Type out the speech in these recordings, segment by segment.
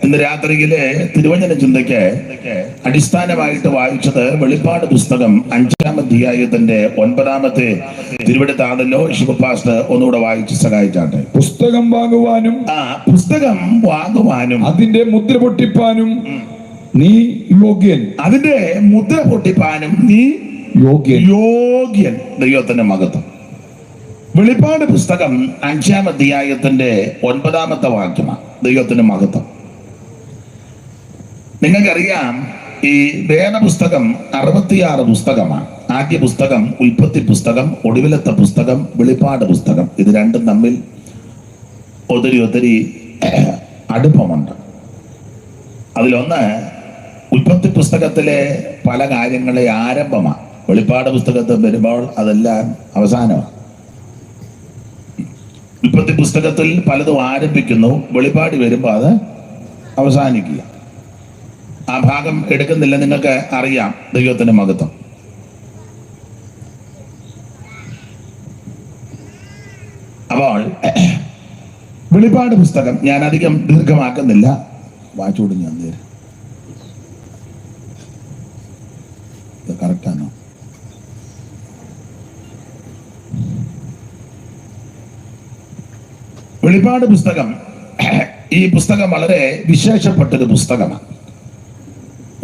ഇന്ന് രാത്രിയിലെ തിരുവചന ചിന്തയ്ക്ക് അടിസ്ഥാനമായിട്ട് വായിച്ചത് വെളിപ്പാട് പുസ്തകം 5-ാം അധ്യായത്തിന്റെ 9-ാമത്തെ തിരുവെടുത്താണല്ലോ. ശിവപാസ്റ്റർ ഒന്നുകൂടെ വായിച്ച് സഹായിച്ചാട്ടെ. പുസ്തകം വാങ്ങുവാനും അതിന്റെ മുദ്ര പൊട്ടിപ്പാനും നീ യോഗ്യൻ. അതിന്റെ മുദ്ര പൊട്ടിപ്പാനും നീ യോഗ്യൻ. ദൈവത്തിന്റെ മഹത്വം. വെളിപ്പാട് പുസ്തകം 5-ാം അധ്യായത്തിന്റെ 9-ാമത്തെ വാക്യമാണ്. ദൈവത്തിന്റെ മഹത്വം. നിങ്ങൾക്കറിയാം, ഈ വേദപുസ്തകം 66 പുസ്തകമാണ്. ആദ്യ പുസ്തകം ഉൽപ്പത്തി പുസ്തകം, ഒടുവിലത്തെ പുസ്തകം വെളിപ്പാട് പുസ്തകം. ഇത് രണ്ടും തമ്മിൽ ഒത്തിരി അടുപ്പമുണ്ട്. അതിലൊന്ന് ഉൽപ്പത്തി പുസ്തകത്തിലെ പല കാര്യങ്ങളെ ആരംഭമാണ്. വെളിപ്പാട് പുസ്തകത്തിൽ വരുമ്പോൾ അതെല്ലാം അവസാനമാണ്. ഉൽപ്പത്തി പുസ്തകത്തിൽ പലതും ആരംഭിക്കുന്നു, വെളിപ്പാട് വരുമ്പോൾ അത് അവസാനിക്കുക. ആ ഭാഗം എടുക്കുന്നില്ല, നിങ്ങൾക്ക് അറിയാം. ദൈവത്തിന്റെ മഹത്വം. അപ്പോൾ വെളിപ്പാട് പുസ്തകം ഞാൻ അധികം ദീർഘമാക്കുന്നില്ല. വായിച്ചോട് ഞാൻ നേരെ കറക്റ്റാണോ? വെളിപ്പാട് പുസ്തകം, ഈ പുസ്തകം വളരെ വിശേഷപ്പെട്ടൊരു പുസ്തകമാണ്.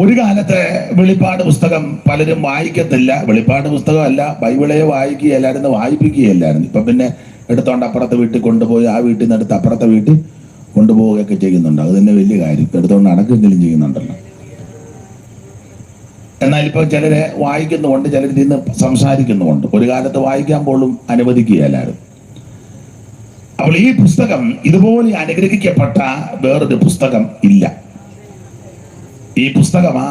ഒരു കാലത്ത് വെളിപ്പാട് പുസ്തകം പലരും വായിക്കത്തില്ല. വെളിപ്പാട് പുസ്തകമല്ല, ബൈബിളെ വായിക്കുകയല്ലായിരുന്നു, വായിപ്പിക്കുകയല്ലായിരുന്നു. ഇപ്പൊ പിന്നെ എടുത്തോണ്ട് അപ്പുറത്തെ വീട്ടിൽ കൊണ്ടുപോയി ആ വീട്ടിൽ നിന്ന് എടുത്ത് അപ്പുറത്തെ വീട്ടിൽ കൊണ്ടുപോവുകയൊക്കെ ചെയ്യുന്നുണ്ട്. അത് തന്നെ വലിയ കാര്യം. എടുത്തോണ്ട് നടക്കുകയെങ്കിലും ചെയ്യുന്നുണ്ടല്ലോ. എന്നാൽ ഇപ്പൊ ചിലരെ വായിക്കുന്നുമുണ്ട്, ചിലർ നിന്ന് സംസാരിക്കുന്നുമുണ്ട്. ഒരു കാലത്ത് വായിക്കാൻ പോലും അനുവദിക്കുകയല്ലായിരുന്നു. അപ്പോൾ ഈ പുസ്തകം ഇതുപോലെ അനുഗ്രഹിക്കപ്പെട്ട വേറൊരു പുസ്തകം ഇല്ല. ഈ പുസ്തകമാ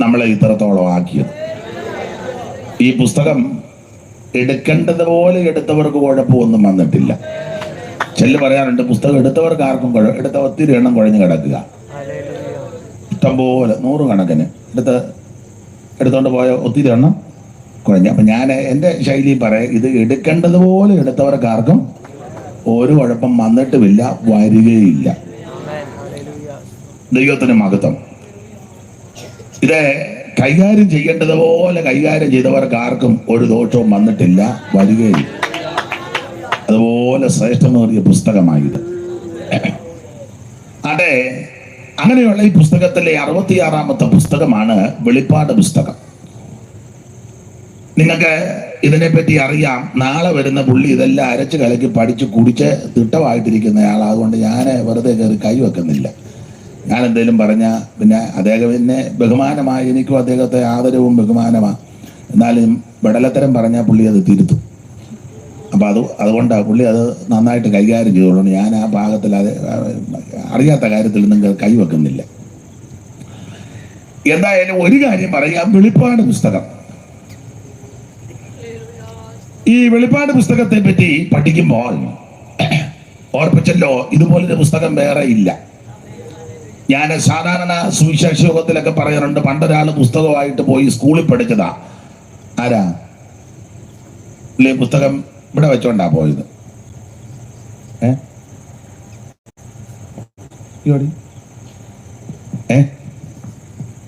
നമ്മളെ ഇത്രത്തോളം ആക്കിയത്. ഈ പുസ്തകം എടുക്കേണ്ടതുപോലെ എടുത്തവർക്ക് കുഴപ്പമൊന്നും വന്നിട്ടില്ല. ചെല്ലു പറയാറുണ്ട്, പുസ്തകം എടുത്തവർക്ക് ആർക്കും എടുത്ത ഒത്തിരി എണ്ണം കുഴഞ്ഞു കിടക്കുക. ഇഷ്ടംപോലെ 100 കണക്കിന് എടുത്തോണ്ട് പോയ ഒത്തിരി എണ്ണം കുഴഞ്ഞു. അപ്പൊ ഞാൻ എൻ്റെ ശൈലി പറയാം, ഇത് എടുക്കേണ്ടതുപോലെ എടുത്തവർക്കാർക്കും ഒരു കുഴപ്പം വന്നിട്ടുമില്ല, വരികയില്ല. ദൈവത്തിന് മഹത്വം. ഇത് കൈകാര്യം ചെയ്യേണ്ടതുപോലെ കൈകാര്യം ചെയ്തവർക്ക് ആർക്കും ഒരു ദോഷവും വന്നിട്ടില്ല, വരികയില്ല. അതുപോലെ ശ്രേഷ്ഠമേറിയ പുസ്തകമായത്. അതെ, അങ്ങനെയുള്ള ഈ പുസ്തകത്തിലെ 66-ാമത്തെ പുസ്തകമാണ് വെളിപ്പാട് പുസ്തകം. നിങ്ങൾക്ക് ഇതിനെപ്പറ്റി അറിയാം. നാളെ വരുന്ന പുള്ളി ഇതെല്ലാം അരച്ച് കലക്കി പഠിച്ച് കുടിച്ച് തിട്ടമായിട്ടിരിക്കുന്നയാൾ. അതുകൊണ്ട് ഞാൻ വെറുതെ കയറി കൈ വെക്കുന്നില്ല. ഞാൻ എന്തെങ്കിലും പറഞ്ഞാൽ പിന്നെ അദ്ദേഹത്തിനെ ബഹുമാനമായി, എനിക്കും അദ്ദേഹത്തെ ആദരവും ബഹുമാനമാണ്. എന്നാലും വെടലത്തരം പറഞ്ഞാൽ പുള്ളി അത് തിരുത്തും. അപ്പം അതുകൊണ്ടാണ് പുള്ളി അത് നന്നായിട്ട് കൈകാര്യം ചെയ്തോളൂ. ഞാൻ ആ ഭാഗത്തിൽ അത് അറിയാത്ത കാര്യത്തിൽ നിങ്ങൾ കൈവെക്കുന്നില്ല. എന്തായാലും ഒരു കാര്യം പറയാം. വെളിപ്പാട് പുസ്തകം, ഈ വെളിപ്പാട് പുസ്തകത്തെ പറ്റി പഠിക്കുമ്പോൾ ഓർപ്പിച്ചല്ലോ, ഇതുപോലൊരു പുസ്തകം വേറെ ഇല്ല. ഞാൻ സാധാരണ സുവിശേഷ യോഗത്തിലൊക്കെ പറയാറുണ്ട്, പണ്ടൊരാൾ പുസ്തകമായിട്ട് പോയി സ്കൂളിൽ പഠിച്ചതാ. ആരാ? പുസ്തകം ഇവിടെ വെച്ചോണ്ടാ പോയത്.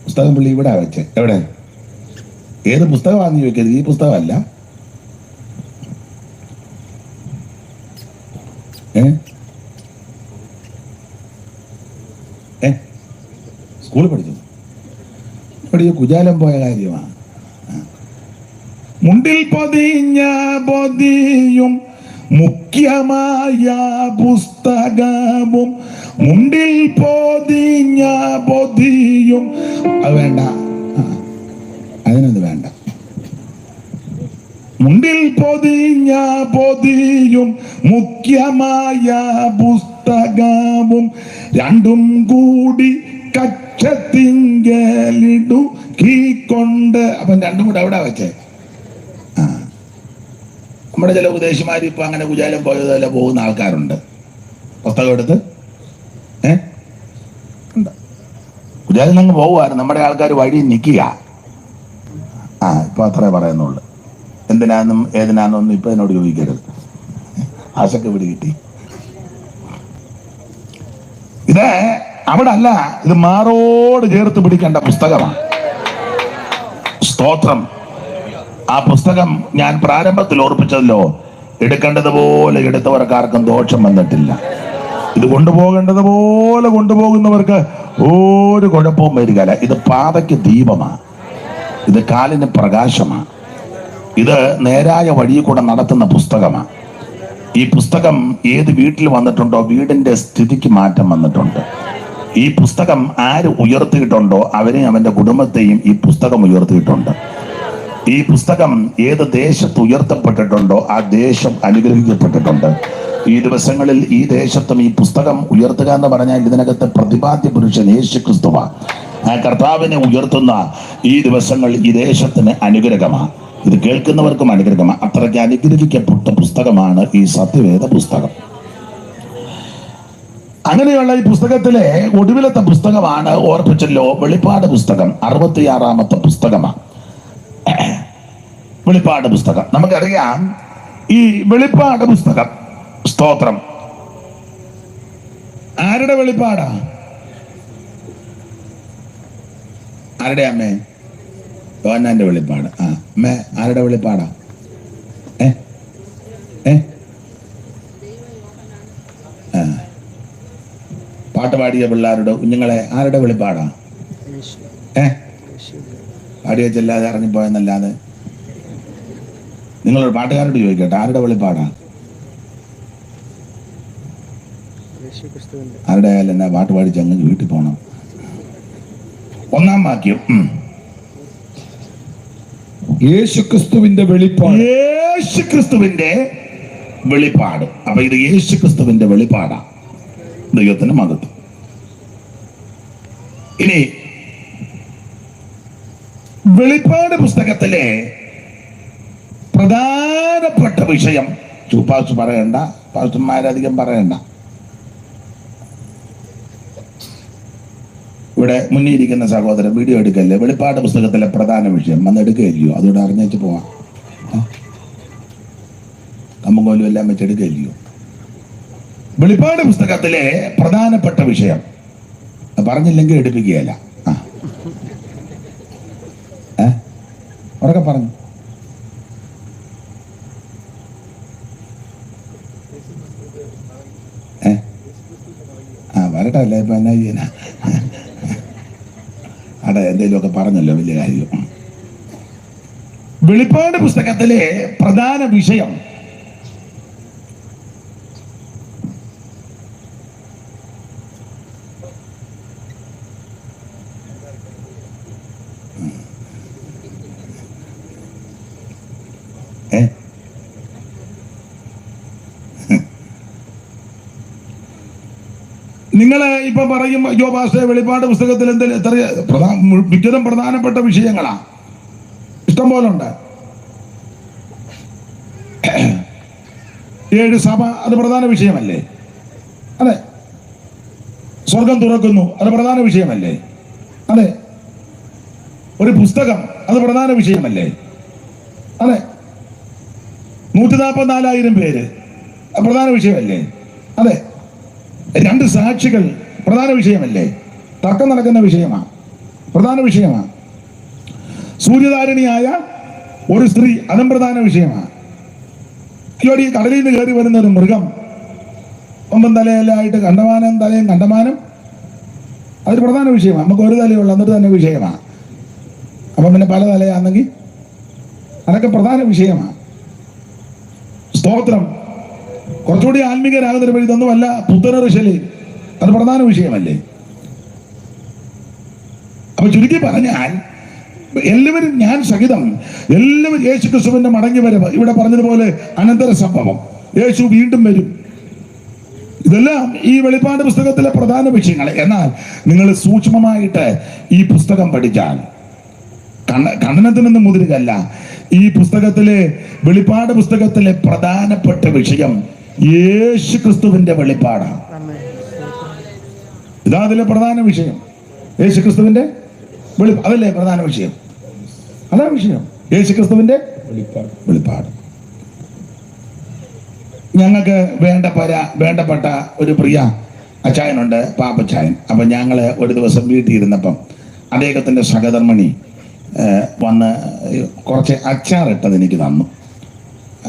പുസ്തകം പുള്ളി ഇവിടെ വെച്ചേ. എവിടെ? ഏത് പുസ്തകമാണെന്ന് ചോദിക്കരുത്, ഈ പുസ്തകമല്ല. സ്കൂളിൽ പഠിച്ചത് ഇവിടെ കുജാലം പോയ കാര്യമാണ്. മുണ്ടിൽ പൊതിഞ്ഞ പൊതിയും മുഖ്യമായ പുസ്തകവും, മുണ്ടിൽ പൊതിഞ്ഞ പൊതിയും. അത് വേണ്ട, അതിനത് വേണ്ട. മുണ്ടിൽ പൊതിഞ്ഞ പൊതിയും മുഖ്യമായ പുസ്തകവും, രണ്ടും കൂടി കക്ഷത്തിങ്കലിടുക്കിക്കൊണ്ട്. അപ്പം രണ്ടും കൂടെ അവിടെ വെച്ചേ. നമ്മുടെ ചില ഉപദേശിമാർ ഇപ്പൊ അങ്ങനെ കുജാലം പോയതല്ല പോകുന്ന ആൾക്കാരുണ്ട്. പുസ്തകം എടുത്ത് കുജാലം അങ്ങ് പോകുമായിരുന്നു. നമ്മുടെ ആൾക്കാർ വഴി നിൽക്കുക. ഇപ്പൊ അത്രേ പറയുന്നുള്ളു. എന്തിനാന്നും ഏതിനാന്നൊന്നും ഇപ്പൊ എന്നോട് ചോദിക്കരുത്. ആശക്ക് പിടി കിട്ടി. ഇത് അവിടെ അല്ല, ഇത് മാറോട് ചേർത്ത് പിടിക്കേണ്ട പുസ്തകമാണ്. സ്തോത്രം. ആ പുസ്തകം ഞാൻ പ്രാരംഭത്തിൽ ഓർപ്പിച്ചല്ലോ, എടുക്കേണ്ടതുപോലെ എടുത്തവർക്കാർക്കും ദോഷം വന്നിട്ടില്ല. ഇത് കൊണ്ടുപോകേണ്ടതുപോലെ കൊണ്ടുപോകുന്നവർക്ക് ഒരു കുഴപ്പവും വരികയില്ല. ഇത് പാതയ്ക്ക് ദീപമാണ്, ഇത് കാലിന് പ്രകാശമാണ്, ഇത് നേരായ വഴിയിൽ കൂടെ നടത്തുന്ന പുസ്തകമാണ്. ഈ പുസ്തകം ഏത് വീട്ടിൽ വന്നിട്ടുണ്ടോ വീടിന്റെ സ്ഥിതിക്ക് മാറ്റം വന്നിട്ടുണ്ട്. ഈ പുസ്തകം ആര് ഉയർത്തിയിട്ടുണ്ടോ അവരെയും അവന്റെ കുടുംബത്തെയും ഈ പുസ്തകം ഉയർത്തിയിട്ടുണ്ട്. ഈ പുസ്തകം ഏത് ദേശത്ത് ഉയർത്തപ്പെട്ടിട്ടുണ്ടോ ആ ദേശം അനുഗ്രഹിക്കപ്പെട്ടിട്ടുണ്ട്. ഈ ദിവസങ്ങളിൽ ഈ ദേശത്തും ഈ പുസ്തകം ഉയർത്തുക എന്ന് പറഞ്ഞാൽ ഇതിനകത്ത് പ്രതിപാദ്യ പുരുഷൻ യേശു ക്രിസ്തുവാണ്. ആ കർത്താവിനെ ഉയർത്തുന്ന ഈ ദിവസങ്ങൾ ഈ ദേശത്തിന് അനുഗ്രഹമാണ്. ഇത് കേൾക്കുന്നവർക്കും അനുഗ്രഹമാണ്. അത്രയ്ക്ക് അനുഗ്രഹിക്കപ്പെട്ട പുസ്തകമാണ് ഈ സത്യവേദ പുസ്തകം. അങ്ങനെയുള്ള ഈ പുസ്തകത്തിലെ ഒടുവിലത്തെ പുസ്തകമാണ് ഓർപ്പിച്ചല്ലോ വെളിപ്പാട് പുസ്തകം. 66-ാമത്തെ പുസ്തകമാണ് വെളിപ്പാട് പുസ്തകം. നമുക്കറിയാം ഈ വെളിപ്പാട് പുസ്തകം, സ്തോത്രം, ആരുടെ വെളിപ്പാടാ? ആരുടെ അമ്മേ? യോഹന്നാന്റെ വെളിപ്പാട്. ആ അമ്മേ, ആരുടെ വെളിപ്പാടാ? പാട്ട് പാടിയ പിള്ളേരുടെ കുഞ്ഞുങ്ങളെ ആരുടെ വെളിപ്പാടാ? പാടിയ ചെല്ലാതെ ഇറങ്ങിപ്പോയെന്നല്ലാതെ നിങ്ങളൊരു പാട്ടുകാരോട് ചോദിക്കട്ടെ, ആരുടെ വെളിപ്പാടാ? ആരുടെ ആയാലും എന്നാ പാട്ട് പാടിച്ച് അങ്ങ് വീട്ടിൽ പോണം. 1-ാം വാക്യം, യേശുക്രിസ്തുവിന്റെ വെളിപ്പാട്. യേശുക്രിസ്തുവിന്റെ വെളിപ്പാട്. അപ്പൊ ഇത് യേശുക്രിസ്തുവിന്റെ വെളിപ്പാടാ. ദൈവത്തിന് മഹത്വം. ഇനി വെളിപ്പാട് പുസ്തകത്തിലെ പ്രധാനപ്പെട്ട വിഷയം, ചൂപ്പാസ് പറയണ്ട, പാസ്റ്റർമാരധികം പറയണ്ട, ഇവിടെ മുന്നിരിക്കുന്ന സഹോദരൻ വീഡിയോ എടുക്കല്ലേ. വെളിപ്പാട് പുസ്തകത്തിലെ പ്രധാന വിഷയം വന്ന് എടുക്കുകയില്ലയോ? അതുകൊണ്ട് അറിഞ്ഞേച്ച് പോവാം. കമ്പും എല്ലാം വെച്ച് എടുക്കുകയില്ലയോ? വെളിപ്പാട് പുസ്തകത്തിലെ പ്രധാനപ്പെട്ട വിഷയം പറഞ്ഞില്ലെങ്കിൽ എടുപ്പിക്കുകയല്ല. ഉറക്കെ പറഞ്ഞു. വരട്ടെ അല്ലേ, ഇപ്പൊ എന്നാ ചെയ്യാനാ? അടെ എന്തെങ്കിലുമൊക്കെ പറഞ്ഞല്ലോ, വലിയ കാര്യം. വെളിപ്പാട് പുസ്തകത്തിലെ പ്രധാന വിഷയം നിങ്ങൾ ഇപ്പൊ പറയും, അയ്യോ പാസ്റ്റേ വെളിപ്പാട് പുസ്തകത്തിൽ മിക്കതും പ്രധാനപ്പെട്ട വിഷയങ്ങളാ, ഇഷ്ടം പോലെ ഉണ്ട്. 7 സഭ അത് പ്രധാന വിഷയമല്ലേ? അതെ. സ്വർഗം തുറക്കുന്നു, അത് പ്രധാന വിഷയമല്ലേ? അതെ. ഒരു പുസ്തകം, അത് പ്രധാന വിഷയമല്ലേ? അതെ. 144,000 പേര്, പ്രധാന വിഷയമല്ലേ? അതെ. 2 സാക്ഷികൾ പ്രധാന വിഷയമല്ലേ? തർക്കം നടക്കുന്ന വിഷയമാണ്, പ്രധാന വിഷയമാണ്. സൂര്യധാരിണിയായ ഒരു സ്ത്രീ, അതും പ്രധാന വിഷയമാണ്. ഈ കടലിൽ നിന്ന് കയറി വരുന്ന ഒരു മൃഗം, 9 തലയിലായിട്ട് കണ്ടമാനം, അതൊരു പ്രധാന വിഷയമാണ്. നമുക്ക് ഒരു തലയുള്ള എന്നിട്ട് തന്നെ വിഷയമാണ്. അപ്പം പിന്നെ പല തലയാണെങ്കിൽ അതൊക്കെ പ്രധാന വിഷയമാണ്. സ്തോത്രം. കുറച്ചുകൂടി ആത്മീകരാകുന്നൊരു വഴി ഇതൊന്നുമല്ല. പുത്തനറിശല്, അത് പ്രധാന വിഷയമല്ലേ? അപ്പൊ ചുരുക്കി പറഞ്ഞാൽ എല്ലാവരും, ഞാൻ സഹിതം എല്ലാവരും യേശുക്രിസ്തുവിന്റെ മടങ്ങി വരവ്, ഇവിടെ പറഞ്ഞതുപോലെ അനന്തര സംഭവം, യേശു വീണ്ടും വരും, ഇതെല്ലാം ഈ വെളിപ്പാട് പുസ്തകത്തിലെ പ്രധാന വിഷയങ്ങൾ. എന്നാൽ നിങ്ങൾ സൂക്ഷ്മമായിട്ട് ഈ പുസ്തകം പഠിച്ചാൽ, ഖണ്ഡനത്തിനൊന്നും മുതിരുകയല്ല, ഈ പുസ്തകത്തിലെ വെളിപ്പാട് പുസ്തകത്തിലെ പ്രധാനപ്പെട്ട വിഷയം യേശുക്രിസ്തുവിന്റെ വെളിപ്പാടാണ്. ഇതാ അതിലെ പ്രധാന വിഷയം, യേശുക്രിസ്തുവിന്റെ അതല്ലേ പ്രധാന വിഷയം? അതാ വിഷയം, യേശുക്രിസ്തുവിന്റെ വെളിപ്പാട്. ഞങ്ങൾക്ക് വേണ്ടപ്പെട്ട ഒരു പ്രിയ അച്ചായനുണ്ട്, പാപ്പച്ചായൻ. അപ്പം ഞങ്ങൾ ഒരു ദിവസം വീട്ടിൽ ഇരുന്നപ്പം അദ്ദേഹത്തിൻ്റെ സഹധർമ്മിണി വന്ന് കുറച്ച് അച്ചാറിട്ടത് എനിക്ക് തന്നു.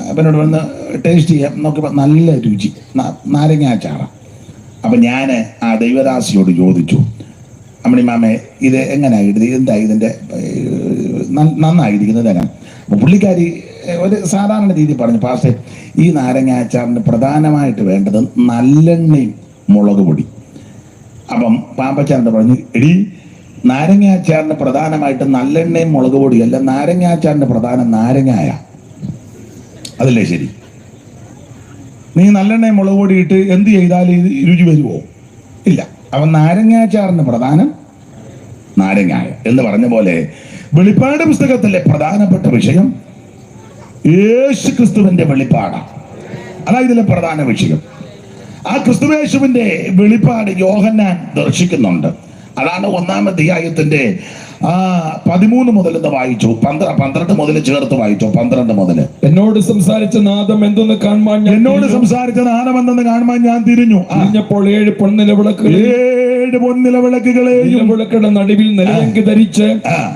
അപ്പം എന്നോട് വന്ന് ടേസ്റ്റ് ചെയ്യാം നോക്കിയപ്പോൾ നല്ല രുചി, നാരങ്ങ അച്ചാറാണ്. അപ്പം ഞാൻ ആ ദൈവദാസിയോട് ചോദിച്ചു, അമ്മണി മാമേ ഇത് എങ്ങനെയാണ് എന്താ ഇതിൻ്റെ നന്നായിരിക്കുന്നത് എങ്ങനെ? അപ്പോൾ പുള്ളിക്കാരി ഒരു സാധാരണ രീതി പറഞ്ഞു, പാസ്റ്റേ ഈ നാരങ്ങ അച്ചാറിന് പ്രധാനമായിട്ട് വേണ്ടത് നല്ലെണ്ണയും മുളക് പൊടി. അപ്പം പാമ്പച്ചാറിൻ്റെ പറഞ്ഞു, എടി നാരങ്ങ അച്ചാറിന് പ്രധാനമായിട്ട് നല്ലെണ്ണയും മുളക് പൊടിയല്ല, നാരങ്ങ അച്ചാറിൻ്റെ പ്രധാനം നാരങ്ങായ. അതല്ലേ ശരി? നീ നല്ലെണ്ണയും മുളക് പൊടി ഇട്ട് എന്ത് ചെയ്താലും ഇത് രുചി വരുമോ? ഇല്ല. അവൻ നാരങ്ങാച്ചാറിന് പ്രധാനം നാരങ്ങായ എന്ന് പറഞ്ഞ പോലെ വെളിപ്പാട് പുസ്തകത്തിലെ പ്രധാനപ്പെട്ട വിഷയം യേശു ക്രിസ്തുവിന്റെ വെളിപ്പാടാണ്. അതായത് ഇതിലെ പ്രധാന വിഷയം. ആ ക്രിസ്തുവേശുവിന്റെ വെളിപ്പാട് യോഹന്നാൻ ദർശിക്കുന്നുണ്ട്. അതാണ് 1-ാം അധ്യായത്തിന്റെ 13 മുതൽ വായിച്ചു, 12 മുതൽ ചേർത്ത് വായിച്ചു. 12 മുതൽ എന്നോട് സംസാരിച്ച നാദം എന്തെന്ന് കാണുവാൻ ഞാൻ തിരിഞ്ഞു. തിരിഞ്ഞപ്പോൾ 7 പൊൻനിലവിളക്കുകളെയും വിളക്കുകളുടെ നടുവിൽ നിലയങ്കി ധരിച്ച്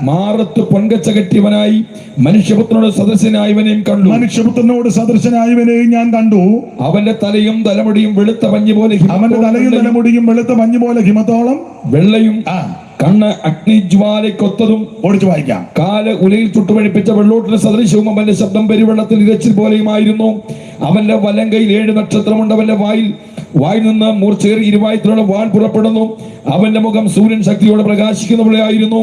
മാറത്ത് പൊൻകച്ച കെട്ടിയവനായി മനുഷ്യപുത്രനോട് സദൃശനായവനെയും കണ്ടു. ഞാൻ കണ്ടു. അവന്റെ തലയും തലമുടിയും വെളുത്ത മഞ്ഞ് പോലെ, ഹിമത്തോളം വെള്ളയും, കണ്ണ് അഗ്നിജ്വാലയ്ക്കൊത്തതും. ഓടിച്ചു വായിക്കാം. കാല് ഉലയിൽ ചുട്ടുപഴിപ്പിച്ച വെള്ളോട്ടിന് സദൃശവും, അവന്റെ ശബ്ദം പെരുവെള്ളത്തിൽ ഇരച്ചിൽ പോലെയുമായിരുന്നു. അവന്റെ വലം കയ്യിൽ 7 നക്ഷത്രമുണ്ട്. അവന്റെ വായിൽ നിന്ന് മൂർച്ചയേറി ഇരുവായത്തിലുള്ള വാൾ പുറപ്പെടുന്നു. അവന്റെ മുഖം സൂര്യൻ ശക്തിയോടെ പ്രകാശിക്കുന്ന പോലെയായിരുന്നു.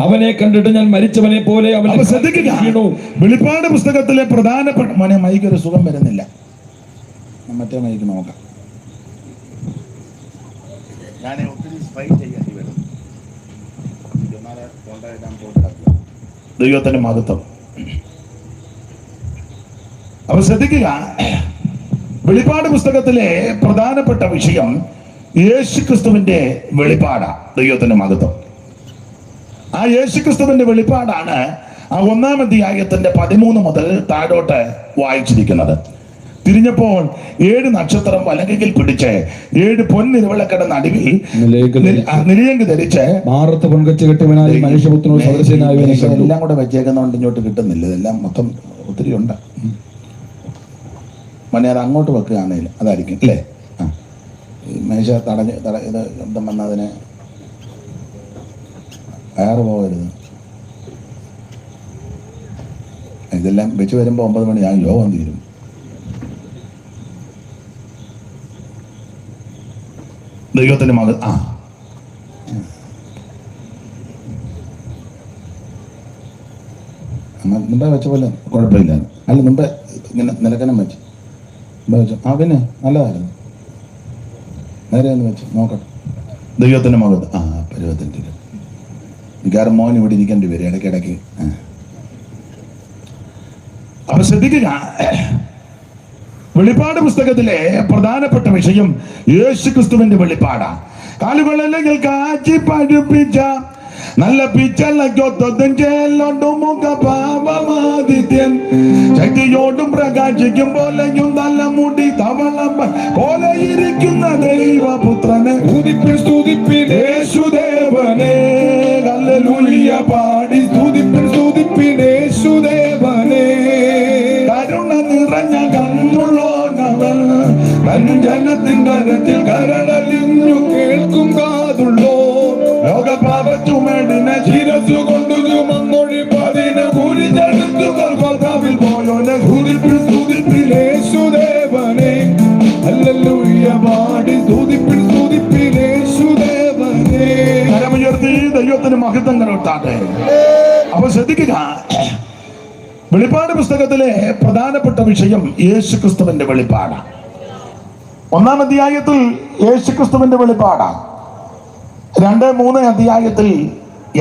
അവനെ കണ്ടിട്ട് ഞാൻ മരിച്ചവനെ പോലെ വീണു. വെളിപ്പാട് പുസ്തകത്തിലെ പ്രധാനപ്പെട്ട മൈക്ക് ഒരു സുഖം വരുന്നില്ല, മറ്റേ മൈക്ക് നോക്കാം. ഞാൻ ഒത്തിരി സ്ട്രൈ ചെയ്യാൻ വരും. ദൈവത്തിന്റെ മഹത്വം. അപ്പൊ ശ്രദ്ധിക്കുക, വെളിപ്പാട് പുസ്തകത്തിലെ പ്രധാനപ്പെട്ട വിഷയം യേശു ക്രിസ്തുവിന്റെ വെളിപ്പാടാണ്. ദൈവത്തിന്റെ മഹത്വം. ആ യേശു ക്രിസ്തുവിന്റെ വെളിപ്പാടാണ് ആ 1-ാം അധ്യായത്തിന്റെ 13 മുതൽ താഴോട്ട് വായിച്ചിരിക്കുന്നത്. തിരിഞ്ഞപ്പോൾ 7 നക്ഷത്രം വലങ്കയിൽ പിടിച്ച് 7 പൊൻനിലവിളക്കുകളുടെ നടുവിൽ നിലയങ്കി ധരിച്ച് മാറത്ത് പൊൻകച്ച കെട്ടിയവനായി മനുഷ്യപുത്രനോട് സദൃശനായവനെ കണ്ടു. എല്ലാം കൂടെ വെച്ചേക്കുന്നതുകൊണ്ട് ഇങ്ങോട്ട് കിട്ടുന്നില്ല. ഇതെല്ലാം മൊത്തം ഒത്തിരി ഉണ്ട്. മണിയാർ അങ്ങോട്ട് വെക്കുകയാണെങ്കിൽ അതായിരിക്കും അല്ലേ? മേശ തടഞ്ഞ് ഇത് ശബ്ദം വന്നതിന് വയറ് പോകരുത്. ഇതെല്ലാം വെച്ച് വരുമ്പോൾ 9 മണിയാകും, യോഗം തീരും. ദൈവത്തിന്റെ മകൾ മുമ്പേ വെച്ച പോലെ കുഴപ്പമില്ല. അല്ല മുമ്പേ ഇങ്ങനെ നിലക്കനം വെച്ച് മുമ്പേ വെച്ചു. പിന്നെ നല്ലതായിരുന്നു. നേരെ ഒന്ന് വെച്ച് നോക്കട്ടെ. ദൈവത്തിന്റെ മകൾ പരുവത്തിന്റെ മിക്കവാറും മോൻ ഇവിടെ ഇരിക്കേണ്ടി വരും ഇടയ്ക്കിടയ്ക്ക്. അപ്പൊ ശ്രദ്ധിക്കുക, വെളിപ്പാട് പുസ്തകത്തിലെ പ്രധാനപ്പെട്ട വിഷയം യേശു ക്രിസ്തുവിന്റെ വെളിപ്പാടാണ്. കാലുകളല്ലെങ്കിൽ കാച്ചി പഠിപ്പിച്ച നല്ല പിച്ചല്ലൊട്ടുമുഖാദിത്യൻ ശക്തിയോടും പ്രകാശിക്കും പോലെയും നല്ല മുടി തവളം പോലെ ഇരിക്കുന്ന ദൈവപുത്രനെ സ്തുതിപ്പിനേശുദേവനെ ഹല്ലേലൂയ പാടി സ്തുതിപ്പിനേശുദേവനെ. കരുണ നിറഞ്ഞ കണ്ണുള്ളോനവൻ ജനത്തിൻ കരത്തിൽ കരടലിഞ്ഞു കേൾക്കും കാതുള്ളോ. ലോകപാപച്ചുമേടിനെ ശിരസു കൊണ്ടു ചുമന്നൊഴിപ്പതിനെ കുരിച്ചെടുത്തുകൾ പോയോനെ സ്തുതിപ്പിനേശുദേവനെ ഹല്ലേലൂയ പാടി സ്തുതിപ്പിനേശുദേവനെ. കരമുയർത്തി ദൈവത്തിന് മഹത്വം കരട്ടാതെ. അപ്പൊ ശ്രദ്ധിക്കുക, വെളിപ്പാട് പുസ്തകത്തിലെ പ്രധാനപ്പെട്ട വിഷയം യേശു ക്രിസ്തുവിന്റെ വെളിപ്പാടാണ്. 1-ാം അധ്യായത്തിൽ യേശു ക്രിസ്തുവിന്റെ വെളിപ്പാടാണ്. 2-3 അധ്യായത്തിൽ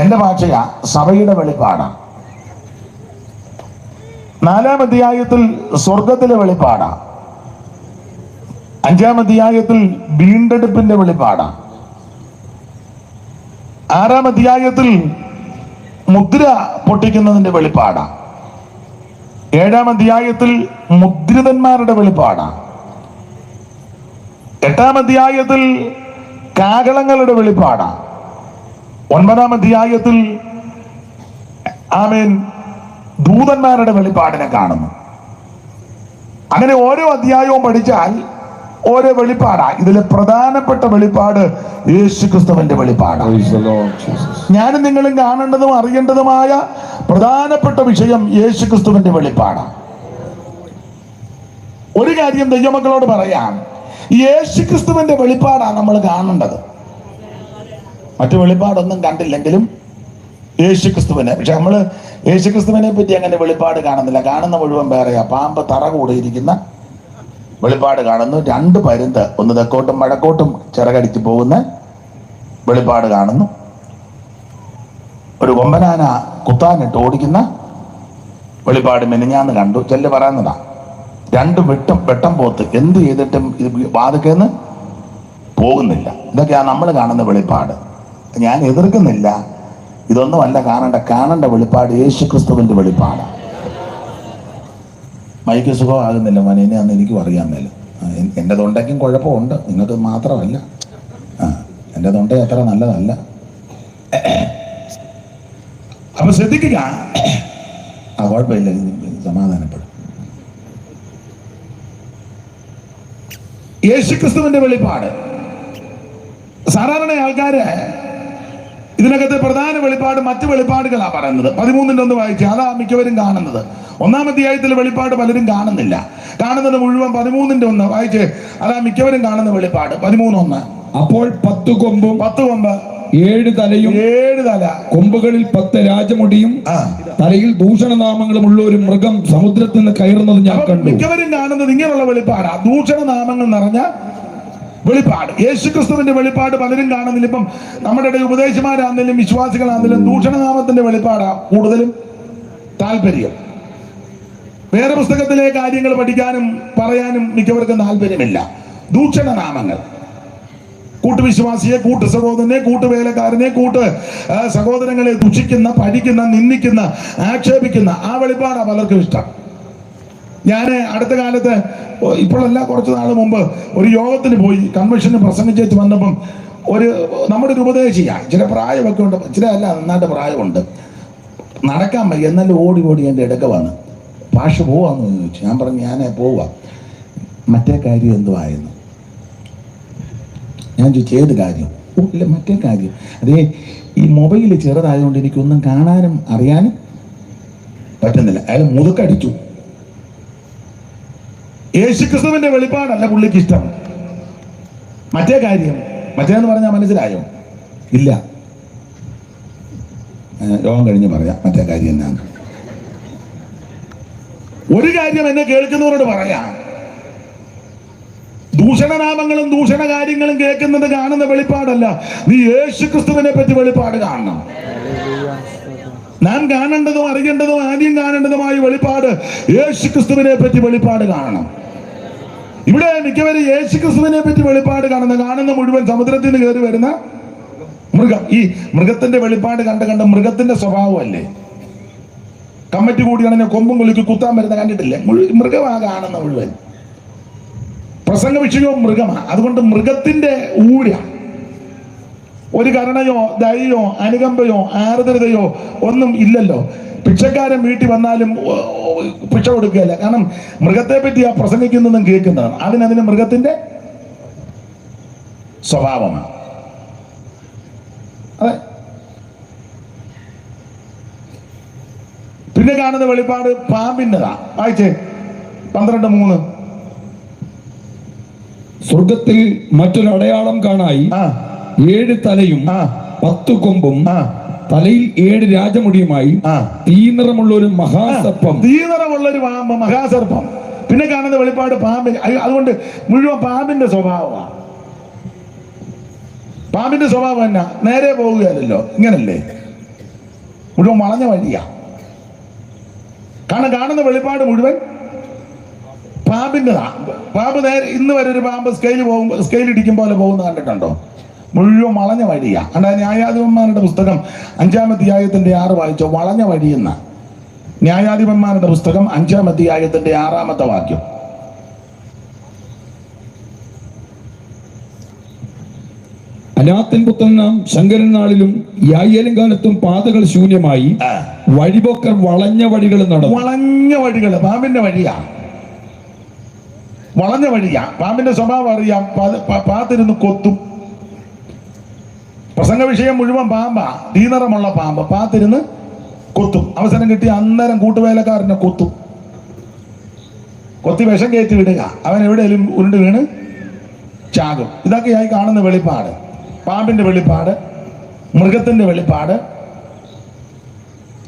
എന്റെ ഭാഷയ സഭയുടെ വെളിപ്പാടാണ്. 4-ാം അധ്യായത്തിൽ സ്വർഗത്തിലെ വെളിപ്പാടാണ്. 5-ാം അധ്യായത്തിൽ വീണ്ടെടുപ്പിന്റെ വെളിപ്പാടാണ്. 6-ാം അധ്യായത്തിൽ മുദ്ര പൊട്ടിക്കുന്നതിന്റെ വെളിപ്പാടാണ്. 7-ാം അധ്യായത്തിൽ മുദ്രിതന്മാരുടെ വെളിപ്പാടാണ്. 8-ാം അധ്യായത്തിൽ കാഹളങ്ങളുടെ വെളിപ്പാടാണ്. 9-ാം അധ്യായത്തിൽ ആമേൻ ദൂതന്മാരുടെ വെളിപ്പാടിനെ കാണുന്നു. അങ്ങനെ ഓരോ അധ്യായവും പഠിച്ചാൽ ഓരോ വെളിപ്പാടാ. ഇതിലെ പ്രധാനപ്പെട്ട വെളിപ്പാട് യേശുക്രിസ്തുവിന്റെ വെളിപ്പാടാണ്. ഞാനും നിങ്ങളും കാണേണ്ടതും അറിയേണ്ടതുമായ പ്രധാനപ്പെട്ട വിഷയം യേശുക്രിസ്തുവിന്റെ വെളിപ്പാടാണ്. ഒരു കാര്യം ദൈവമക്കളോട് പറയാം, യേശുക്രിസ്തുവിന്റെ വെളിപ്പാടാണ് നമ്മൾ കാണേണ്ടത്. മറ്റു വെളിപ്പാടൊന്നും കണ്ടില്ലെങ്കിലും യേശുക്രിസ്തുവിനെ, പക്ഷെ നമ്മൾ യേശുക്രിസ്തുവിനെ പറ്റി അങ്ങനെ വെളിപ്പാട് കാണുന്നില്ല. കാണുന്ന മുഴുവൻ വേറെയാ. പാമ്പ് തറ കൂടിയിരിക്കുന്ന വെളിപ്പാട് കാണുന്നു. 2 പരുന്ത്, ഒന്ന് തെക്കോട്ടും വടക്കോട്ടും ചിറകടിച്ച് പോകുന്ന വെളിപ്പാട് കാണുന്നു. ഒരു കൊമ്പനാന കുത്താനിട്ട് ഓടിക്കുന്ന വെളിപ്പാട് മെനിഞ്ഞാന്ന് കണ്ടു. ചെല്ല് പറയുന്നതാ. 2 വെട്ടം പോത്ത് എന്ത് ചെയ്തിട്ടും ഇത് വാതിക്കെന്ന് പോകുന്നില്ല. ഇതൊക്കെയാണ് നമ്മൾ കാണുന്ന വെളിപ്പാട്. ഞാൻ എതിർക്കുന്നില്ല, ഇതൊന്നുമല്ല കാണേണ്ട വെളിപ്പാട് യേശുക്രിസ്തുവിന്റെ വെളിപ്പാട്. മൈക്ക് സുഖമാകുന്നില്ല മനീനെ, അന്ന് എനിക്കും അറിയാൻ മേല. എൻ്റെ തൊണ്ടയ്ക്കും കുഴപ്പമുണ്ട്, നിങ്ങൾക്ക് മാത്രമല്ല. എൻ്റെ തൊണ്ട അത്ര നല്ലതല്ല. അപ്പൊ ശ്രദ്ധിക്കുക. കുഴപ്പമില്ല, സമാധാനപ്പെടും. യേശുക്രിസ്തുവിന്റെ വെളിപ്പാട്. സാധാരണ ആൾക്കാര് ഇതിനകത്തെ പ്രധാന വെളിപ്പാട് മറ്റു വെളിപ്പാടുകളാ പറയുന്നത്. 13-ന്റെ ഒന്ന് വായിച്ചു, അതാ മിക്കവരും കാണുന്നത്. 1-ാം അധ്യായത്തിലെ വെളിപ്പാട് പലരും കാണുന്നില്ല. കാണുന്നത് മുഴുവൻ 13-ന്റെ ഒന്ന് വായിച്ച്, അതാ മിക്കവരും കാണുന്ന വെളിപ്പാട് 13:1. അപ്പോൾ 10 കൊമ്പ് 7 തലയും 7 തല, കൊമ്പുകളിൽ 10 രാജമുടിയും തലയിൽ ദൂഷണനാമങ്ങളും ഉള്ള ഒരു മൃഗം സമുദ്രത്തിൽ നിന്ന് കയറുന്നത് ഞാൻ കണ്ടു. മിക്കവരും കാണുന്നത് ഇങ്ങനെയുള്ള വെളിപ്പാടാ, ദൂഷണനാമങ്ങൾ നിറഞ്ഞ വെളിപ്പാട്. യേശുക്രിസ്തുവിന്റെ വെളിപ്പാട് പലരും കാണുന്നില്ല. ഇപ്പം നമ്മുടെ ഇടയിൽ ഉപദേശിമാരാണെങ്കിലും വിശ്വാസികളാണെങ്കിലും ദൂഷണനാമത്തിന്റെ വെളിപ്പാടാ കൂടുതലും താല്പര്യം. വേറെ പുസ്തകത്തിലെ കാര്യങ്ങൾ പഠിക്കാനും പറയാനും മിക്കവർക്കും താല്പര്യമില്ല. ദൂഷണനാമങ്ങൾ, കൂട്ടുവിശ്വാസിയെ, കൂട്ടു സഹോദരനെ, കൂട്ടുവേലക്കാരനെ, സഹോദരങ്ങളെ ദുഷിക്കുന്ന, പഠിക്കുന്ന, നിന്ദിക്കുന്ന, ആക്ഷേപിക്കുന്ന ആ വെളിപ്പാടാ പലർക്കും ഇഷ്ടം. ഞാൻ അടുത്ത കാലത്ത്, ഇപ്പോഴല്ല കുറച്ച് നാൾ മുമ്പ്, ഒരു യോഗത്തിന് പോയി. കൺവെൻഷന് പ്രസംഗിച്ചു വന്നപ്പം നമ്മുടെ ഒരു ഉപദേശിയാണ്. ചില പ്രായമൊക്കെ ഉണ്ട്, ചില അല്ല നന്നായിട്ട് പ്രായമുണ്ട്. നടക്കാൻ വയ്യ, എന്നാലും ഓടി എൻ്റെ ഇടയ്ക്ക് വന്ന് ഭാഷ പോവാന്ന് ചോദിച്ചു. ഞാൻ പറഞ്ഞു ഞാൻ പോവാ. മറ്റേ കാര്യം എന്തുവായിരുന്നു? ഞാൻ ചോദിച്ചു ഏത് കാര്യം? ഇല്ല മറ്റേ കാര്യം. അതേ ഈ മൊബൈൽ ചെറുതായതുകൊണ്ട് എനിക്കൊന്നും കാണാനും അറിയാനും പറ്റുന്നില്ല. അയാൾ മുതുക്കടിച്ചു. യേശുക്രിസ്തുവിന്റെ വെളിപ്പാടല്ല പുള്ളിക്ക് ഇഷ്ടം. മറ്റേ കാര്യം. മറ്റേന്ന് പറഞ്ഞാൽ മനസ്സിലായോ? ഇല്ല, രോഗം കഴിഞ്ഞ് പറയാം മറ്റേ കാര്യം എന്നാണ്. ഒരു കാര്യം എന്നെ കേൾക്കുന്നവരോട് പറയാം, ദൂഷണനാമങ്ങളും ദൂഷണ കാര്യങ്ങളും കേൾക്കുന്നത് കാണുന്ന വെളിപ്പാടല്ല, നീ യേശുക്രിസ്തുവിനെ പറ്റി വെളിപ്പാട് കാണണം. നാം കാണേണ്ടതും അറിയേണ്ടതും ആദ്യം കാണേണ്ടതുമായ വെളിപ്പാട് യേശുക്രിസ്തുവിനെ പറ്റി വെളിപ്പാട് കാണണം. ഇവിടെ മിക്കവരും യേശുക്രിസ്തുവിനെ പറ്റി വെളിപ്പാട് കാണുന്ന മുഴുവൻ സമുദ്രത്തിൽ നിന്ന് കയറി വരുന്ന മൃഗം. ഈ മൃഗത്തിന്റെ വെളിപ്പാട് കണ്ട് മൃഗത്തിന്റെ സ്വഭാവമല്ലേ? കമ്മിറ്റി കൂടിയാണെങ്കിൽ കൊമ്പും കൊല്ലിക്ക് കുത്താൻ വരുന്ന കണ്ടിട്ടില്ലേ? മൃഗമാ കാണുന്ന മുഴുവൻ. പ്രസംഗ വിഷയവും മൃഗമാണ്. അതുകൊണ്ട് മൃഗത്തിന്റെ ഊഴ ഒരു കരുണയോ ദയയോ അനുകമ്പയോ ആർദ്രതയോ ഒന്നും ഇല്ലല്ലോ. ഭിക്ഷക്കാരൻ വീട്ടിൽ വന്നാലും ഭിക്ഷ കൊടുക്കുകയല്ല. കാരണം മൃഗത്തെ പറ്റി ആ പ്രസംഗിക്കുന്നതും കേൾക്കുന്നതാണ്. അതിന് മൃഗത്തിന്റെ സ്വഭാവമാണ്. അതെ. പിന്നെ കാണുന്ന വെളിപ്പാട് പാമ്പിൻ്റെതാ. വായിച്ചേ 12:3. സ്വർഗത്തിൽ മറ്റൊരു അടയാളം കാണായി, 7 തലയും 10 കൊമ്പും തലയിൽ 7 രാജമുടിയുമായി തീനിറമുള്ള ഒരു മഹാസർപ്പം. തീനിറമുള്ള ഒരു പാമ്പ്, മഹാസർപ്പം. പിന്നെ കാണുന്ന വെളിപ്പാട് പാമ്പിന്. അതുകൊണ്ട് മുഴുവൻ പാമ്പിന്റെ സ്വഭാവമാണ്. പാമ്പിന്റെ സ്വഭാവം എന്നാ? നേരെ പോവുകയല്ലോ, ഇങ്ങനല്ലേ? മുഴുവൻ വളഞ്ഞ വഴിയാ. കാരണം കാണുന്ന വെളിപ്പാട് മുഴുവൻ പാമ്പിൻ്റെതാ. പാമ്പ് നേരെ ഇന്ന് വരെ ഒരു പാമ്പ് സ്കെയിൽ ഇടിക്കും പോലെ പോകുന്ന കണ്ടിട്ടുണ്ടോ? മുഴുവൻ വളഞ്ഞ വഴിയാ. അതാ ന്യായാധിപന്മാരുടെ പുസ്തകം 5-ാം അധ്യായത്തിന്റെ 6 വായിച്ചോ? വളഞ്ഞ വഴിയെന്ന ന്യായാധിപന്മാരുടെ പുസ്തകം 5-ാം അധ്യായത്തിന്റെ 6-ാമത്തെ വാക്യം. അനാത്തിൻ പുത്രനാം ശങ്കരൻ നാളിലും യായേലും കാലത്തും പാതകൾ ശൂന്യമായി വഴിപോക്കർ വളഞ്ഞ വഴികൾ നടന്നു. വളഞ്ഞ വഴികൾ പാമ്പിന്റെ വഴിയാ, വളഞ്ഞ വഴിയാ. പാമ്പിന്റെ സ്വഭാവം അറിയാം, പാത്തിരുന്ന് കൊത്തും. പ്രസംഗ വിഷയം മുഴുവൻ പാമ്പാ, തീനിറമുള്ള പാമ്പ്. പാത്തിരുന്ന് കൊത്തും. അവസരം കിട്ടി അന്നേരം കൂട്ടുവേലക്കാരനെ കൊത്തും. കൊത്തി വിഷം കയറ്റി വിടുക, അവൻ എവിടെയെങ്കിലും ഉരുണ്ട് വീണ് ചാകും. ഇതൊക്കെയായി കാണുന്ന വെളിപ്പാട്, പാമ്പിന്റെ വെളിപ്പാട്, മൃഗത്തിന്റെ വെളിപ്പാട്.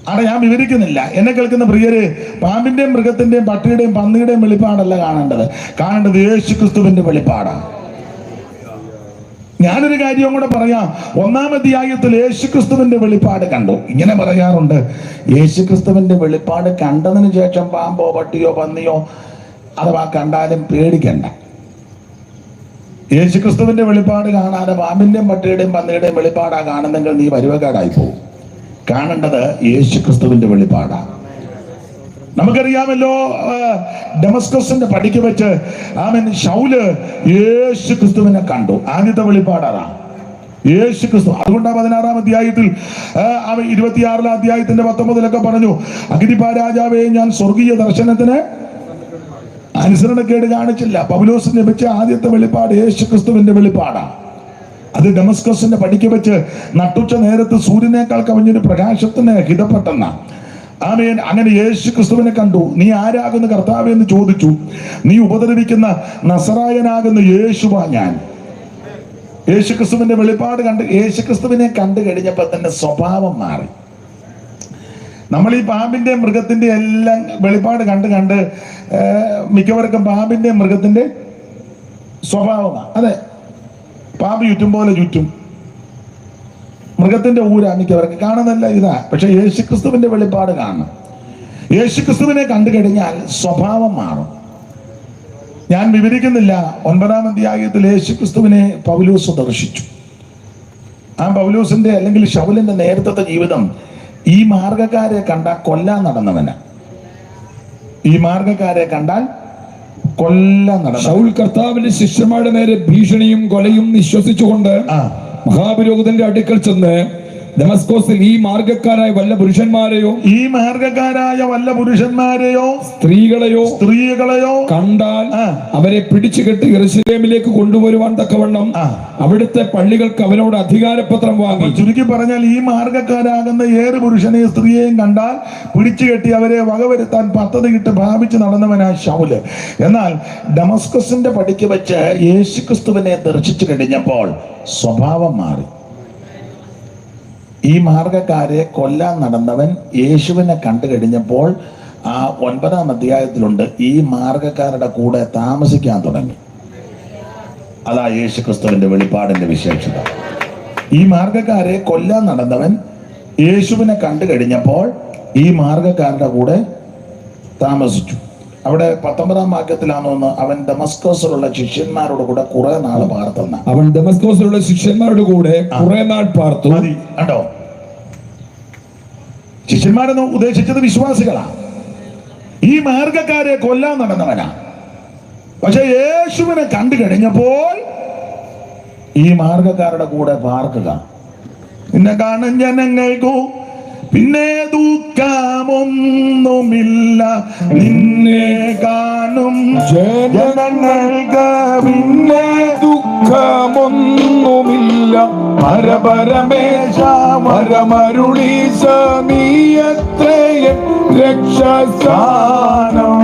അവിടെ ഞാൻ വിവരിക്കുന്നില്ല. എന്നെ കേൾക്കുന്ന പ്രിയര്, പാമ്പിന്റെയും മൃഗത്തിന്റെയും പട്ടിയുടെയും പന്നിയുടെയും വെളിപ്പാടല്ല കാണേണ്ടത് യേശുക്രിസ്തുവിന്റെ വെളിപ്പാടാണ്. ഞാനൊരു കാര്യം കൂടെ പറയാം. 1-ാം അധ്യായത്തിൽ യേശുക്രിസ്തുവിന്റെ വെളിപ്പാട് കണ്ടു. ഇങ്ങനെ പറയാറുണ്ട്, യേശുക്രിസ്തുവിന്റെ വെളിപ്പാട് കണ്ടതിന് ശേഷം പാമ്പോ പട്ടിയോ പന്നിയോ അഥവാ കണ്ടാലും പേടിക്കണ്ട. യേശുക്രിസ്തുവിന്റെ വെളിപ്പാട് കാണാതെ പാമ്പിന്റെയും പട്ടിയുടെയും പന്നിയുടെയും വെളിപ്പാടാ കാണുന്നെങ്കിൽ നീ പരുവക്കാടായി പോകും. കാണേണ്ടത് യേശുക്രിസ്തുവിന്റെ വെളിപ്പാടാണ്. നമുക്കറിയാമല്ലോ, ഡമസ്കസിന്റെ പടിക്ക് വെച്ച് ശൗല് യേശുക്രിസ്തുവിനെ കണ്ടു. ആദ്യത്തെ വെളിപ്പാടാണ് യേശുക്രിസ്തു. അതുകൊണ്ടാണ് 16-ാം അധ്യായത്തിൽ 26-ാം അധ്യായത്തിന്റെ 19-ലൊക്കെ പറഞ്ഞു, അഗ്രിപ്പാ രാജാവേ, ഞാൻ സ്വർഗീയ ദർശനത്തിന് അനുസരണക്കേട് കാണിച്ചില്ല. പൗലോസിന് ലഭിച്ച ആദ്യത്തെ വെളിപ്പാട് യേശുക്രിസ്തുവിന്റെ വെളിപ്പാടാണ്. അത് ഡമസ്കസിന്റെ പടിക്ക് വെച്ച് നട്ടുച്ച നേരത്ത് സൂര്യനേക്കാൾ കവിഞ്ഞൊരു പ്രകാശത്തിന് ഹിതപ്പെട്ടെന്ന ആമേൻ. അങ്ങനെ യേശുക്രിസ്തുവിനെ കണ്ടു. നീ ആരാകുന്ന കർത്താവേ എന്ന് ചോദിച്ചു. നീ ഉപദ്രവിക്കുന്ന നസറായനാകുന്ന യേശുവാ ഞാൻ. യേശുക്രിസ്തുവിന്റെ വെളിപ്പാട് യേശുക്രിസ്തുവിനെ കണ്ടു കഴിഞ്ഞപ്പോൾ തന്നെ സ്വഭാവം മാറി. നമ്മൾ ഈ പാമ്പിന്റെ മൃഗത്തിന്റെ എല്ലാം വെളിപ്പാട് കണ്ട് മിക്കവർക്കും പാമ്പിന്റെ മൃഗത്തിന്റെ സ്വഭാവമാണ്. അതെ, പാമ്പ് ചുറ്റും പോലെ ചുറ്റും, മൃഗത്തിന്റെ ഊരാ മിക്കവർക്ക് കാണുന്നല്ല ഇതാ. പക്ഷെ യേശുക്രിസ്തുവിന്റെ വെളിപ്പാട് കാണണം. യേശുക്രിസ്തുവിനെ കണ്ടു കഴിഞ്ഞാൽ സ്വഭാവം മാറും. ഞാൻ വിവരിക്കുന്നില്ല. 9-ാം അധ്യായത്തിൽ യേശുക്രിസ്തുവിനെ പൗലോസ് ദർശിച്ചു. ആ പൗലോസിന്റെ അല്ലെങ്കിൽ ശൗലിന്റെ നേരത്തെ ജീവിതം ഈ മാർഗക്കാരെ കണ്ടാൽ കൊല്ലാൻ നടന്നവന്. ഈ മാർഗക്കാരെ കണ്ടാൽ കൊല്ലാൻ നടന്ന ശൗൽ കർത്താവിന്റെ ശിഷ്യന്മാരുടെ നേരെ ഭീഷണിയും കൊലയും വിശ്വസിച്ചുകൊണ്ട് മഹാപുരോഹിതന്റെ അടുക്കൽ ചെന്ന്, ദമസ്കോസിൽ ഈ മാർഗക്കാരായ വല്ല പുരുഷന്മാരെയോ സ്ത്രീകളെയോ കണ്ടാൽ അവരെ പിടിച്ചു കെട്ടി യെരൂശലേമിലേക്ക് കൊണ്ടുവരുവാൻ തക്കവണ്ണം അവിടുത്തെ പള്ളികൾക്ക് അവനോട് അധികാരപത്രം വാങ്ങി. ചുരുക്കി പറഞ്ഞാൽ, ഈ മാർഗക്കാരാകുന്ന ഏത് പുരുഷനെയും സ്ത്രീയെയും കണ്ടാൽ പിടിച്ചു കെട്ടി അവരെ വകവരുത്താൻ പദ്ധതിയിട്ട് ഭാവിച്ച് നടന്നവനാ ശൗല്. എന്നാൽ ഡമസ്കസിന്റെ പടിക്ക് വെച്ച് യേശുക്രിസ്തുവിനെ ദർശിച്ചു കഴിഞ്ഞപ്പോൾ സ്വഭാവം മാറി. ഈ മാർഗക്കാരെ കൊല്ലാൻ നടന്നവൻ യേശുവിനെ കണ്ടു കഴിഞ്ഞപ്പോൾ ആ 9-ാം അധ്യായത്തിലുണ്ട്, ഈ മാർഗക്കാരുടെ കൂടെ താമസിക്കാൻ തുടങ്ങി. അതാ യേശുക്രിസ്തുവിന്റെ വെളിപ്പാടിന്റെ വിശേഷത. ഈ മാർഗക്കാരെ കൊല്ലാൻ നടന്നവൻ യേശുവിനെ കണ്ടു കഴിഞ്ഞപ്പോൾ ഈ മാർഗക്കാരുടെ കൂടെ താമസിച്ചു. അവിടെ 19-ാം വാക്യത്തിലാണെന്ന്, അവൻ ദമസ്കോസിലുള്ള ശിഷ്യന്മാരോട് കൂടെ കുറെ നാൾ പാർത്തെന്ന. അവൻ ദമസ്കോസിലുള്ള ശിഷ്യന്മാരുടെ കൂടെ കുറെ നാൾ പാർത്തു. കണ്ടോ, ശിഷ്യന്മാരെന്ന് ഉദ്ദേശിച്ചത് വിശ്വാസികളാ. ഈ മാർഗക്കാരെ കൊല്ലാൻ നടന്നവനാ. പക്ഷെ യേശുവിനെ കണ്ടു കഴിഞ്ഞപ്പോൾ ഈ മാർഗക്കാരുടെ കൂടെ പാർക്കുക. നിന്നെ കാണും ജനങ്ങൾക്കു പിന്നെ ദുഃഖമൊന്നുമില്ല, നിന്നെ കാണും ജനങ്ങൾക്ക് പിന്നെ ദുഃഖമൊന്നുമില്ല. പരപരമേശ മരമരുളീശ നീയത്രയും രക്ഷസ്ഥാനം.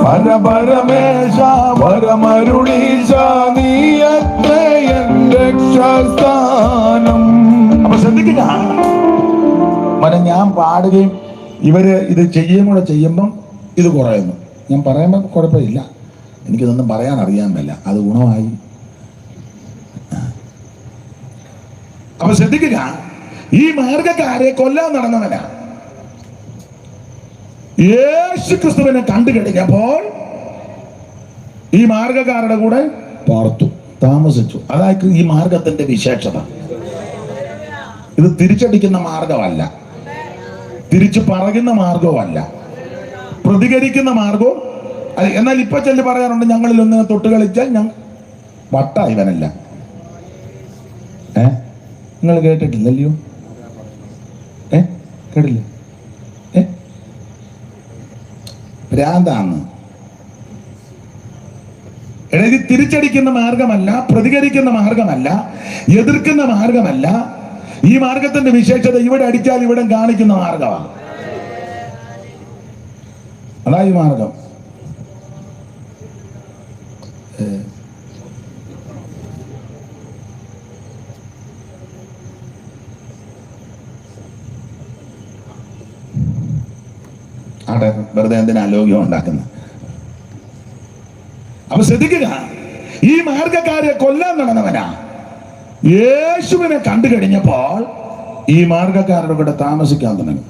പരപരമേശ മരമരുളീശ നീയത്രയും രക്ഷസ്ഥാനം. അപ്പൊ ശ്രദ്ധിക്കുക, ഞാൻ പാടുകയും ഇവര് ഇത് ചെയ്യുകയും കൂടെ ചെയ്യുമ്പം ഇത് കുറയുന്നു. ഞാൻ പറയുമ്പോൾ കുഴപ്പമില്ല, എനിക്കിതൊന്നും പറയാൻ അറിയാൻ പറ്റില്ല, അത് ഗുണമായി. അപ്പൊ ശ്രദ്ധിക്കുക, ഈ മാർഗക്കാരെ കൊല്ലാൻ നടന്നവനാ. യേശുക്രിസ്തുവിനെ കണ്ടു കഴിഞ്ഞപ്പോൾ ഈ മാർഗക്കാരുടെ കൂടെ പാർത്തു, താമസിച്ചു. അതായത് ഈ മാർഗത്തിന്റെ വിശേഷത. ഇത് തിരിച്ചടിക്കുന്ന മാർഗമല്ല, തിരിച്ചു പറയുന്ന മാർഗവുമല്ല, പ്രതികരിക്കുന്ന മാർഗവും. എന്നാൽ ഇപ്പൊ ചെല്ലി പറയാറുണ്ട്, ഞങ്ങളിൽ ഒന്ന് തൊട്ട് കളിച്ചാൽ വട്ട ഇവനല്ല. നിങ്ങൾ കേട്ടിട്ടില്ലല്ലോ? കേട്ടില്ല? ഭ്രാന്താന്ന്. ഇത് തിരിച്ചടിക്കുന്ന മാർഗമല്ല, പ്രതികരിക്കുന്ന മാർഗമല്ല, എതിർക്കുന്ന മാർഗമല്ല. ഈ മാർഗത്തിന്റെ വിശേഷത ഇവിടെ അടിച്ചാൽ ഇവിടെ കാണിക്കുന്ന മാർഗമാണ്. അതാ ഈ മാർഗം. അവിടെ വെറുതെ എന്തിനാ ആലോക്യം ഉണ്ടാക്കുന്നത്? അപ്പൊ ശ്രദ്ധിക്കുക, ഈ മാർഗക്കാരെ കൊല്ലാൻ നടന്നവനാ. യേശുവിനെ കണ്ടു കഴിഞ്ഞപ്പോൾ ഈ മാർഗക്കാരുടെ കൂടെ താമസിക്കാൻ തുടങ്ങി.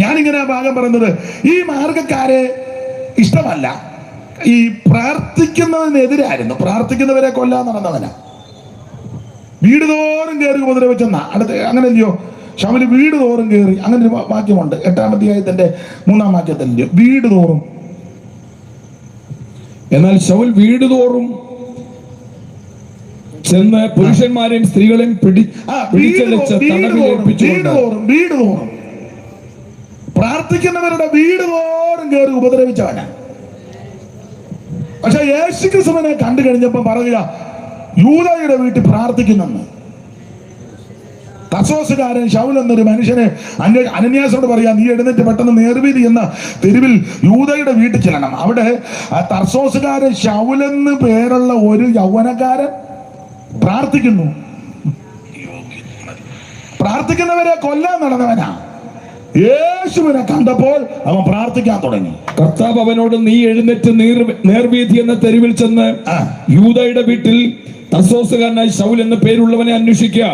ഞാനിങ്ങനെ ഭാഗം പറയുന്നത്, ഈ മാർഗക്കാരെ ഇഷ്ടമല്ല, ഈ പ്രാർത്ഥിക്കുന്നതിനെതിരായിരുന്നു. പ്രാർത്ഥിക്കുന്നവരെ കൊല്ലാൻ നടന്നവനാ. വീട് തോറും കയറി ഉപദ്രവിച്ചെന്നാ അടുത്ത്, അങ്ങനെയല്ലയോ? ശൗല് വീട് തോറും കയറി, അങ്ങനെ ഒരു വാക്യമുണ്ട് 8-ാം അധ്യായത്തിന്റെ 3-ാം വാക്യത്തിലല്ലയോ, വീട് തോറും. എന്നാൽ ശൗൽ വീട് തോറും ചെന്ന് പുരുഷന്മാരെയും സ്ത്രീകളെയും വീട് തോറും പ്രാർത്ഥിക്കുന്നവരുടെ വീട് തോറും കയറി ഉപദ്രവിച്ചവനാ. പക്ഷെ യേശുക്രിസ്തുവിനെ കണ്ടു കഴിഞ്ഞപ്പോ പറയുക, യൂദയുടെ വീട്ടിൽ പ്രാർത്ഥിക്കുന്നെന്ന്. തർസോസുകാരൻ ശൗൽ എന്നൊരു മനുഷ്യനെ അനന്യാസോട് പറയാ, നീ എഴുന്നേറ്റ് പെട്ടെന്ന് നേർവീതി എന്ന തെരുവിൽ യൂദയുടെ വീട്ടിൽ ചെല്ലണം. അവിടെ തർസോസുകാരൻ ശൗലെന്ന് പേരുള്ള ഒരു യൗവനക്കാരൻ പ്രാർത്ഥിക്കുന്നു. പ്രാർത്ഥിക്കുന്നവരെ കൊല്ലാൻ നടന്നവനാ. യേശുവിനെ കണ്ടപ്പോൾ അവൻ പ്രാർത്ഥിക്കാൻ തുടങ്ങി. കർത്താവ് അവനോട്, നീ എഴുന്നേറ്റ് നേർവീതി എന്ന തെരുവിൽ ചെന്ന് യൂദയുടെ വീട്ടിൽ തർസോസുകാരനായ ശൗൽ എന്ന പേരുള്ളവനെ അന്വേഷിക്കുക,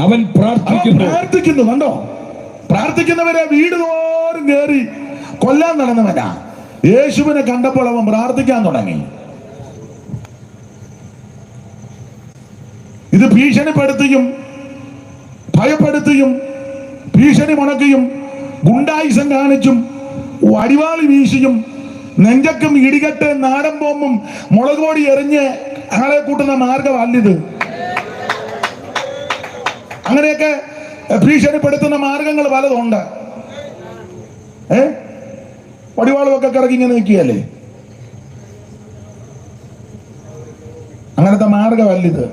അവൻ പ്രാർത്ഥിക്കുന്നു. കണ്ടോ? പ്രാർത്ഥിക്കുന്നവരെ വീട് തോറും കയറി കൊല്ലാൻ നടന്നവനാ. യേശുവിനെ കണ്ടപ്പോൾ അവൻ പ്രാർത്ഥിക്കാൻ തുടങ്ങി. ഇത് ഭീഷണിപ്പെടുത്തിയും ഭയപ്പെടുത്തിയും ഭീഷണി മുടക്കിയും ഗുണ്ടായുസം കാണിച്ചും വടിവാളി വീശിയും നെഞ്ചക്കും ഇടികെട്ട് നാടൻ ബോംബും മുളക് പൊടി എറിഞ്ഞ് ആളെ കൂട്ടുന്ന മാർഗമല്ലിത്. അങ്ങനെയൊക്കെ ഭീഷണിപ്പെടുത്തുന്ന മാർഗങ്ങൾ പലതുണ്ട്. വടിവാളുമൊക്കെ കിറക്കി ഇങ്ങനെ നിൽക്കുകയല്ലേ? അങ്ങനത്തെ മാർഗമല്ലിത്.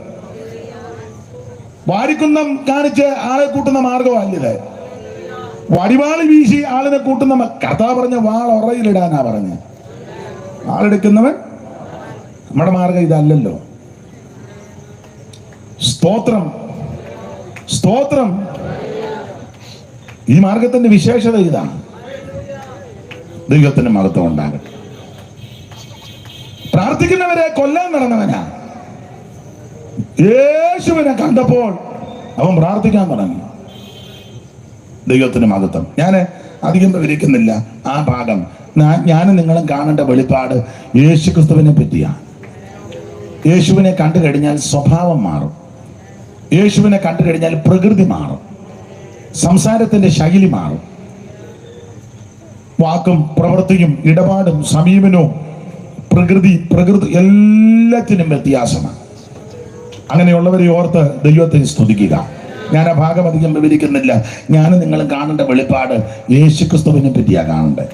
വാരിക്കുന്നം കാണിച്ച് ആളെ കൂട്ടുന്ന മാർഗമല്ലിത്. വടിവാളി വീശി ആളിനെ കൂട്ടുന്ന. കർത്താവ് പറഞ്ഞ വാൾ ഉറയിലിടാനാ പറഞ്ഞ. ആളെടുക്കുന്നവൻ. നമ്മുടെ മാർഗം ഇതല്ലല്ലോ. സ്തോത്രം, സ്തോത്രം. ഈ മാർഗത്തിന്റെ വിശേഷത ഇതാണ്. ദൈവത്തിന്റെ മഹത്വം ഉണ്ടാകട്ടെ. പ്രാർത്ഥിക്കുന്നവരെ കൊല്ലാൻ നടന്നവനാ. യേശുവിനെ കണ്ടപ്പോൾ അവൻ പ്രാർത്ഥിക്കാൻ തുടങ്ങി. ദൈവത്തിന് മഹത്വം. ഞാൻ അധികം വിവരിക്കുന്നില്ല ആ ഭാഗം. ഞാനും നിങ്ങളും കാണേണ്ട വെളിപ്പാട് യേശുക്രിസ്തുവിനെ പറ്റിയാണ്. യേശുവിനെ കണ്ടു കഴിഞ്ഞാൽ സ്വഭാവം മാറും. യേശുവിനെ കണ്ടു കഴിഞ്ഞാൽ പ്രകൃതി മാറും. സംസാരത്തിന്റെ ശൈലി മാറും. വാക്കും പ്രവൃത്തിയും ഇടപാടും സമീപനവും പ്രകൃതി എല്ലാത്തിനും വ്യത്യാസമാണ്. അങ്ങനെയുള്ളവരെ ഓർത്ത് ദൈവത്തെ സ്തുതിക്കുക. ഞാൻ ആ ഭാഗം അധികം വിവരിക്കുന്നില്ല. ഞാനും നിങ്ങളും കാണേണ്ട വെളിപ്പാട് യേശുക്രിസ്തുവിനെ പറ്റിയാണ് കാണേണ്ടത്.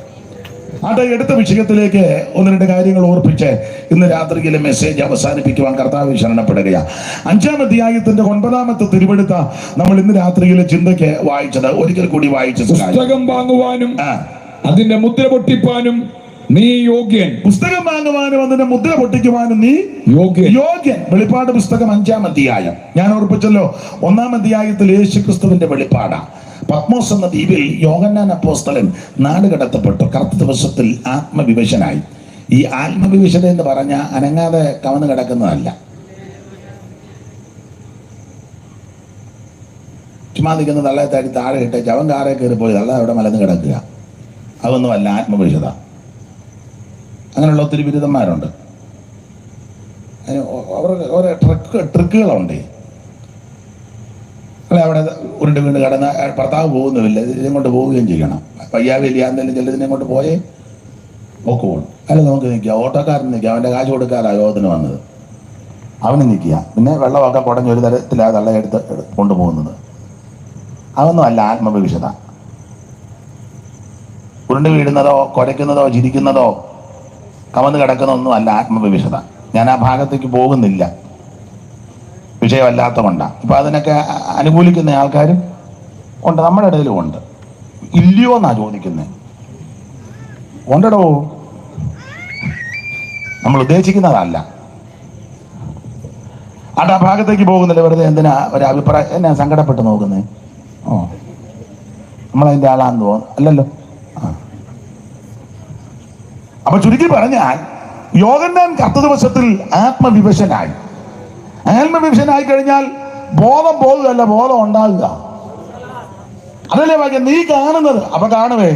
അത് എടുത്ത വിഷയത്തിലേക്ക് 1-2 കാര്യങ്ങൾ ഓർപ്പിച്ച് ഇന്ന് രാത്രിയിലെ മെസ്സേജ് അവസാനിപ്പിക്കുവാൻ കർത്താവ് ശരണപ്പെടുകയാണ്. 5-ാം അധ്യായത്തിന്റെ 9-ാമത്തെ തിരുവെടുത്ത നമ്മൾ ഇന്ന് രാത്രിയിലെ ചിന്തയ്ക്ക് വായിച്ചത്. ഒരിക്കൽ കൂടി വായിച്ചത്, പുസ്തകം വാങ്ങുവാനും അതിന്റെ മുദ്ര പൊട്ടിപ്പാനും നീ യോഗ്യൻ. പുസ്തകം വാങ്ങുവാനും അതിന്റെ മുദ്ര പൊട്ടിക്കുവാനും നീ യോഗ്യൻ. വെളിപ്പാട് പുസ്തകം 5-ാം അധ്യായം. ഞാൻ ഓർപ്പിച്ചല്ലോ, 1-ാം അധ്യായത്തിൽ യേശുക്രിസ്തുവിന്റെ വെളിപ്പാടാണ്. പത്മോസ് എന്ന ദ്വീപിൽ യോഹന്നാൻ അപ്പോസ്തലൻ നാട് കടത്തപ്പെട്ടു. കറുത്ത ദിവസത്തിൽ ആത്മവിവശനായി. ഈ ആത്മവിവശത എന്ന് പറഞ്ഞ അനങ്ങാതെ കവന്ന് കിടക്കുന്നതല്ല. ചുമ്മാ നിൽക്കുന്ന തള്ളയെ താടി താഴെ ഇട്ടേച്ച് അവൻ കാറെ കയറി പോയി തള്ള അവിടെ മലന്ന് കിടക്കുക. അതൊന്നുമല്ല ആത്മവിവശത. അങ്ങനെയുള്ള ഒത്തിരി ബിരുദന്മാരുണ്ട്. അവർക്ക് ഓരോ ട്രിക്കുകളുണ്ട്. അല്ലെ, അവിടെ ഉരുണ്ട് വീണ് കിടന്ന് ഭർത്താവ് പോകുന്നുമില്ല, ഇതിനെക്കൊണ്ട് പോവുകയും ചെയ്യണം. പയ്യാവില്ല എന്തെങ്കിലും ചിലതിനെ കൊണ്ട് പോയേ ഒക്കെ പോകണം. അല്ല, നമുക്ക് നിൽക്കാം. ഓട്ടോക്കാരൻ നിൽക്കാം. അവൻ്റെ കാശ് കൊടുക്കാതെ യോഗത്തിന് വന്നത്. അവന് നിൽക്കുക. പിന്നെ വെള്ളമൊക്കെ കുടഞ്ഞ് ഒരു തരത്തിൽ ആ തള്ളയെടുത്ത് കൊണ്ടുപോകുന്നത്. അതൊന്നും അല്ല ആത്മവിവശത. ഉരുണ്ട് വീഴുന്നതോ കുരയ്ക്കുന്നതോ ചിരിക്കുന്നതോ കമന്ന് കിടക്കുന്നതൊന്നും അല്ല ആത്മവിവശത. ഞാൻ ആ ഭാഗത്തേക്ക് പോകുന്നില്ല, വിഷയമല്ലാത്ത കൊണ്ടാണ്. ഇപ്പം അതിനൊക്കെ അനുകൂലിക്കുന്ന ആൾക്കാരും ഉണ്ട്, നമ്മുടെ ഇടയിലും ഉണ്ട്. ഇല്ലയോ എന്നാ ചോദിക്കുന്നത്. ഉണ്ടടോ, നമ്മൾ ഉദ്ദേശിക്കുന്നതല്ല. ആ ഭാഗത്തേക്ക് പോകുന്നില്ല. വെറുതെ എന്തിനാ ഒരു അഭിപ്രായം, എന്നാ സങ്കടപ്പെട്ട് നോക്കുന്നേ? ഓ, നമ്മളതിൻ്റെ ആളാന്ന് തോന്നുന്നു, അല്ലല്ലോ. അപ്പൊ ചുരുക്കി പറഞ്ഞാൽ യോഹന്നാൻ 10 ദിവസത്തിൽ ആത്മവിവശനായി. ആത്മവിവശനായി കഴിഞ്ഞാൽ ബോധം പോകുകയല്ല, ബോധം ഉണ്ടാകുക. അതല്ലേ വാക്യം. നീ കാണുന്നത് അപ്പൊ കാണുവേ,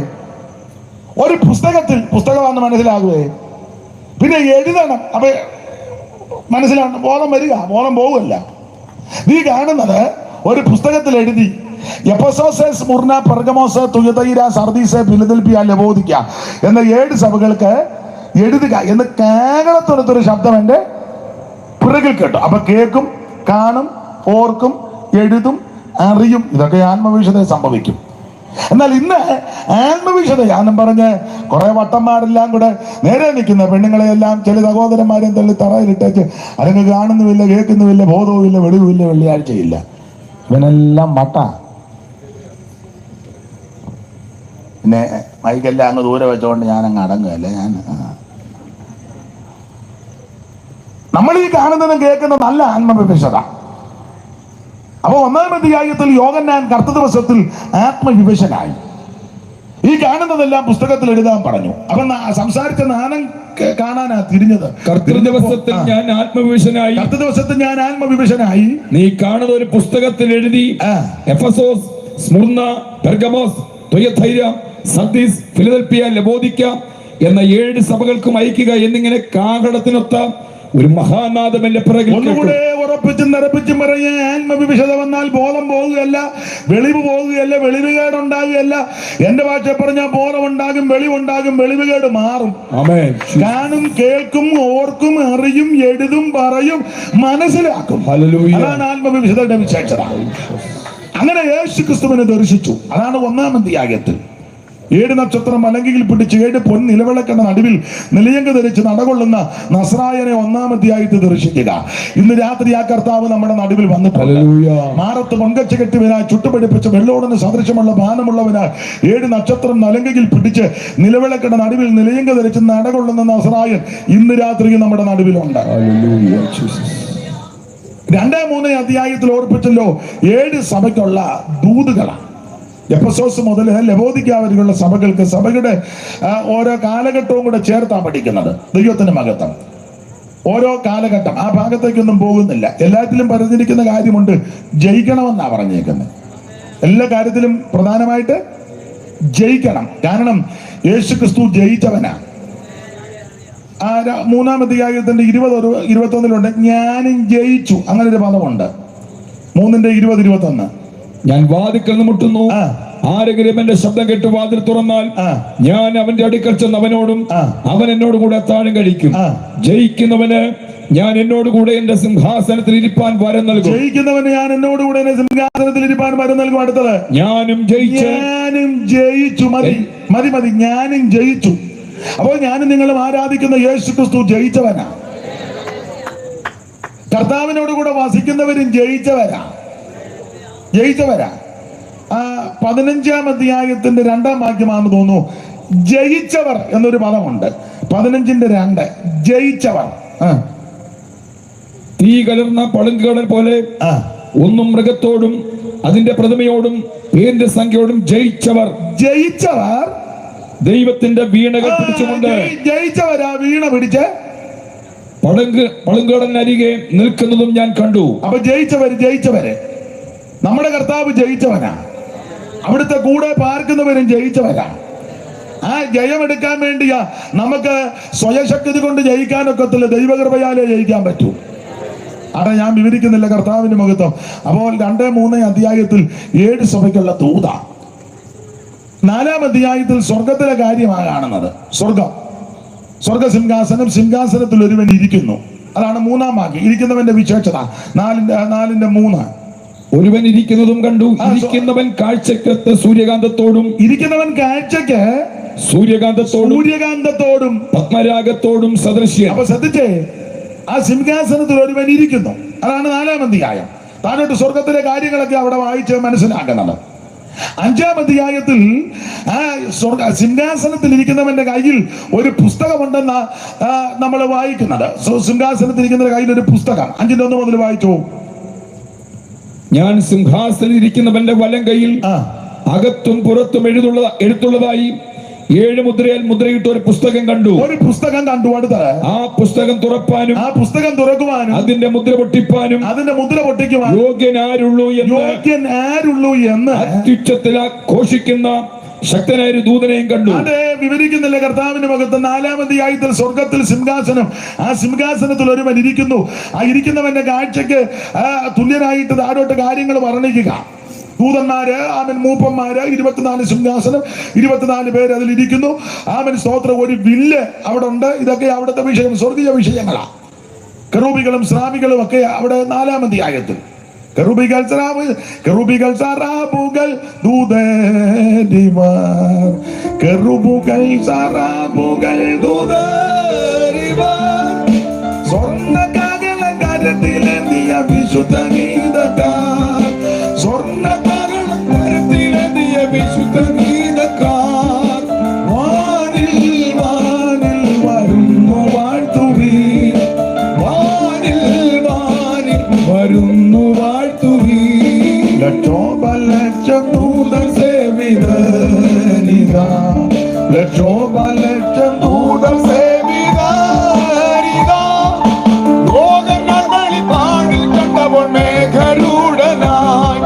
ഒരു പുസ്തകത്തിൽ പുസ്തകമാണെന്ന് മനസ്സിലാകുവേ, പിന്നെ എഴുതണം അപ്പൊ മനസ്സിലാണ്, ബോധം വരിക, ബോധം പോവുകയല്ല. നീ കാണുന്നത് ഒരു പുസ്തകത്തിൽ എഴുതി Ephesus, Smyrna, Pergamos, തുയതൈര, Sardis, Philadelphia, ലവോദിക്ക എന്ന 7 സഭകൾക്ക് എഴുതുക എന്ന് കാഹളത്തൊടുത്തൊരു ശബ്ദം എൻ്റെ പിറകിൽ കേട്ടു. അപ്പൊ കേൾക്കും, കാണും, ഓർക്കും, എഴുതും, അറിയും. ഇതൊക്കെ ആത്മവിവശത സംഭവിക്കും. എന്നാൽ ഇന്ന് ആത്മവിവശതയാണെന്നും പറഞ്ഞ് കുറെ വട്ടന്മാരെല്ലാം കൂടെ നേരെ നിൽക്കുന്ന പെണ്ണുങ്ങളെയെല്ലാം ചില സഹോദരന്മാരെയും തള്ളി തറയിലിട്ടേച്ച് അല്ലെങ്കിൽ കാണുന്നുമില്ല, കേൾക്കുന്നുമില്ല, ബോധവുമില്ല, വെളിവുമില്ല, വെള്ളിയാഴ്ചയില്ല. ഇവനെല്ലാം വട്ട. പിന്നെ മൈക്കെല്ലാം അങ്ങ് ദൂരെ വെച്ചോണ്ട് ഞാൻ അങ്ങ് അടങ്ങുകയല്ലേ. നമ്മൾ ഈ കാണുന്നതും കേൾക്കുന്നതും നല്ല ആത്മവിവശത. അപ്പൊ 1-ാം അധ്യായത്തിൽ യോഹന്നാൻ 10 ദിവസത്തിൽ ആത്മവിവശനായി. ഈ കാണുന്നതെല്ലാം പുസ്തകത്തിൽ എഴുതാൻ പറഞ്ഞു. അപ്പൊ സംസാരിച്ച നാനം കാണാനാ തിരിഞ്ഞത്. 10 ദിവസത്തിൽ ഞാൻ ആത്മവിവശനായി. 10 ദിവസത്തിൽ ഞാൻ ആത്മവിവശനായി. നീ കാണുന്ന ഒരു പുസ്തകത്തിൽ എഴുതി Ephesus, Smyrna, Pergamos, തുയതൈര, Sardis, Philadelphia, ലവോദിക്ക എന്ന 7 സഭകൾക്കും അയക്കുക എന്നിങ്ങനെ കാഹളത്തിനൊത്ത ഒരു മഹാനാദം എന്റെ പിറകിൽ. ഒന്നുകൂടെ ഉറപ്പിച്ചും നിറപ്പിച്ചും പറയാൻ, ആത്മവിവശത വന്നാൽ ബോധം പോവുകയല്ല, വെളിവ് പോവുകയല്ല, വെളിവുകേടുണ്ടാകുകയല്ല. എന്റെ ഭാഷ പറഞ്ഞാൽ ബോധം ഉണ്ടാകും, വെളിവുണ്ടാകും, വെളിവുകേട് മാറും. കാണും, കേൾക്കും, ഓർക്കും, അറിയും, എഴുതും, പറയും, മനസ്സിലാക്കും. അതാണ് ആത്മവിവശതയുടെ വിശേഷത. അങ്ങനെ യേശു ക്രിസ്തുവിനെ ദർശിച്ചു. അതാണ് 1-ാം അധ്യായത്തിൽ 7 നക്ഷത്രം അലങ്കയിൽ പിടിച്ച് 7 പൊൻ നിലവിളക്കുന്ന നടുവിൽ നിലയങ്ക് ധരിച്ച് നടകൊള്ളുന്ന നസ്രായനെ 1-ാം അധ്യായത്തിൽ ദർശിക്കുക. ഇന്ന് രാത്രി ആ കർത്താവ് നമ്മുടെ നടുവിൽ വന്നിട്ടുണ്ട്. മാറത്ത് പൊങ്കച്ച കെട്ടിവനായി ചുട്ടുപിടിപ്പിച്ച വെള്ളോടന് സദൃശമുള്ള പാനമുള്ളവനായി 7 നക്ഷത്രം അലങ്കയിൽ പിടിച്ച് നിലവിളക്കുന്ന നടുവിൽ നിലയങ്ക് ധരിച്ച് നടകൊള്ളുന്ന നസ്രായൻ ഇന്ന് രാത്രി നമ്മുടെ നടുവിലുണ്ട്. 2-3 അധ്യായത്തിൽ ഓർപ്പിച്ചല്ലോ 7 സഭയ്ക്കുള്ള ദൂതുകളാണ്. എഫെസോസ് മുതൽ ലവോദിക്ക വരെയുള്ള സഭകൾക്ക് സഭയുടെ ഓരോ കാലഘട്ടവും കൂടെ ചേർത്താണ് പഠിക്കുന്നത്. ദൈവത്തിന്റെ മഹത്വം ഓരോ കാലഘട്ടം, ആ ഭാഗത്തേക്കൊന്നും പോകുന്നില്ല. എല്ലാത്തിലും പറഞ്ഞിരിക്കുന്ന കാര്യമുണ്ട്, ജയിക്കണമെന്നാണ് പറഞ്ഞേക്കുന്നത്. എല്ലാ കാര്യത്തിലും പ്രധാനമായിട്ട് ജയിക്കണം. കാരണം യേശു ക്രിസ്തു ജയിച്ചവനാണ്. 3-ാം അധ്യായത്തിന്റെ 20-21 ഞാനും ജയിച്ചു, അങ്ങനെ ഒരു പദമുണ്ട്. 3:20-21 ഞാൻ വാതിൽക്കൽ മുട്ടുന്നു, ആരെങ്കിലും എന്റെ ശബ്ദം കേട്ട് വാതിൽ തുറന്നാൽ ഞാൻ അവന്റെ അടുക്കൽ ചെന്ന് അവനോടും അവൻ എന്നോട് കൂടെ അത്താഴം കഴിക്കും. ജയിക്കുന്നവന് ഞാൻ എന്നോട് കൂടെ എന്റെ സിംഹാസനത്തിൽ ഇരിപ്പാൻ വരം നൽകും. ജയിക്കുന്നവന് ഞാൻ എന്നോട് കൂടെ എന്റെ സിംഹാസനത്തിൽ ഇരിപ്പാൻ വരം നൽകും. അടുത്തത് ഞാനും ജയിച്ചു. മതി, ഞാനും ജയിച്ചു. അപ്പോൾ ഞാനും നിങ്ങളും ആരാധിക്കുന്ന യേശു ക്രിസ്തു ജയിച്ചവനാ. കർത്താവിനോട് കൂടെ വസിക്കുന്നവരും ജയിച്ചവരാ. 15-ാം അധ്യായത്തിന്റെ 2-ാം വാക്യമാണെന്ന് തോന്നുന്നു. ജയിച്ചവർ എന്നൊരു പദമുണ്ട്. 15:2 ജയിച്ചവർ. തീ കലർന്ന പളുങ്കുകടൽ പോലെ ഒന്നും മൃഗത്തോടും അതിന്റെ പ്രതിമയോടും പേരിന്റെ സംഖ്യയോടും ജയിച്ചവർ ദൈവത്തിന്റെ വീണകൾ പിടിച്ചുകൊണ്ട് ജയിച്ചവരാ വീണ പിടിച്ച് പളുങ്കടലിനരികെ നിൽക്കുന്നതും ഞാൻ കണ്ടു. അപ്പൊ ജയിച്ചവര് നമ്മുടെ കർത്താവ് ജയിച്ചവനാ. അവിടുത്തെ കൂടെ പാർക്കുന്നവരും ജയിച്ചവരാ. ആ ജയമെടുക്കാൻ വേണ്ടിയാ. നമുക്ക് സ്വയശക്തി കൊണ്ട് ജയിക്കാനൊക്കത്തില്ല, ദൈവകൃപയാലേ ജയിക്കാൻ പറ്റൂ. അവിടെ ഞാൻ വിവരിക്കുന്നില്ല, കർത്താവിന്റെ മഹത്വം. അപ്പോൾ 2-3 അധ്യായത്തിൽ 7 സഭയ്ക്കുള്ള ദൂത. 4-ാം അധ്യായത്തിൽ സ്വർഗത്തിലെ കാര്യമാണ് കാണുന്നത്. സ്വർഗ സിംഹാസനം, സിംഹാസനത്തിൽ ഒരുവൻ ഇരിക്കുന്നു. അതാണ് മൂന്നാം വാക്യം. ഇരിക്കുന്നവന്റെ വിശേഷത 4:3. ഒരുവൻ ഇരിക്കുന്നതും കണ്ടു. ഇരിക്കുന്നവൻ കാഴ്ചക്കത്ത് സൂര്യകാന്തത്തോടും സൂര്യകാന്തത്തോടും പത്മരാഗത്തോടും സദൃശ്യം. അപ്പൊ ശ്രദ്ധിച്ചേ, ആ സിംഹാസനത്തിൽ ഒരുവൻ ഇരിക്കുന്നു. അതാണ് 4-ാം അധ്യായം. താഴോട്ട് സ്വർഗത്തിലെ കാര്യങ്ങളൊക്കെ അവിടെ വായിച്ച് മനസ്സിലാക്കണം. 5-ാം അധ്യായത്തിൽ ആ സിംഹാസനത്തിൽ ഇരിക്കുന്നവന്റെ കയ്യിൽ ഒരു പുസ്തകമുണ്ടെന്ന നമ്മൾ വായിക്കുന്നത്. സിംഹാസനത്തിൽ ഇരിക്കുന്ന കയ്യിൽ ഒരു പുസ്തകം. 5:1 മുതൽ വായിച്ചു. ഞാൻ സിംഹാസനത്തിൽ ഇരിക്കുന്നവന്റെ വലം കയ്യിൽ അകത്തും പുറത്തും എഴുത്തുള്ളതായി 7 മുദ്രയാൽ മുദ്രയിട്ട ഒരു പുസ്തകം കണ്ടു. അടുത്ത ആ പുസ്തകം തുറക്കുവാനും അതിന്റെ മുദ്ര പൊട്ടിക്കുവാനും യോഗ്യനാരുള്ളൂ എന്ന് അത്യുച്ചത്തിൽ ഘോഷിക്കുന്ന ശക്തനായ ഒരു ദൂതനെയും കണ്ടു. അതെ, വിവരിക്കുന്നില്ല കർത്താവിന്റെ മകത്ത് 4-ാം അധ്യായത്തിൽ സ്വർഗത്തിൽ സിംഹാസനം. ആ സിംഹാസനത്തിൽ ഒരുവൻ ഇരിക്കുന്നു. ആ ഇരിക്കുന്നവന്റെ കാഴ്ചക്ക് തുല്യനായിട്ട് താഴോട്ട് കാര്യങ്ങൾ വർണ്ണിക്കുക. ദൂതന്മാര്, ആമൻ മൂപ്പന്മാര്, 24 സിംഹാസനം, 24 പേര് അതിലിരിക്കുന്നു. ആമൻ സ്തോത്രം. ഒരു വില്ല് അവിടെ ഉണ്ട്. ഇതൊക്കെ അവിടുത്തെ വിഷയം, സ്വർഗീയ വിഷയങ്ങളാ. കെറൂബികളും ശ്രാവികളും ഒക്കെ അവിടെ 4-ാം അധ്യായത്തിൽ. കെറൂബികൾ സറാബുകൾ ദൂതരിമാർ, കെറൂബുകൾ സറാബുകൾ ദൂതരിമാർ, സ്വർണ്ണകാകളത്തിലെത്തിയ വിശുദ്ധ ഗീതക്കാർ, സ്വർണ്ണകാകളത്തിലെത്തിയ വിശുദ്ധ ഗീതക്കാർ, വാനിൽ വാനിൽ വരുന്നു വാഴ്ത്തുവീൻ, വാനിൽ വാനിൽ വരുന്നു വാഴ്ത്തുവീൻ, ലക്ഷോപലക്ഷം ദൂതർ സേവിതരിതാ, ലക്ഷോപലക്ഷം ദൂതർ സേവിതരിതാ, ലോകങ്ങളിൽ പാടിൽ കണ്ടപ്പോൾ മേഘരൂഢനായി,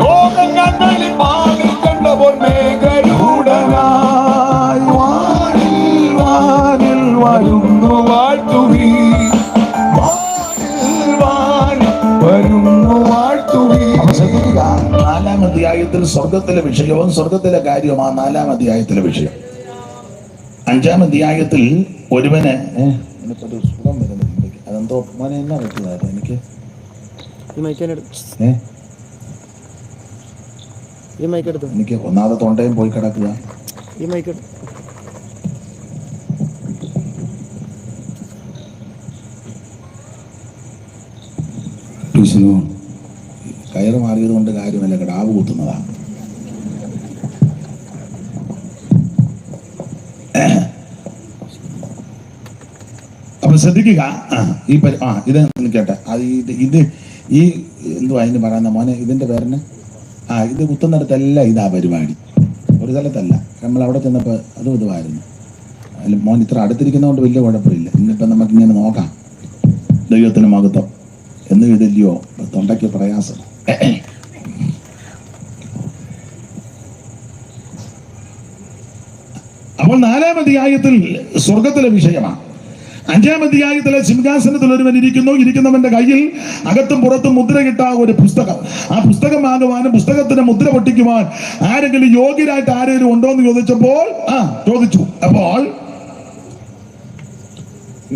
ലോകങ്ങളിൽ പാടിൽ കണ്ടപ്പോൾ മേഘരൂഢനായി, വാനിൽ വാനിൽ വരുന്നു വാഴ്ത്തുവീൻ, വാനിൽ വാനിൽ വരുന്നു വാഴ്ത്തുവീൻ. 4-ാം അധ്യായത്തിൽ സ്വർഗത്തിലെ വിഷയവും സ്വർഗത്തിലെ കാര്യവുമാണ് 4-ാം അധ്യായത്തിലെ വിഷയം. 5-ാം അധ്യായത്തിൽ ഒരുവന് എനിക്കൊരു സുഖം വരുന്നുണ്ട്. അതെന്തോ മോനെ എന്നാ പറ്റിയതായിരുന്നു എനിക്ക്. എനിക്ക് ഒന്നാമത് തൊണ്ടയും പോയി കിടക്കുക. കയറ് മാറിയത് കൊണ്ട് കാര്യമല്ല, കിടാവ് കുത്തുന്നതാണ്. അപ്പൊ ശ്രദ്ധിക്കുക. ഇത് കേട്ടെ, ഇത് ഈ എന്തുവാ അതിന് പറയുന്ന മോനെ, ഇതിന്റെ പേരിന് ഇത് കുത്തുന്നിടത്തെല്ലാം ഇതാ പരിപാടി. ഒരു സ്ഥലത്തല്ല, നമ്മൾ അവിടെ ചെന്നപ്പോൾ അതും ഇതുമായിരുന്നു. അതിൽ മോൻ ഇത്ര അടുത്തിരിക്കുന്നതുകൊണ്ട് വലിയ കുഴപ്പമില്ല. ഇന്നിപ്പം നമുക്കിങ്ങനെ നോക്കാം. ദൈവത്തിന് മഹത്വം എന്ന് ഇതില്ലയോ, തൊണ്ടയ്ക്ക് പ്രയാസം. അപ്പോൾ 4-ാം അധ്യായത്തിൽ സ്വർഗത്തിലെ വിഷയമാണ്. 5-ാം അധ്യായത്തിലെ സിംഹാസനത്തിൽ ഒരുവൻ ഇരിക്കുന്നവന്റെ കയ്യിൽ അകത്തും പുറത്തും മുദ്രയിട്ട ഒരു പുസ്തകം. ആ പുസ്തകം വാങ്ങുവാനും പുസ്തകത്തിന്റെ മുദ്ര പൊട്ടിക്കുവാൻ ആരെങ്കിലും യോഗ്യരായിട്ട് ആരെങ്കിലും ഉണ്ടോ എന്ന് ചോദിച്ചു. അപ്പോൾ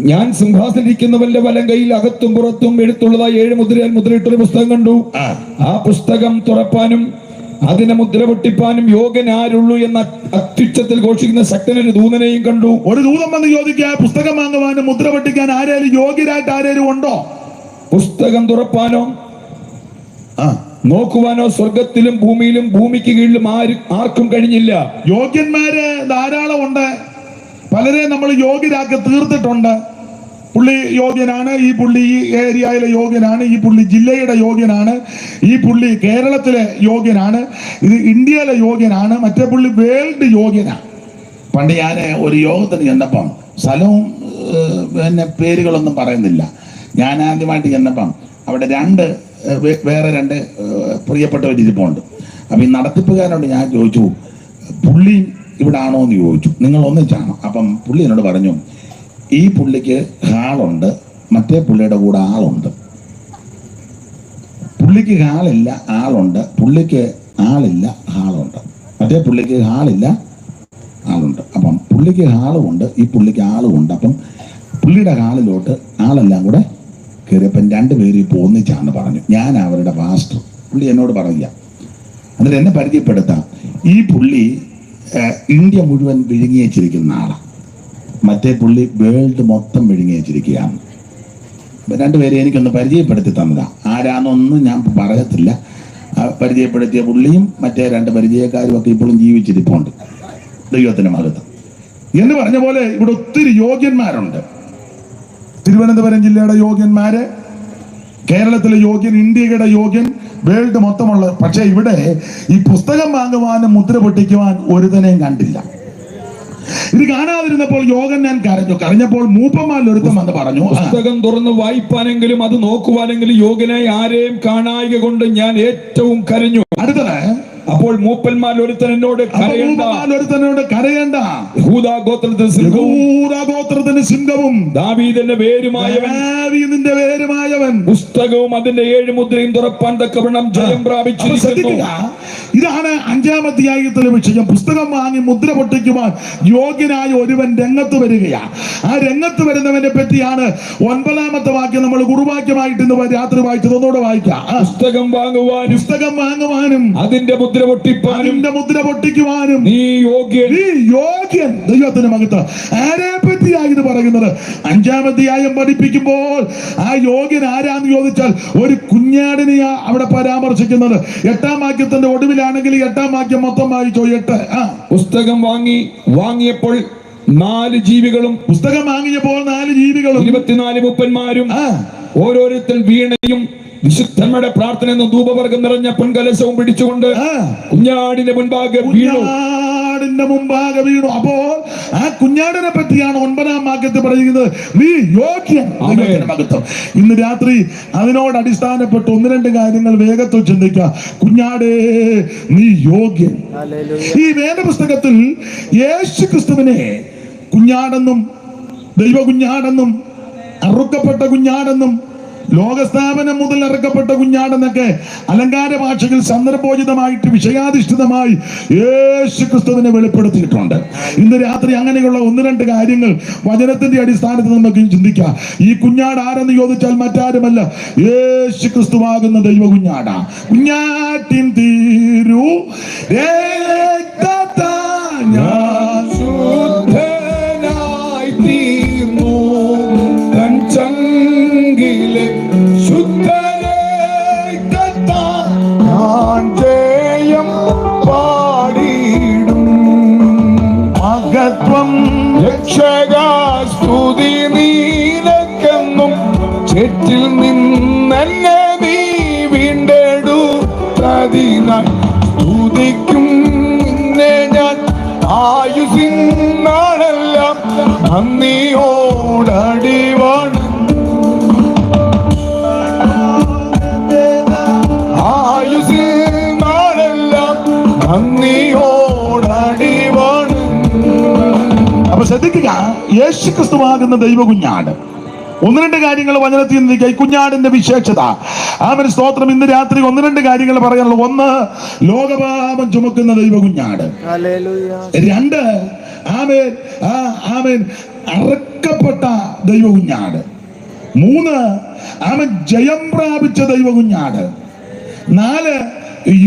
ഞാൻ സിംഹാസനിരിക്കുന്നവന്റെ വലം കയ്യിൽ അകത്തും പുറത്തും എഴുത്തുള്ളതായി 7 മുദ്രയാൽ മുദ്രയിട്ടൊരു പുസ്തകം കണ്ടു. ആ പുസ്തകം തുറപ്പാനും അതിനെ മുദ്ര പൊട്ടിപ്പാനും യോഗ്യനാരുള്ളൂ എന്ന അത്യുച്ചത്തിൽ ഘോഷിക്കുന്ന ശക്തനൊരു ദൂതനെയും കണ്ടു. ഒരു ദൂതൻ വന്ന് ചോദിക്കുക, പുസ്തകം വാങ്ങുവാനും മുദ്ര പൊട്ടിക്കാൻ ആരെങ്കിലും യോഗ്യരായിട്ട് ആരെങ്കിലും ഉണ്ടോ? പുസ്തകം തുറപ്പാനോ നോക്കുവാനോ സ്വർഗത്തിലും ഭൂമിയിലും ഭൂമിക്ക് കീഴിലും ആർക്കും കഴിഞ്ഞില്ല. യോഗ്യന്മാര് ധാരാളം ഉണ്ട്. പലരെ നമ്മൾ യോഗ്യരാക്കി തീർത്തിട്ടുണ്ട്. പുള്ളി യോഗ്യനാണ്, ഈ പുള്ളി ഈ ഏരിയയിലെ യോഗ്യനാണ്, ഈ പുള്ളി ജില്ലയുടെ യോഗ്യനാണ്, ഈ പുള്ളി കേരളത്തിലെ യോഗ്യനാണ്, ഇത് ഇന്ത്യയിലെ യോഗ്യനാണ്, മറ്റേ പുള്ളി വേൾഡ് യോഗ്യനാണ്. പണ്ട് ഞാൻ ഒരു യോഗത്തിന് ചെന്നപ്പം, സ്ഥലവും പിന്നെ പേരുകളൊന്നും പറയുന്നില്ല, ഞാൻ ആദ്യമായിട്ട് ചെന്നപ്പം അവിടെ വേറെ രണ്ട് പ്രിയപ്പെട്ടവരിപ്പുണ്ട്. അപ്പം ഈ നടത്തിപ്പുകാരനോട് ഞാൻ ചോദിച്ചു, പുള്ളി ഇവിടെ ആണോ എന്ന് ചോദിച്ചു. നിങ്ങൾ ഒന്നിച്ചാണോ? അപ്പം പുള്ളി എന്നോട് പറഞ്ഞു, ഈ പുള്ളിക്ക് ഹാളുണ്ട്, മറ്റേ പുള്ളിയുടെ കൂടെ ആളുണ്ട്. പുള്ളിക്ക് ഹാളില്ല, ആളുണ്ട്. പുള്ളിക്ക് ആളില്ല, ഹാളുണ്ട്. മറ്റേ പുള്ളിക്ക് ഹാളില്ല, ആളുണ്ട്. അപ്പം പുള്ളിക്ക് ഹാളുമുണ്ട്, ഈ പുള്ളിക്ക് ആളുമുണ്ട്. അപ്പം പുള്ളിയുടെ കാലിലോട്ട് ആളെല്ലാം കൂടെ കയറിയപ്പം രണ്ടുപേരും ഇപ്പോൾ ഒന്നിച്ചാന്ന് പറഞ്ഞു. ഞാൻ അവരുടെ പാസ്റ്റർ. പുള്ളി എന്നോട് പറയുക, എന്നിട്ട് എന്നെ പരിചയപ്പെടുത്താം. ഈ പുള്ളി ഇന്ത്യ മുഴുവൻ വിഴുങ്ങി വെച്ചിരിക്കുന്ന ആളാണ്. മറ്റേ പുള്ളി വേൾഡ് മൊത്തം വിഴുങ്ങി വെച്ചിരിക്കുകയാണ്. രണ്ടുപേരെ എനിക്കൊന്ന് പരിചയപ്പെടുത്തി തന്നതാ. ആരാന്നൊന്നും ഞാൻ പറയത്തില്ല. പരിചയപ്പെടുത്തിയ പുള്ളിയും മറ്റേ രണ്ട് പരിചയക്കാരും ഒക്കെ ഇപ്പോഴും ജീവിച്ചിരിപ്പുണ്ട്. ദൈവത്തിന് മഹത്വം. എന്ന് പറഞ്ഞ പോലെ ഇവിടെ ഒത്തിരി യോഗ്യന്മാരുണ്ട്. തിരുവനന്തപുരം ജില്ലയുടെ യോഗ്യന്മാര്, കേരളത്തിലെ യോഗ്യൻ, ഇന്ത്യയുടെ യോഗ്യൻ, വേൾഡ് മൊത്തമുള്ള. പക്ഷെ ഇവിടെ ഈ പുസ്തകം വാങ്ങുവാനും മുദ്ര പൊട്ടിക്കുവാൻ ഒരുതനെയും കണ്ടില്ല. ഇത് കാണാതിരുന്നപ്പോൾ യോഗൻ ഞാൻ കരഞ്ഞപ്പോൾ മൂപ്പന്മാരിൽ ഒരുത്തം വന്ന് പറഞ്ഞു, പുസ്തകം തുറന്ന് വായിപ്പാനെങ്കിലും അത് നോക്കുവാനെങ്കിലും യോഗ്യനായി ആരെയും കാണായിക കൊണ്ട് ഞാൻ ഏറ്റവും കരഞ്ഞു. അടുത്തത്, അപ്പോൾ മൂപ്പന്മാരിൽ ഒരുത്തൻ എന്നോട് കരയണ്ട, യഹൂദാഗോത്രത്തിന് സിംഹവും ദാവീദിന്റെ വേരുമായവൻ പുസ്തകവും അതിന്റെ 7 മുദ്രയും തുറപ്പാൻ തക്കവണ്ണം ജയം പ്രാപിച്ചിരിക്കുന്നു. ഇതാണ് 5-ാം അധ്യായത്തിലെ വിഷയം. പുസ്തകം വാങ്ങി മുദ്ര പൊട്ടിക്കുവാൻ യോഗ്യനായ ഒരുവൻ രംഗത്ത് വരികയാണ്. ആ രംഗത്ത് വരുന്നവനെ പറ്റിയാണ് 9-ാമത്തെ വാക്യം നമ്മൾ കുറുവാക്യമായിട്ട് ഇന്ന് രാത്രി വായിച്ചത്. ഒന്നുകൂടെ വായിക്കാം. പുസ്തകം വാങ്ങുവാനും അതിന്റെ മുദ്ര പൊട്ടിക്കുവാനും നീ യോഗ്യൻ. ദൈവത്തിന് മഹത്വം. ആരെ പറ്റിയാണ് ഇത് പറയുന്നത്? 5-ാം അധ്യായം പഠിപ്പിക്കുമ്പോൾ ആ യോഗ്യൻ ആരാന്ന് ചോദിച്ചാൽ ഒരു കുഞ്ഞാടിനെയാ അവിടെ പരാമർശിക്കുന്നത്. 8-ാം വാക്യത്തിന്റെ ഒടുവിലാണെങ്കിൽ 8-ാം വാക്യം മൊത്തം വായിച്ചോ. 8. പുസ്തകം വാങ്ങിയപ്പോൾ 4 ജീവികളും, പുസ്തകം വാങ്ങിയപ്പോൾ 4 ജീവികളും 24 മൂപ്പന്മാരും ഓരോരുത്തർ വീണയും വിശുദ്ധന്മാരുടെ പ്രാർത്ഥന എന്ന ധൂപവർഗം നിറഞ്ഞ പൊൻകലശവും പിടിച്ചുകൊണ്ട് കുഞ്ഞാടിന്റെ മുൻപാകെ വീണു. അപ്പോൾ ആ കുഞ്ഞാടിനെ പറ്റിയാണ് 9-ാം വാക്യത്തിൽ പറയുന്നത്, നീ യോഗ്യൻ. ഇന്ന് രാത്രി അതിനോട് അടിസ്ഥാനപ്പെട്ട് 1-2 കാര്യങ്ങൾ വേഗത്തിൽ ചിന്തിക്കുക. കുഞ്ഞാടേ, നീ യോഗ്യൻ. ഈ വേദപുസ്തകത്തിൽ യേശു ക്രിസ്തുവിനെ കുഞ്ഞാടെന്നും ദൈവ കുഞ്ഞാടെന്നും അറുക്കപ്പെട്ട കുഞ്ഞാടെന്നും ലോകസ്ഥാപനം മുതൽ ഇറക്കപ്പെട്ട കുഞ്ഞാടെന്നൊക്കെ അലങ്കാര ഭാഷകൾ സന്ദർഭോചിതമായിട്ട് വിഷയാധിഷ്ഠിതമായി യേശു ക്രിസ്തുവിനെ വെളിപ്പെടുത്തിയിട്ടുണ്ട്. ഇന്ന് രാത്രി അങ്ങനെയുള്ള 1-2 കാര്യങ്ങൾ വചനത്തിന്റെ അടിസ്ഥാനത്തിൽ നമുക്ക് ചിന്തിക്കാം. ഈ കുഞ്ഞാട് ആരെന്ന് ചോദിച്ചാൽ മറ്റാരുമല്ല, യേശു ക്രിസ്തുവാകുന്ന ദൈവ കുഞ്ഞാടാ. കുഞ്ഞാട്ടിൻ തീരു സ്തുതി നീലക്കെന്നും ചെറ്റിൽ നിന്നെ നീ വീണ്ടെടുത്തതിനാൽ സ്തുതിക്കും നിന്നെ ഞാൻ ആയുസിനാളെല്ലാം നന്ദിയോടടിവാണ്. ആയുസിനാളെല്ലാം നന്ദിയോടടിവാണ്. അപ്പൊ ശ്രദ്ധിക്കുക, യേശു ക്രിസ്തുവാകുന്ന ദൈവ കുഞ്ഞാട്. 1-2 കാര്യങ്ങൾ വചനത്തിൽ ചിന്തിക്കുക. ഈ കുഞ്ഞാടിന്റെ വിശേഷത. ആമേൻ, സ്തോത്രം. ഇന്ന് രാത്രി 1-2 കാര്യങ്ങൾ പറയാനുള്ളത്. 1, ലോകപാപം ചുമക്കുന്ന ദൈവ കുഞ്ഞാട്. 2, ആമേൻ, അറക്കപ്പെട്ട ദൈവ കുഞ്ഞാട്. 3, ആമേൻ, ജയം പ്രാപിച്ച ദൈവ കുഞ്ഞാട്. 4,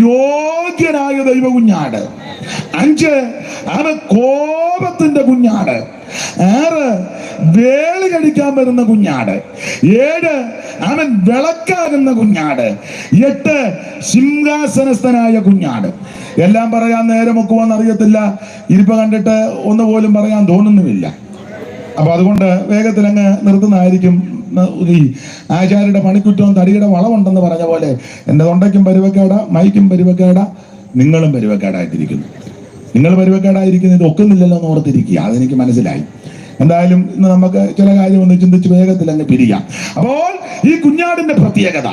യോഗ്യനായ ദൈവ കുഞ്ഞാട്. 5, അവൻ കോപത്തിന്റെ കുഞ്ഞാട്. 6, വേളി കടിക്കാൻ വരുന്ന കുഞ്ഞാട്. 7, അവൻ വിളക്കാകുന്ന കുഞ്ഞാട്. 8, സിംഹാസനസ്ഥനായ കുഞ്ഞാട്. എല്ലാം പറയാൻ നേരം ഒക്കുവാന്ന് അറിയത്തില്ല. ഇരിപ്പ് കണ്ടിട്ട് ഒന്നുപോലും പറയാൻ തോന്നുന്നുമില്ല. അപ്പൊ അതുകൊണ്ട് വേഗത്തിൽ അങ്ങ് നിർത്തുന്നതായിരിക്കും. ഈ ആചാര്യയുടെ പണിക്കുറ്റവും തടിയുടെ വളമുണ്ടെന്ന് പറഞ്ഞ പോലെ എൻ്റെ തൊണ്ടയ്ക്കും പരുവക്കേട, മൈക്കും പരുവക്കേട, നിങ്ങളും പരുവക്കേടായിട്ടിരിക്കുന്നു. നിങ്ങൾ പരുവക്കേടായിരിക്കുന്നത് ഇത് ഒക്കുന്നില്ലല്ലോ എന്ന് ഓർത്തിരിക്കുക. അതെനിക്ക് മനസ്സിലായി. എന്തായാലും ഇന്ന് നമുക്ക് ചില കാര്യം ഒന്ന് ചിന്തിച്ച് വേഗത്തിൽ അങ്ങ് പിരിയാം. അപ്പോൾ ഈ കുഞ്ഞാടിന്റെ പ്രത്യേകത,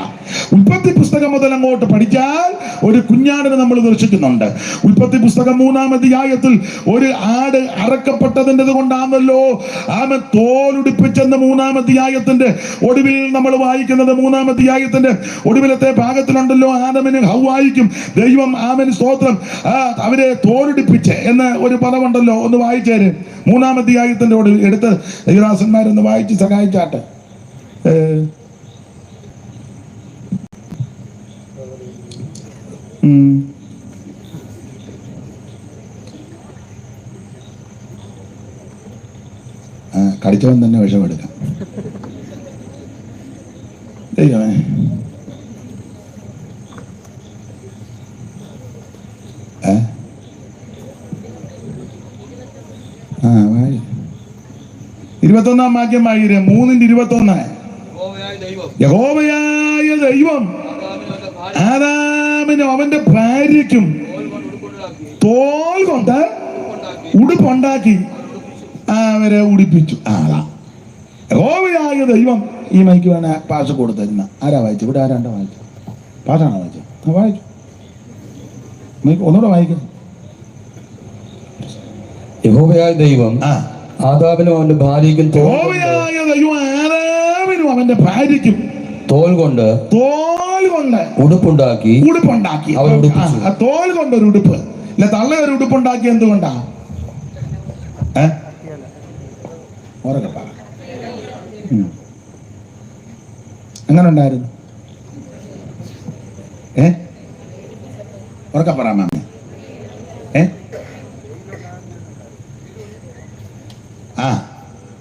ഉൽപ്പത്തി പുസ്തകം മുതൽ അങ്ങോട്ട് പഠിച്ചാൽ ഒരു കുഞ്ഞാടിനെ നമ്മൾ ദർശിക്കുന്നുണ്ട്. ഉൽപ്പത്തി പുസ്തകം 3-ാം അധ്യായത്തിൽ ഒരു ആട് അറക്കപ്പെട്ടതിൻ്റെ കൊണ്ടാണല്ലോ ആമൻ തോലുടിപ്പിച്ചെന്ന് 3-ാം അധ്യായത്തിന്റെ ഒടുവിൽ നമ്മൾ വായിക്കുന്നത്. 3-ാം അധ്യായത്തിന്റെ ഒടുവിലത്തെ ഭാഗത്തിലുണ്ടല്ലോ, ആദമിനും ഹവ്വായിക്കും ദൈവം, ആമൻ സ്തോത്രം, അവരെ തോലുടിപ്പിച്ച് എന്ന ഒരു പദമുണ്ടല്ലോ. ഒന്ന് വായിച്ചേര്. 3-ാം അധ്യായത്തിന്റെ എടുത്ത് ദൈവദാസന്മാരൊന്ന് വായിച്ച് സഹായിച്ചാട്ടെ. കടിച്ചവൻ തന്നെ വിഷമെടുക്കാം. ദൈവമേ, വായി 21-ാം വാക്യം വായിരെ. 3:21. യഹോവയായ ദൈവം ആദാമിനും അവന്റെ ഭാര്യയ്ക്കും തോൽ കൊണ്ട് ഉടുപ്പുണ്ടാക്കി അവരെ ഉടുപ്പിച്ചു. യഹോവയായ ദൈവം. ഈ മൈക്ക് വേണ പാസ് കൊടുത്തിരുന്ന ആരാ വായിച്ചു? ഇവിടെ ആരാണ്ട വായിച്ചു? പാസ്സാണോ വായിച്ചു? വായിച്ചു. മൈക്ക് ഒന്നുകൂടെ വായിക്കുന്നു. യഹോവയായ ദൈവം ആദാമിനും അവന്റെ ഭാര്യയ്ക്കും തോൽ കൊണ്ട് ഉടുപ്പുണ്ടാക്കി അവർ ഉടുപ്പിച്ചു. തോൽ കൊണ്ടൊരു ഉടുപ്പ് ഇല്ല, തള്ള ഒരു ഉടുപ്പുണ്ടാക്കി. എന്തുകൊണ്ടാ? അങ്ങനെ ഉണ്ടായിരുന്നു. ഉറക്കെ പറ മാമ.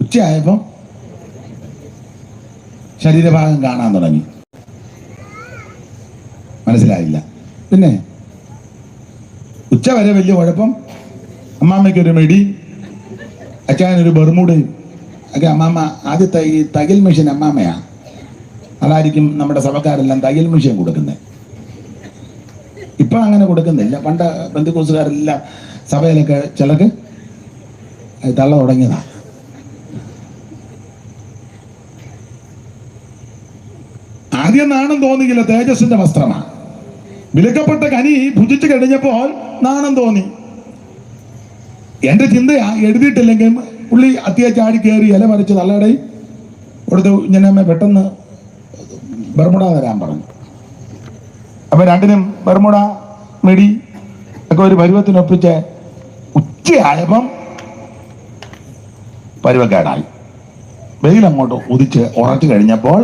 ഉച്ചയായപ്പം ശരീരഭാഗം കാണാൻ തുടങ്ങി. മനസ്സിലായില്ല. പിന്നെ ഉച്ച വരെ വലിയ കുഴപ്പം. അമ്മാമ്മയ്ക്കൊരു മെടി, അച്ഛനൊരു ബർമൂടയും ഒക്കെ. അമ്മാമ്മ ആദ്യത്തെ ഈ തയ്യൽ മെഷീൻ അമ്മാമ്മയാ. അതായിരിക്കും നമ്മുടെ സഭക്കാരെല്ലാം തയ്യൽ മെഷീൻ കൊടുക്കുന്നത്. ഇപ്പൊ അങ്ങനെ കൊടുക്കുന്നില്ല. പണ്ട് ബന്ധുക്കോസുകാരെല്ലാം സഭയിലൊക്കെ ചിലക്ക് തള്ള തുടങ്ങിയതാ. ആദ്യം നാണം തോന്നിയില്ല. തേജസ്സിന്റെ വസ്ത്രമാണ്. വിലക്കപ്പെട്ട കനി ഭുജിച്ചു കഴിഞ്ഞപ്പോൾ നാണം തോന്നി. എന്റെ ചിന്തയാ, എഴുതിയിട്ടില്ലെങ്കിൽ പുള്ളി അത്തിയെ ചാടി കയറി ഇല മറിച്ച് തള്ളയുടെ കൊടുത്ത് ഇങ്ങനെ പെട്ടെന്ന് ബർമുട തരാൻ പറഞ്ഞു. അപ്പൊ രണ്ടിനും ബർമുട മെടി ഒക്കെ ഒരു പരുവത്തിനൊപ്പിച്ച് ഉച്ചയായപ്പം പരുവക്കേടായി. വെയിലങ്ങോട്ട് ഉദിച്ച് ഉറച്ചു കഴിഞ്ഞപ്പോൾ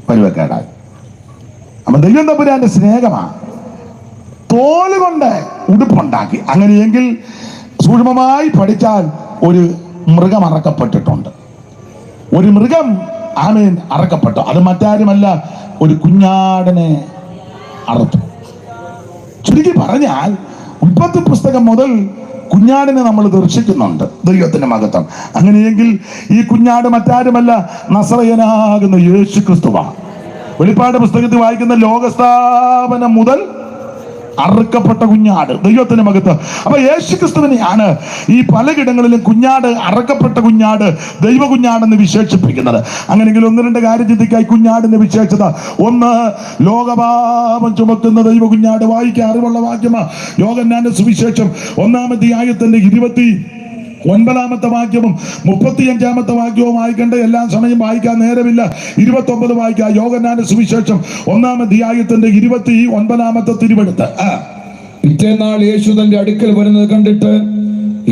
പരുവക്കേടായി. അപ്പൊ ദൈവം തമ്പുരാന്റെ സ്നേഹമാണ്. തോല് കൊണ്ട് ഉടുപ്പുണ്ടാക്കി. അങ്ങനെയെങ്കിൽ സൂക്ഷ്മമായി പഠിച്ചാൽ ഒരു മൃഗം അറക്കപ്പെട്ടിട്ടുണ്ട്. ഒരു മൃഗം ആമേൻ അറക്കപ്പെട്ടു. അത് മറ്റാരുമല്ല, ഒരു കുഞ്ഞാടിനെ അറുത്തു. ചുരുക്കി പറഞ്ഞാൽ ഉൽപ്പത്തി പുസ്തകം മുതൽ കുഞ്ഞാടിനെ നമ്മൾ ദർശിക്കുന്നുണ്ട്. ദൈവത്തിന്റെ മഹത്വം. അങ്ങനെയെങ്കിൽ ഈ കുഞ്ഞാട് മറ്റാരുമല്ല, നസറയനാകുന്ന യേശു ക്രിസ്തുവാണ്. വെളിപ്പാട് പുസ്തകത്തിൽ വായിക്കുന്ന ലോകസ്ഥാപനം മുതൽ അറുക്കപ്പെട്ട കുഞ്ഞാട്. ദൈവത്തിന്റെ മഹത്വം. അപ്പൊ യേശു ക്രിസ്തുവിനെയാണ് ഈ പലയിടങ്ങളിലും കുഞ്ഞാട്, അറുക്കപ്പെട്ട കുഞ്ഞാട്, ദൈവ കുഞ്ഞാടെന്ന് വിശേഷിപ്പിക്കുന്നത്. അങ്ങനെയെങ്കിൽ 1-2 കാര്യം ചിന്തിക്കായി. കുഞ്ഞാടിന്റെ വിശേഷത ഒന്ന്, ലോകപാപം ചുമക്കുന്ന ദൈവ കുഞ്ഞാട്. വായിക്കാൻ അറിവുള്ള വാക്യമാ യോഹന്നാന്റെ സുവിശേഷം 1-ാം അധ്യായത്തിന്റെ 29-ാമത്തെ വാക്യവും 35-ാമത്തെ വാക്യവും വായിക്കേണ്ട. എല്ലാ സമയം വായിക്കാൻ നേരമില്ല. 29 വായിക്കാം. യോഹന്നാന്റെ സുവിശേഷം 1-ാം അധ്യായത്തിന്റെ 29-ാമത്തെ തിരുവെടുത്ത്. പിറ്റേന്നാൾ യേശു തന്റെ അടുക്കൽ വരുന്നത് കണ്ടിട്ട്,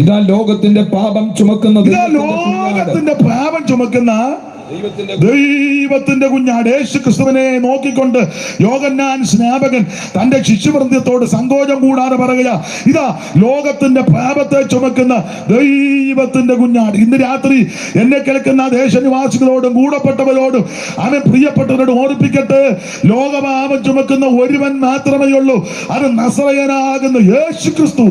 ഇതാ ലോകത്തിന്റെ പാപം ചുമക്കുന്ന ദൈവത്തിന്റെ കുഞ്ഞാട്. യേശു ക്രിസ്തുവിനെ നോക്കിക്കൊണ്ട് യോഹന്നാൻ സ്നാപകൻ തന്റെ ശിശുവൃന്ദത്തോട് സങ്കോചം കൂടാതെ പറയുക, ഇതാ ലോകത്തിന്റെ പാപത്തെ ചുമക്കുന്ന ദൈവത്തിന്റെ കുഞ്ഞാട്. ഇന്ന് രാത്രി എന്നെ കേൾക്കുന്ന ദേശനിവാസികളോടും കൂടപ്പെട്ടവരോടും അവൻ പ്രിയപ്പെട്ടവരോട് ഓർപ്പിക്കട്ടെ, ലോകപാപം ചുമക്കുന്ന ഒരുവൻ മാത്രമേ ഉള്ളൂ. അത് നസറയനാകുന്ന യേശു ക്രിസ്തു.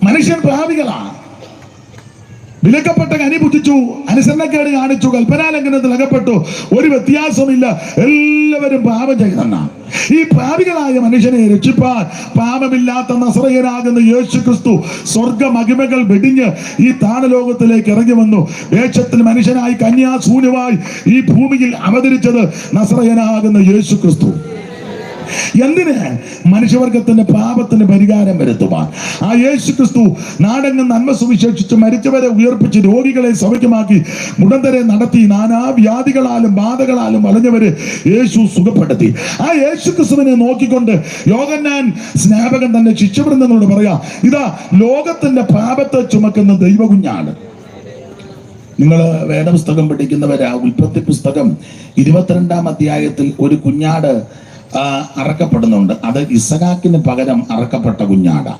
മനുഷ്യൻ പാപികളാണ്. വിലക്കപ്പെട്ട കനി ഭുജിച്ചു, അനുസരണക്കേട് കാണിച്ചു, കൽപ്പനാലംഘനത്തിൽ അകപ്പെട്ടു. ഒരു വ്യത്യാസമില്ല. എല്ലാവരും പാപം ചെയ്യുന്ന ഈ പാപികളായ മനുഷ്യനെ രക്ഷിപ്പാൻ പാപമില്ലാത്ത നസറയനാകുന്ന യേശു ക്രിസ്തു സ്വർഗ മഹിമകൾ വെടിഞ്ഞ് ഈ താണലോകത്തിലേക്ക് ഇറങ്ങി വന്നു. വേഷത്തിൽ മനുഷ്യനായി കന്യാശൂന്യമായി ഈ ഭൂമിയിൽ അവതരിച്ചത് നസറയനാകുന്ന യേശു ക്രിസ്തു. എന്തിന്? മനുഷ്യവർഗത്തിന്റെ പാപത്തിന് പരിഹാരം വരുത്തുവാൻ. ആ യേശു ക്രിസ്തു നാടെങ്ങും നന്മ സുവിശേഷിച്ച് മരിച്ചവരെ ഉയർപ്പിച്ച് രോഗികളെ സൗഖ്യമാക്കി മുടന്തരെ നടത്തി നാനാ വ്യാധികളാലും ബാധകളാലും വലഞ്ഞവര് യേശു സുഖപ്പെടുത്തി. ആ യേശു ക്രിസ്തുവിനെ നോക്കിക്കൊണ്ട് യോഹന്നാൻ സ്നാപകൻ തന്റെ ശിഷ്യവൃന്ദങ്ങളോട് പറയാ, ഇതാ ലോകത്തിന്റെ പാപത്തെ ചുമക്കുന്ന ദൈവകുഞ്ഞാണ്. നിങ്ങൾ വേദപുസ്തകം പഠിക്കുന്നവരാ, ഉൽപ്പത്തി പുസ്തകം 22-ാം അധ്യായത്തിൽ ഒരു കുഞ്ഞാട് അറക്കപ്പെടുന്നുണ്ട്. അത് ഇസഹാക്കിന് പകരം അറക്കപ്പെട്ട കുഞ്ഞാടാ.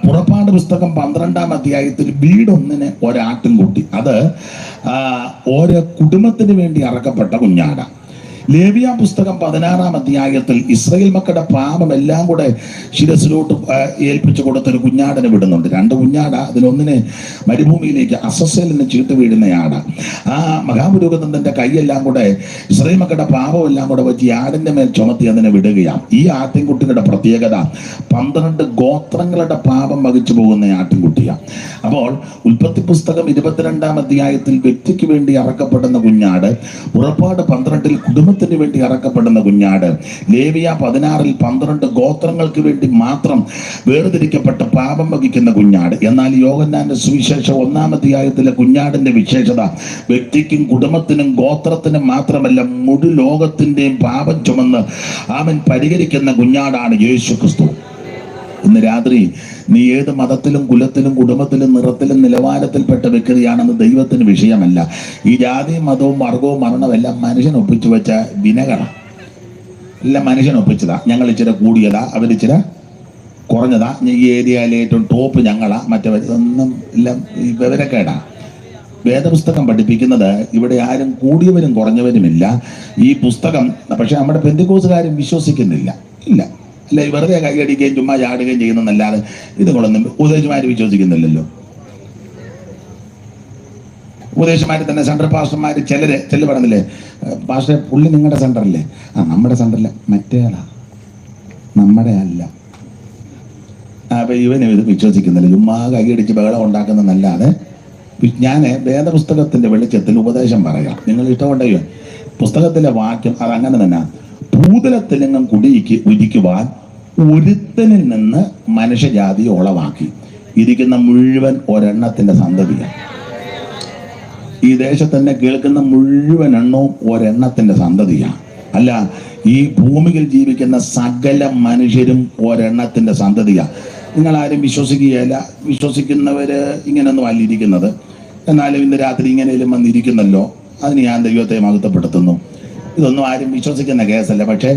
പുറപ്പാട് പുസ്തകം 12-ാം അധ്യായത്തിൽ വീടൊന്നിന് ഒരാട്ടിൻകുട്ടി, അത് ഓരോ കുടുംബത്തിന് വേണ്ടി അറക്കപ്പെട്ട കുഞ്ഞാടാ. ലേവ്യ പുസ്തകം 16-ാം അധ്യായത്തിൽ ഇസ്രായേൽ മക്കളുടെ പാപം എല്ലാം കൂടെ ശിരസിലോട്ട് ഏൽപ്പിച്ചു കൊടുത്തൊരു കുഞ്ഞാടിനെ വിടുന്നുണ്ട്. 2 കുഞ്ഞാട, അതിലൊന്നിനെ മരുഭൂമിയിലേക്ക് അസസ്സലിന് ചീട്ട് വീഴുന്നയാട. ആ മഹാപുരോഹിതന്റെ കൈയെല്ലാം കൂടെ ഇസ്രായേൽ മക്കളുടെ പാപം എല്ലാം കൂടെ വെച്ച് ആടിന്റെ മേൽ ചുമത്തി അതിനെ വിടുകയാണ്. ഈ ആട്ടിൻകുട്ടിയുടെ പ്രത്യേകത 12 ഗോത്രങ്ങളുടെ പാപം വഹിച്ചു പോകുന്ന ആട്ടിൻകുട്ടിയാണ്. അപ്പോൾ ഉൽപ്പത്തി പുസ്തകം 22-ാം അധ്യായത്തിൽ വ്യക്തിക്ക് വേണ്ടി അറക്കപ്പെടുന്ന കുഞ്ഞാട്, പുറപ്പാട് 12-ൽ കുടുംബത്തിന് വേണ്ടി അറക്കപ്പെടുന്ന കുഞ്ഞാട്, ലേവിയ 16-ൽ 12 ഗോത്രങ്ങൾക്ക് വേണ്ടി മാത്രം വേർതിരിക്കപ്പെട്ട പാപം വഹിക്കുന്ന കുഞ്ഞാട്. എന്നാൽ യോഹന്നാന്റെ സുവിശേഷം 1-ാം അധ്യായത്തിലെ കുഞ്ഞാടിന്റെ വിശേഷത വ്യക്തിക്കും കുടുംബത്തിനും ഗോത്രത്തിനും മാത്രമല്ല മുഴു ലോകത്തിന്റെയും പാപം ചുമന്ന് അവൻ പരിഹരിക്കുന്ന കുഞ്ഞാടാണ് യേശു ക്രിസ്തു. ഇന്ന് രാത്രി നീ ഏത് മതത്തിലും കുലത്തിലും കുടുംബത്തിലും നിറത്തിലും നിലവാരത്തിൽപ്പെട്ട വ്യക്തിയാണെന്ന് ദൈവത്തിന് വിഷയമല്ല. ഈ ജാതിയും മതവും വർഗവും മരണവും എല്ലാം മനുഷ്യൻ ഒപ്പിച്ചു വെച്ച വിനകളാണ്. എല്ലാം മനുഷ്യൻ ഒപ്പിച്ചതാ. ഞങ്ങൾ ഇച്ചിരി കൂടിയതാ, അവരിച്ചിരി കുറഞ്ഞതാ, ഈ ഏരിയയിലെ ഏറ്റവും ടോപ്പ് ഞങ്ങളാ, മറ്റൊന്നും എല്ലാം ഈ വിവരക്കേടാ. വേദപുസ്തകം പഠിപ്പിക്കുന്നത് ഇവിടെ ആരും കൂടിയവരും കുറഞ്ഞവരുമില്ല. ഈ പുസ്തകം പക്ഷെ നമ്മുടെ പെന്തിക്കോസുകാരും വിശ്വസിക്കുന്നില്ല. ഇല്ല അല്ലെ, വെറുതെ കൈയടിക്കുകയും ചുമ്മാ ചാടുകയും ചെയ്യുന്നല്ലാതെ ഇതുകൊള്ളൊന്നും ഉപദേശമാര് വിശ്വസിക്കുന്നില്ലല്ലോ. ഉപദേശമാര് തന്നെ സെൻട്രൽ പാസ്റ്റർമാര് ചിലർ പറഞ്ഞില്ലേ, പാസ്റ്റർ പുള്ളി നിങ്ങളുടെ സെന്ററല്ലേ? നമ്മുടെ സെന്ററില്ല, മറ്റേതാ, നമ്മുടെ അല്ല. അപ്പൊ ഇവനും ഇത് വിശ്വസിക്കുന്നില്ല, ചുമ്മാ കൈയടിച്ച് ബഹളം ഉണ്ടാക്കുന്നതല്ലാതെ. ഞാൻ വേദപുസ്തകത്തിന്റെ വെളിച്ചത്തിൽ ഉപദേശം പറയാം, നിങ്ങൾ ഇഷ്ടമുണ്ടെങ്കിൽ. പുസ്തകത്തിലെ വാക്യം അതങ്ങനെ തന്നെ. ഭൂതലത്തിലെങ്ങും ഉദിക്കുവാൻ ഒരുത്തനിൽ നിന്ന് മനുഷ്യജാതിയെ ഉളവാക്കി. ഇരിക്കുന്ന മുഴുവൻ ഒരെണ്ണത്തിന്റെ സന്തതിയാണ്. ഈ ദേശത്തന്നെ കേൾക്കുന്ന മുഴുവൻ എണ്ണവും ഒരെണ്ണത്തിന്റെ സന്തതിയാണ്. അല്ല, ഈ ഭൂമിയിൽ ജീവിക്കുന്ന സകല മനുഷ്യരും ഒരെണ്ണത്തിന്റെ സന്തതിയാണ്. നിങ്ങളാരും വിശ്വസിക്കുകയല്ല. വിശ്വസിക്കുന്നവര് ഇങ്ങനെയൊന്നും അല്ല ഇരിക്കുന്നത്. എന്നാലും ഇന്ന് രാത്രി ഇങ്ങനെയും വന്നിരിക്കുന്നല്ലോ, അതിന് ഞാൻ ദൈവത്തെ മഹത്വപ്പെടുത്തുന്നു. ഇതൊന്നും ആരും വിശ്വസിക്കുന്ന കേസല്ല. പക്ഷെ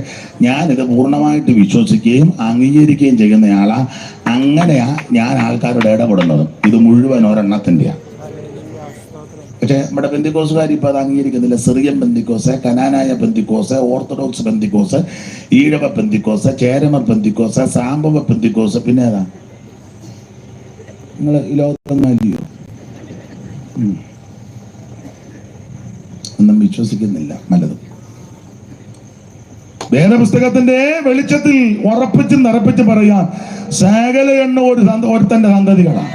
ഞാനിത് പൂർണ്ണമായിട്ട് വിശ്വസിക്കുകയും അംഗീകരിക്കുകയും ചെയ്യുന്നയാളാ. അങ്ങനെയാ ഞാൻ ആൾക്കാരോട് ഇടപെടുന്നത്. ഇത് മുഴുവൻ ഒരെണ്ണത്തിൻ്റെയാണ്. പക്ഷെ നമ്മുടെ പെന്തിക്കോസുകാർ ഇപ്പൊ അത് അംഗീകരിക്കുന്നില്ല. സിറിയൻ പെന്തിക്കോസ്, കനാനായ പെന്തിക്കോസ്, ഓർത്തഡോക്സ് പെന്തിക്കോസ്, ഈഴവ പെന്തിക്കോസ്, ചേരമർ പെന്തിക്കോസ്, സാംബവ പെന്തിക്കോസ്, പിന്നെ ഏതാ? നിങ്ങൾ ഈ ലോകത്തൊന്നും അല്ലയോ? ഒന്നും വിശ്വസിക്കുന്നില്ല നല്ലത്. വേദപുസ്തകത്തിന്റെ വെളിച്ചത്തിൽ ഉറപ്പിച്ചും നിറപ്പിച്ചും പറയാം, സകല എണ്ണ ഒരുത്തന്റെ സന്തതികളാണ്.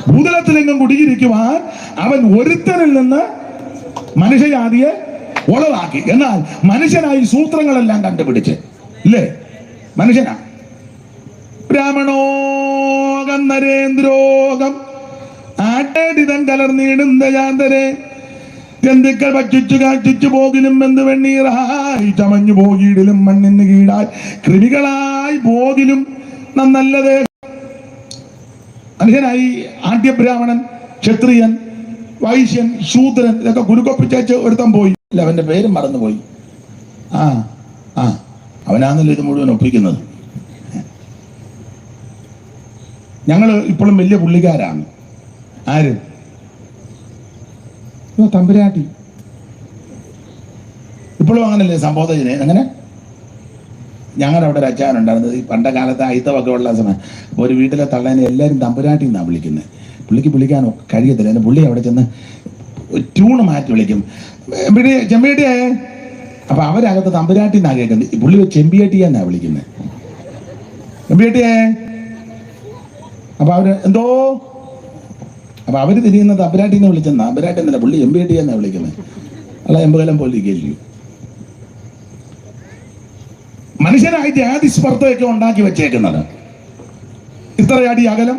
ഭൂതലത്തിലെങ്ങും കുടിയിരിക്കുവാൻ അവൻ ഒരുത്തനിൽ നിന്ന് മനുഷ്യജാതിയെ ഉളവാക്കി. എന്നാൽ മനുഷ്യനായി സൂത്രങ്ങളെല്ലാം കണ്ടുപിടിച്ച് ഇല്ലേ? മനുഷ്യനാ. ബ്രാഹ്മണോകം നരേന്ദ്രോകം ആട്ടേടിതം കലർന്നിടുന്ന ജാന്തരെ ജന്തുക്കൾ ഭക്ഷിച്ചു കാക്ഷിച്ചു പോകിലും എന്ന് വെണ്ണീറായി ചമഞ്ഞു പോകിയിടിലും മണ്ണിന് കീഴായി കൃമികളായി പോകിലും നന്നല്ലതേ. മനുഷ്യനായി ആദ്യബ്രാഹ്മണൻ, ക്ഷത്രിയൻ, വൈശ്യൻ, ശൂദ്രൻ ഇതൊക്കെ കുരുക്കൊപ്പിച്ചേച്ച് ഒരുത്തം പോയി. അല്ല, അവന്റെ പേരും മറന്നുപോയി. അവനാന്നല്ലോ ഇത് മുഴുവൻ ഒപ്പിക്കുന്നത്. ഞങ്ങള് ഇപ്പോഴും വലിയ പുള്ളിക്കാരാണ്. ആര്? തമ്പുരാട്ടി. ഇപ്പോഴും അങ്ങനല്ലേ സംബോധന? അങ്ങനെ ഞങ്ങളുടെ അവിടെ ഒരു അച്ചാനുണ്ടായിരുന്നത്. ഈ പണ്ട കാലത്ത് അയിത്തമൊക്കെ ഉള്ള സമയം ഒരു വീട്ടിലെ തള്ളേനെ എല്ലാവരും തമ്പുരാട്ടി എന്നാണ് വിളിക്കുന്നത്. പുള്ളിക്ക് വിളിക്കാനോ കഴിയത്തില്ല. എന്നെ പുള്ളി അവിടെ ചെന്ന് ട്യൂണ് മാറ്റി വിളിക്കും, ചെമ്പിയേട്ടിയേ. അപ്പൊ അവരകത്ത് തമ്പുരാട്ടി എന്നാ കേൾക്കുന്നത്. പുള്ളി ചെമ്പിയേട്ടിയ എന്നാ വിളിക്കുന്നത്, ചെമ്പിയേട്ടിയേ. അപ്പൊ അവര് എന്തോ, അപ്പൊ അവര് തിരിയുന്നത് തമ്പുരാട്ടിന്ന് വിളിച്ചെന്നാ. തമ്പുരാട്ടി എന്നല്ല, പുള്ളി ചെമ്പിയേട്ടിയ എന്നാ വിളിക്കുന്നത്. അല്ല, എമ്പുകലം പോലെ ഇരിക്കുകയല്ലോ. മനുഷ്യനായി ജാതി സ്പർദ്ധയൊക്കെ ഉണ്ടാക്കി വെച്ചേക്കുന്നത്. ഇത്രയടി അകലം,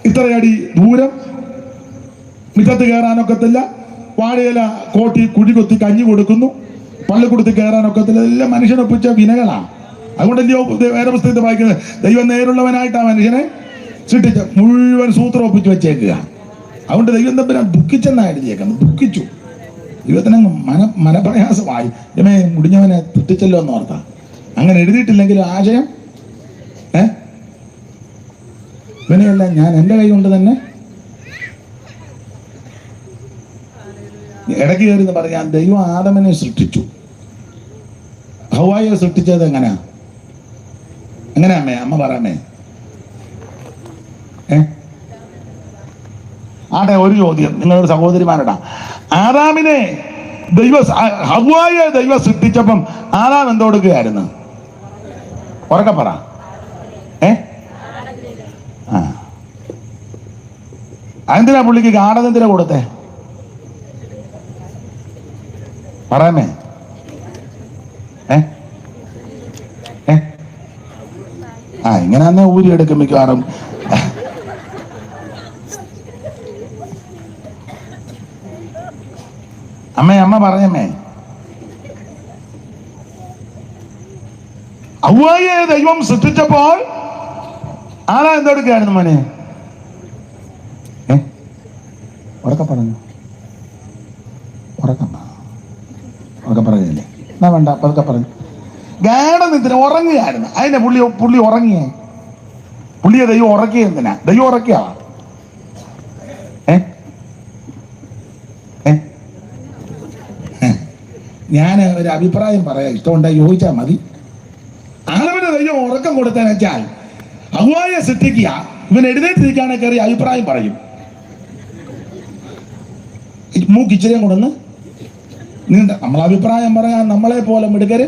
ഇത്രയടി ദൂരം, മുറ്റത്ത് കയറാനൊക്കത്തില്ല, വാഴയില കോട്ടി കുഴി കൊത്തി കഞ്ഞി കൊടുക്കുന്നു, പള്ളിക്കൂടത്തിൽ കയറാനൊക്കത്തില്ല. ഇതെല്ലാം മനുഷ്യനൊപ്പിച്ച വിനകളാണ്. അതുകൊണ്ടല്ലോ വേറെ പുസ്തകത്തിൽ വായിക്കുന്നത്, ദൈവം നേരുള്ളവനായിട്ടാണ് മനുഷ്യനെ സൃഷ്ടിച്ച മുഴുവൻ സൂത്രം ഒപ്പിച്ച് വെച്ചേക്കുക. അതുകൊണ്ട് ദൈവം തമ്പുരാൻ ദുഃഖിച്ചെന്നാണ് എഴുതിയേക്കുന്നത്. ദുഃഖിച്ചു. ദൈവത്തിന് മനപ്രയാസമായി, മുടിഞ്ഞവനെ തെറ്റിച്ചല്ലോ എന്ന് ഓർത്താ. അങ്ങനെ എഴുതിയിട്ടില്ലെങ്കിലും ആശയം ഇവനെയല്ല ഞാൻ എൻ്റെ കൈ കൊണ്ട് തന്നെ ഇടയ്ക്ക് കയറി പറയാൻ, ദൈവം ആദമിനെ സൃഷ്ടിച്ചു, ഹവ്വായെ സൃഷ്ടിച്ചത് എങ്ങനെയാ? അമ്മ പറയാമേ. ആട്ടെ, ഒരു ചോദ്യം നിങ്ങളൊരു സഹോദരിമാരടാ. ആദാമിനെ ഹവ്വായെ ദൈവം സൃഷ്ടിച്ചപ്പം ആദാം എന്തോ കൊടുക്കുകയായിരുന്നു? ഉറക്കെ പറ. എന്തിനാ പുള്ളിക്ക് ഗാഠനെന്തിനാ കൊടുത്തേ? പറയാമേ. ഇങ്ങനെ തന്നെ ഊരിയെടുക്കും മിക്കവാറും. അമ്മ പറഞ്ഞമ്മേ. ഹവ്വായെ ദൈവം സൃഷ്ടിച്ചപ്പോൾ ആരാ എന്തെടുക്കുകയായിരുന്നു മോനെ? ഉറക്കെ പറഞ്ഞു. ഉറക്കെ പറഞ്ഞില്ലേ? എന്നാ വേണ്ട, പതുക്കെ പറഞ്ഞു. ഗാഠനിദ്ര ഉറങ്ങുകയായിരുന്നു. അതിനെ പുള്ളി ഉറങ്ങിയേ. പുള്ളിയെ ദൈവം ഉറക്കിയ എന്തിനാ? ദൈവം ഉറക്കിയ ഞാൻ ഒരു അഭിപ്രായം പറയാം, ഇഷ്ടമുണ്ടായി ചോദിച്ചാൽ മതി. ആളവന് ദൈവം ഉറക്കം കൊടുത്തതെന്ന് വെച്ചാൽ ഹവ്വായെ സൃഷ്ടിക്കുക, ഇവൻ എഴുന്നേറ്റിരിക്കാണ് കയറി അഭിപ്രായം പറയും. മൂക്കിച്ചിരിയും കൊണ്ടൊന്ന് നീണ്ട നമ്മൾ അഭിപ്രായം പറയാൻ നമ്മളെ പോലെ മിടുക്കര്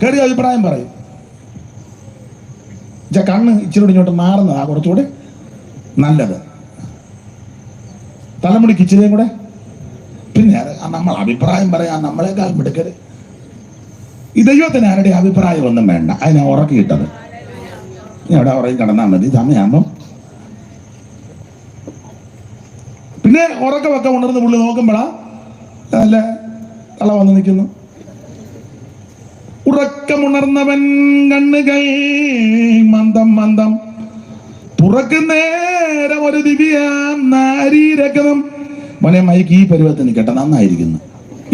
കയറി അഭിപ്രായം പറയും. കണ്ണ് ഇച്ചിരി ഇങ്ങോട്ട് മാറുന്നതാ കുറച്ചുകൂടെ നല്ലത്. തലമുടിക്ക് ഇച്ചിരിയും കൂടെ. പിന്നെ നമ്മൾ അഭിപ്രായം പറയാൻ നമ്മളെക്കാൾ മിടുക്കര്. ഈ ദൈവത്തിന് ആരുടെ അഭിപ്രായം ഒന്നും വേണ്ട. അതിനെ ഉറക്കിയിട്ടത് എവിടെ ഉറങ്ങി കിടന്നാൽ മതി സമയമാകുമ്പം. പിന്നെ ഉറക്കമൊക്കെ ഉണർന്ന് പുള്ളി നോക്കുമ്പോഴാ നല്ല തള വന്ന് നിൽക്കുന്നു. ഉറക്കമുണർന്നവൻ കണ്ണുകൾ മന്ദം മന്ദം തുറക്കുന്നേരം ഒരു ദിവ്യാം നാരീരക്തം. മോനെ മൈക്ക് ഈ പരുവത്തിൽ നിൽക്കട്ടെ, നന്നായിരിക്കുന്നു.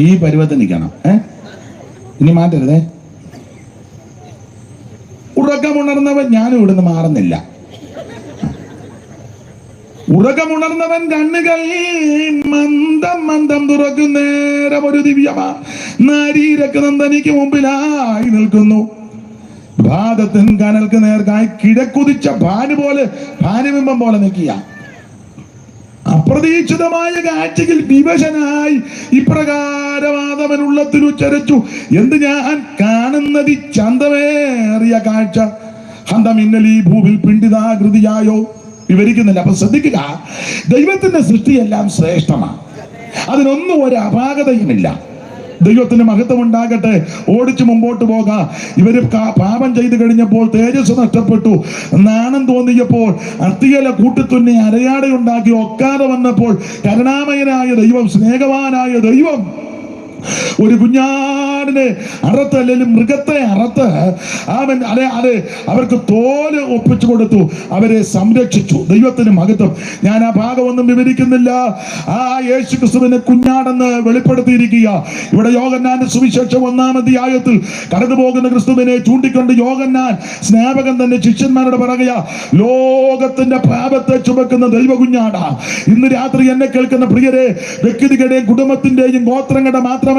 ഈ പരുവത്തിൽ നിൽക്കണം. ഇനി മാറ്റരുതേ. ഉറക്കമുണർന്നവൻ, ഞാനും ഇവിടുന്ന് മാറുന്നില്ല. ഉറക്കമുണർന്നവൻ കണ്ണുകൾ മന്ദം മന്ദം തുറക്കുന്നേരം ഒരു ദിവ്യമാ നാരീരക്തം തനിക്ക് മുമ്പിലായി നിൽക്കുന്നു. ഭാരതത്തിൻ കനൽക്ക് നേർക്കായി കിഴക്കുതിച്ച ഭാനുബിംബം പോലെ നിൽക്കുക. അപ്രതീക്ഷിതമായ കാഴ്ചയിൽ വിവശനായി ഇപ്രകാരവാദവൻ ഉള്ളത്തിൽ ഉച്ചരിച്ചു, എന്ത് ഞാൻ കാണുന്നത് ചന്തമേറിയ കാഴ്ച. ഹന്തമിന്നലീ ഭൂവിൽ പിണ്ടിതാകൃതിയായോ? വിവരിക്കുന്നില്ല. അപ്പൊ ശ്രദ്ധിക്കുക, ദൈവത്തിന്റെ സൃഷ്ടിയെല്ലാം ശ്രേഷ്ഠമാണ്. അതിനൊന്നും ഒരു അപാകതയുമില്ല. ദൈവത്തിന് മഹത്വം ഉണ്ടാകട്ടെ. ഓടിച്ചു മുമ്പോട്ട് പോകാം. ഇവര് പാപം ചെയ്തു കഴിഞ്ഞപ്പോൾ തേജസ് നഷ്ടപ്പെട്ടു, നാണം തോന്നിയപ്പോൾ അത്തിയല കൂട്ടിത്തുന്നി അരയാടയുണ്ടാക്കി ഒക്കാതെ വന്നപ്പോൾ കരുണാമയനായ ദൈവം, സ്നേഹവാനായ ദൈവം ഒരു കുഞ്ഞാടിനെ അറുത്ത്, അല്ലെങ്കിൽ മൃഗത്തെ അറുത്ത് അതെ അവർക്ക് തോല് ഒപ്പിച്ചു കൊടുത്തു, അവരെ സംരക്ഷിച്ചു. ദൈവത്തിന് മഹത്വം. ഞാൻ ആ ഭാഗമൊന്നും വിവരിക്കുന്നില്ല. ആ യേശു ക്രിസ്തുവിനെ കുഞ്ഞാടെന്ന് വെളിപ്പെടുത്തിയിരിക്കുക. ഇവിടെ യോഹന്നാന്റെ സുവിശേഷം 1-ാം അധ്യായത്തിൽ കടന്നു പോകുന്ന ക്രിസ്തുവിനെ ചൂണ്ടിക്കൊണ്ട് യോഹന്നാൻ സ്നാപകൻ തന്നെ ശിഷ്യന്മാരോട് പറയുക, ലോകത്തിന്റെ പാപത്തെ ചുമക്കുന്ന ദൈവ കുഞ്ഞാടാ. ഇന്ന് രാത്രി എന്നെ കേൾക്കുന്ന പ്രിയരെ, വ്യക്തികളുടെയും കുടുംബത്തിന്റെയും ഗോത്രങ്ങളുടെ മാത്രമല്ല,